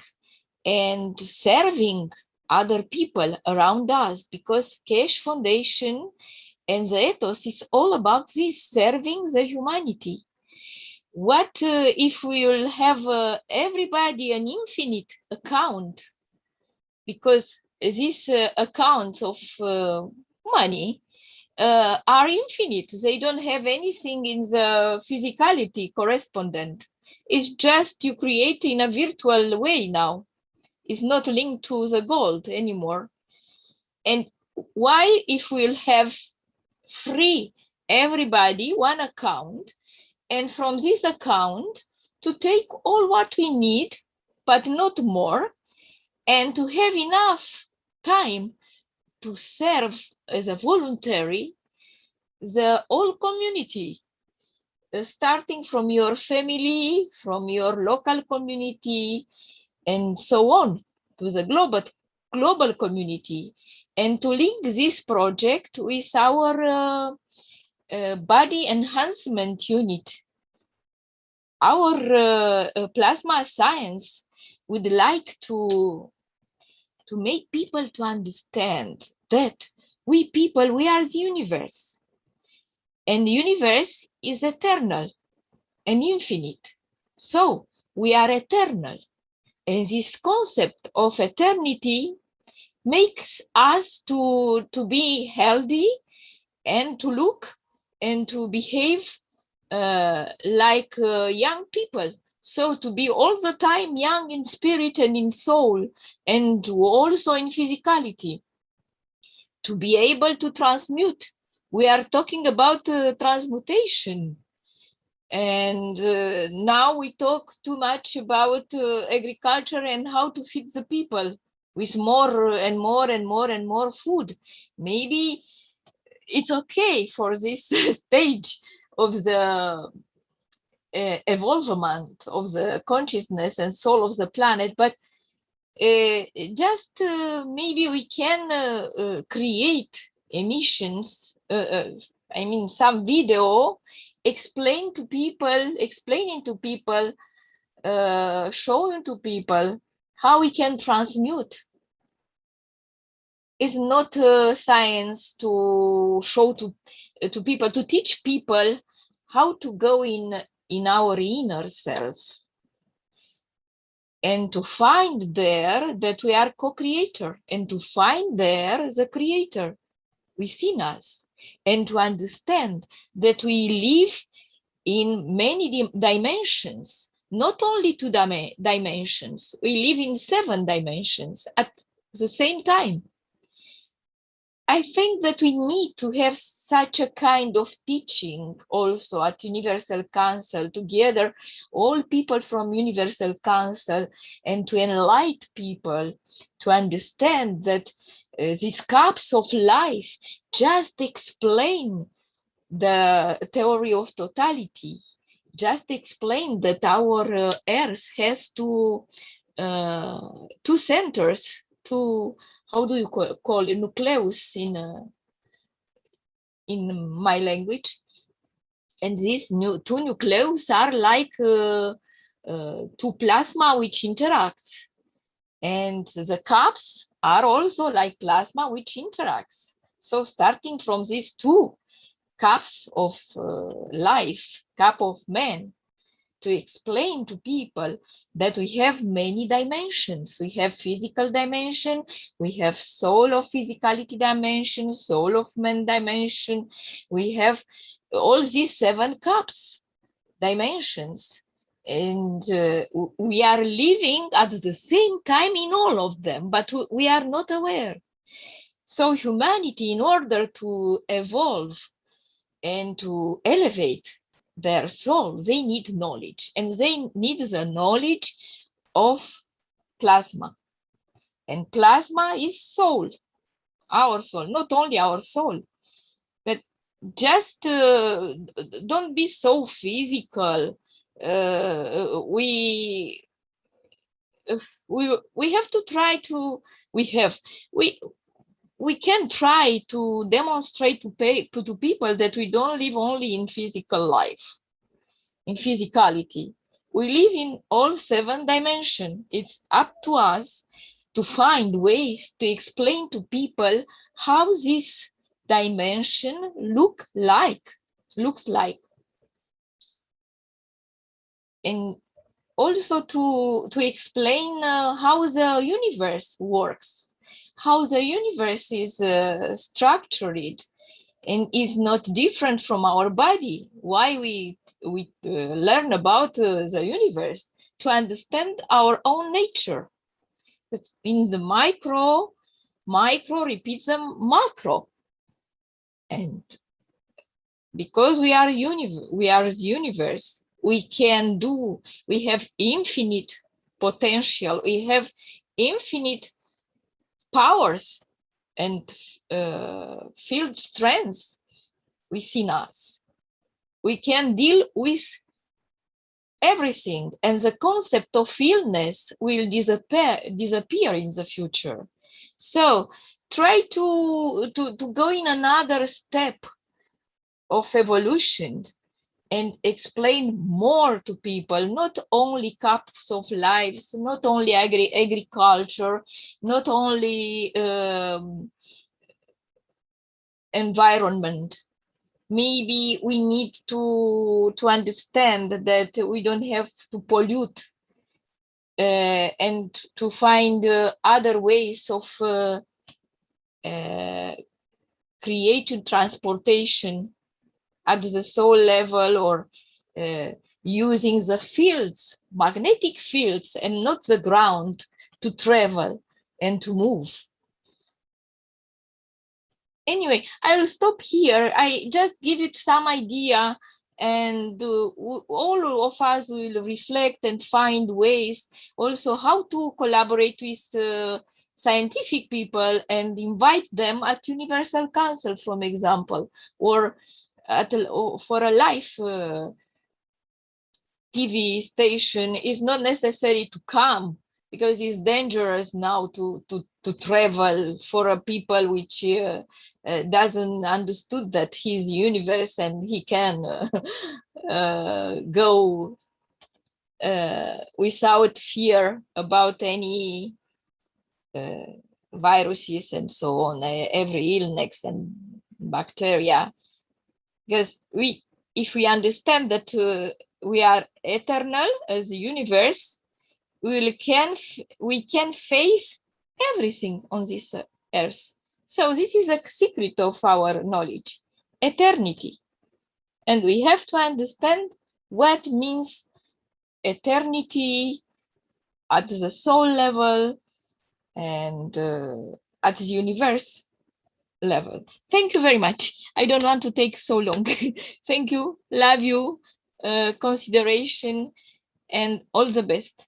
and serving other people around us, because Keshe Foundation and the ethos is all about this, serving the humanity. What if we will have everybody an infinite account? Because these accounts of money are infinite. They don't have anything in the physicality correspondent. It's just you create in a virtual way now. It's not linked to the gold anymore. And why, if we'll have free everybody one account, and from this account to take all what we need, but not more, and to have enough time to serve as a voluntary the whole community, starting from your family, from your local community, and so on, to the global community, and to link this project with our body enhancement unit. Our plasma science would like to make people to understand that we people, we are the universe. And the universe is eternal and infinite. So we are eternal. And this concept of eternity makes us to be healthy and to look and to behave like young people. So to be all the time young in spirit and in soul, and also in physicality, to be able to transmute. We are talking about transmutation. And now we talk too much about agriculture and how to feed the people with more and more and more and more food. Maybe it's okay for this stage of the evolvement of the consciousness and soul of the planet, but just maybe we can create emissions, I mean some video explaining to people, showing to people how we can transmute. It's not science to show to people, to teach people how to go in our inner self, and to find there that we are co-creator, and to find there the creator within us, and to understand that we live in many dimensions, not only 2 dimensions, we live in 7 dimensions at the same time. I think that we need to have such a kind of teaching also at Universal Council, together all people from Universal Council, and to enlighten people to understand that these cups of life just explain the theory of totality, just explain that our Earth has two centers, how do you call it, nucleus in my language, and these 2 nucleus are like 2 plasma which interacts, and the cups are also like plasma which interacts. So starting from these 2 cups of life, cup of man, to explain to people that we have many dimensions. We have physical dimension, we have soul of physicality dimension, soul of man dimension. We have all these 7 cups dimensions, and we are living at the same time in all of them, but we are not aware. So humanity, in order to evolve and to elevate their soul, they need knowledge, and they need the knowledge of plasma. And plasma is soul, our soul, not only our soul, but just don't be so physical. We have to try to, we can try to demonstrate to people that we don't live only in physical life, in physicality. we live in all 7 dimensions. It's up to us to find ways to explain to people how this dimension looks like. And also to explain how the universe works, how the universe is structured and is not different from our body. Why we learn about the universe to understand our own nature. In the micro repeats the macro, and because we are the universe, we have infinite potential, we have infinite powers and field strengths within us. We can deal with everything, and the concept of illness will disappear in the future. So try to go in another step of evolution and explain more to people, not only cups of lives, not only agriculture, not only environment. Maybe we need to understand that we don't have to pollute and to find other ways of creating transportation at the soul level, or using the fields, magnetic fields, and not the ground to travel and to move. Anyway, I will stop here. I just give it some idea, and all of us will reflect and find ways also how to collaborate with scientific people and invite them at Universal Council, for example, or for a live TV station. Is not necessary to come, because it's dangerous now to travel for a people which doesn't understood that he's universe and he can go without fear about any viruses and so on, every illness and bacteria. Because if we understand that we are eternal as a universe, we can face everything on this earth. So this is a secret of our knowledge, eternity. And we have to understand what means eternity at the soul level and at the universe level. Thank you very much. I don't want to take so long. Thank you, love you, consideration, and all the best.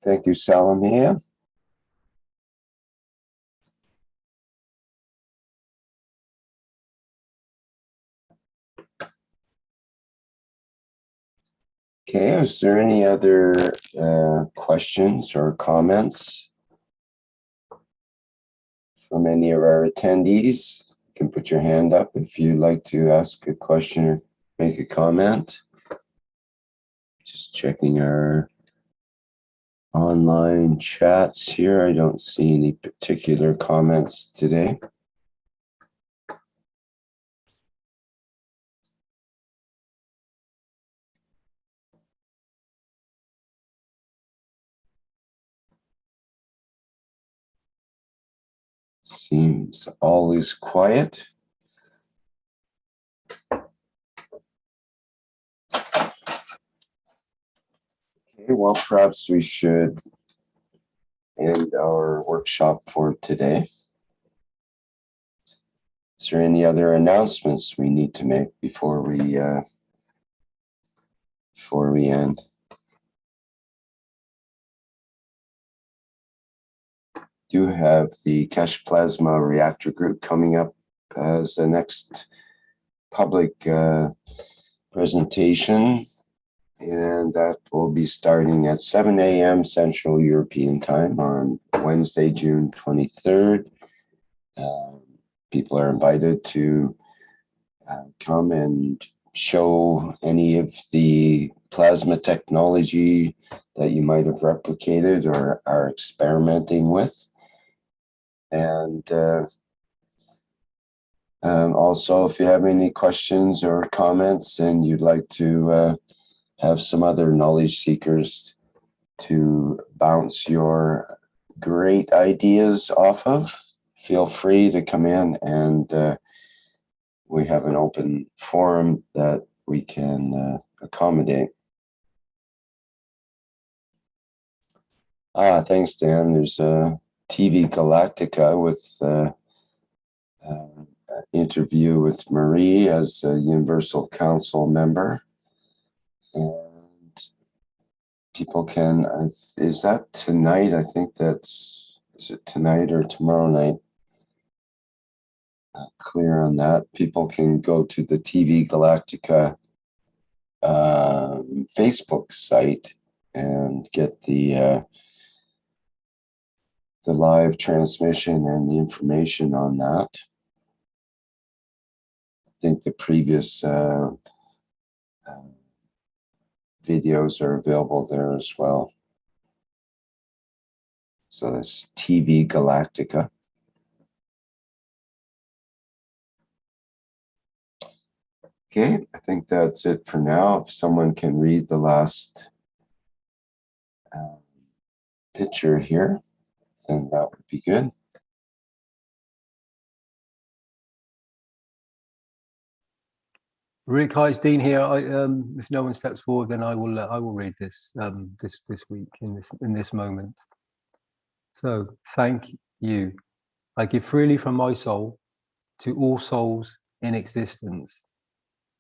Thank you, Salamia. Okay, is there any other questions or comments from any of our attendees? You can put your hand up if you'd like to ask a question or make a comment. Just checking our online chats here. I don't see any particular comments today. Seems all is quiet. Okay, well, perhaps we should end our workshop for today. Is there any other announcements we need to make before we end? Do have the Keshe Plasma Reactor group coming up as the next public presentation, and that will be starting at 7 a.m. Central European Time on Wednesday, June 23rd, People are invited to come and show any of the plasma technology that you might have replicated or are experimenting with. And also, if you have any questions or comments and you'd like to have some other knowledge seekers to bounce your great ideas off of, feel free to come in, and we have an open forum that we can accommodate. Thanks, Dan. There's TV Galactica with an interview with Marie as a Universal Council member. And people can, is that tonight? I think that's, is it tonight or tomorrow night? Clear on that. People can go to the TV Galactica Facebook site and get the live transmission and the information on that. I think the previous videos are available there as well. So that's TV Galactica. Okay, I think that's it for now. If someone can read the last picture here, then that would be good. Rick, hi, it's Dean here. If no one steps forward, then I will read this this week in this moment. So, thank you. I give freely from my soul to all souls in existence.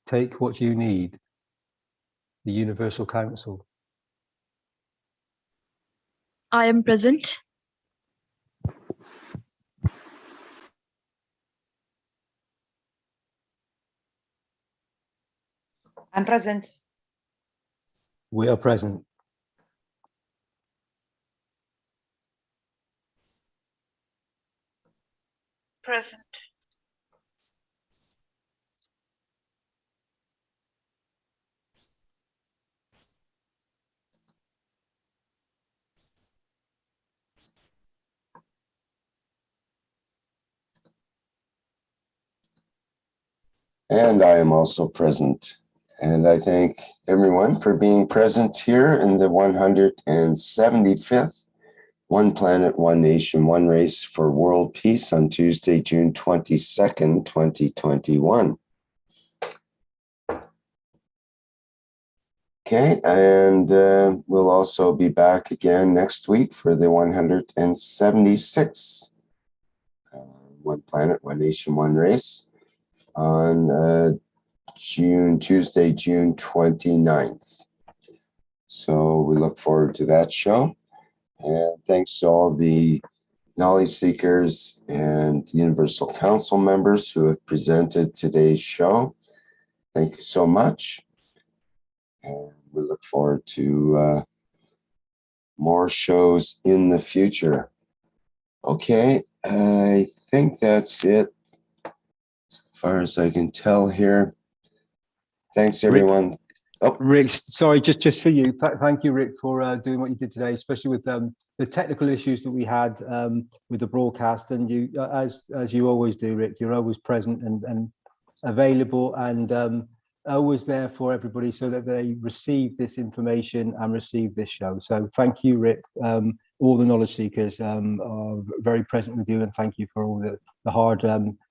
Take what you need. The Universal Council. I am present. I'm present. We are present. Present. And I am also present. And I thank everyone for being present here in the 175th One Planet, One Nation, One Race for World Peace on Tuesday, June 22nd, 2021. Okay, and we'll also be back again next week for the 176th One Planet, One Nation, One Race on Tuesday, June 29th. So we look forward to that show. And thanks to all the knowledge seekers and Universal Council members who have presented today's show. Thank you so much. And we look forward to more shows in the future. Okay, I think that's it as far as I can tell here. Thanks, everyone. Rick, sorry, just for you. Thank you, Rick, for doing what you did today, especially with the technical issues that we had with the broadcast. And you, as you always do, Rick, you're always present and available and always there for everybody so that they receive this information and receive this show. So thank you, Rick. All the knowledge seekers are very present with you, and thank you for all the hard,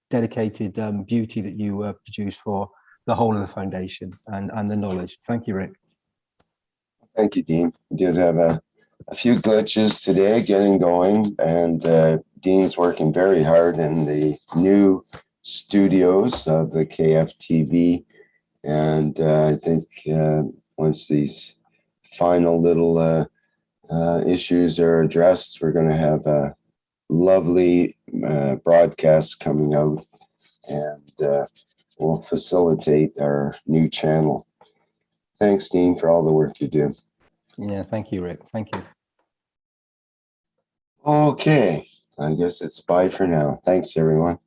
dedicated beauty that you produce for the whole of the foundation and the knowledge. Thank you, Rick. Thank you, Dean. We did have a few glitches today getting going, and Dean's working very hard in the new studios of the KFTV. And I think once these final little issues are addressed, we're going to have a lovely broadcast coming out, and will facilitate our new channel. Thanks, Dean, for all the work you do. Yeah, thank you, Rick. Thank you. Okay, I guess it's bye for now. Thanks, everyone.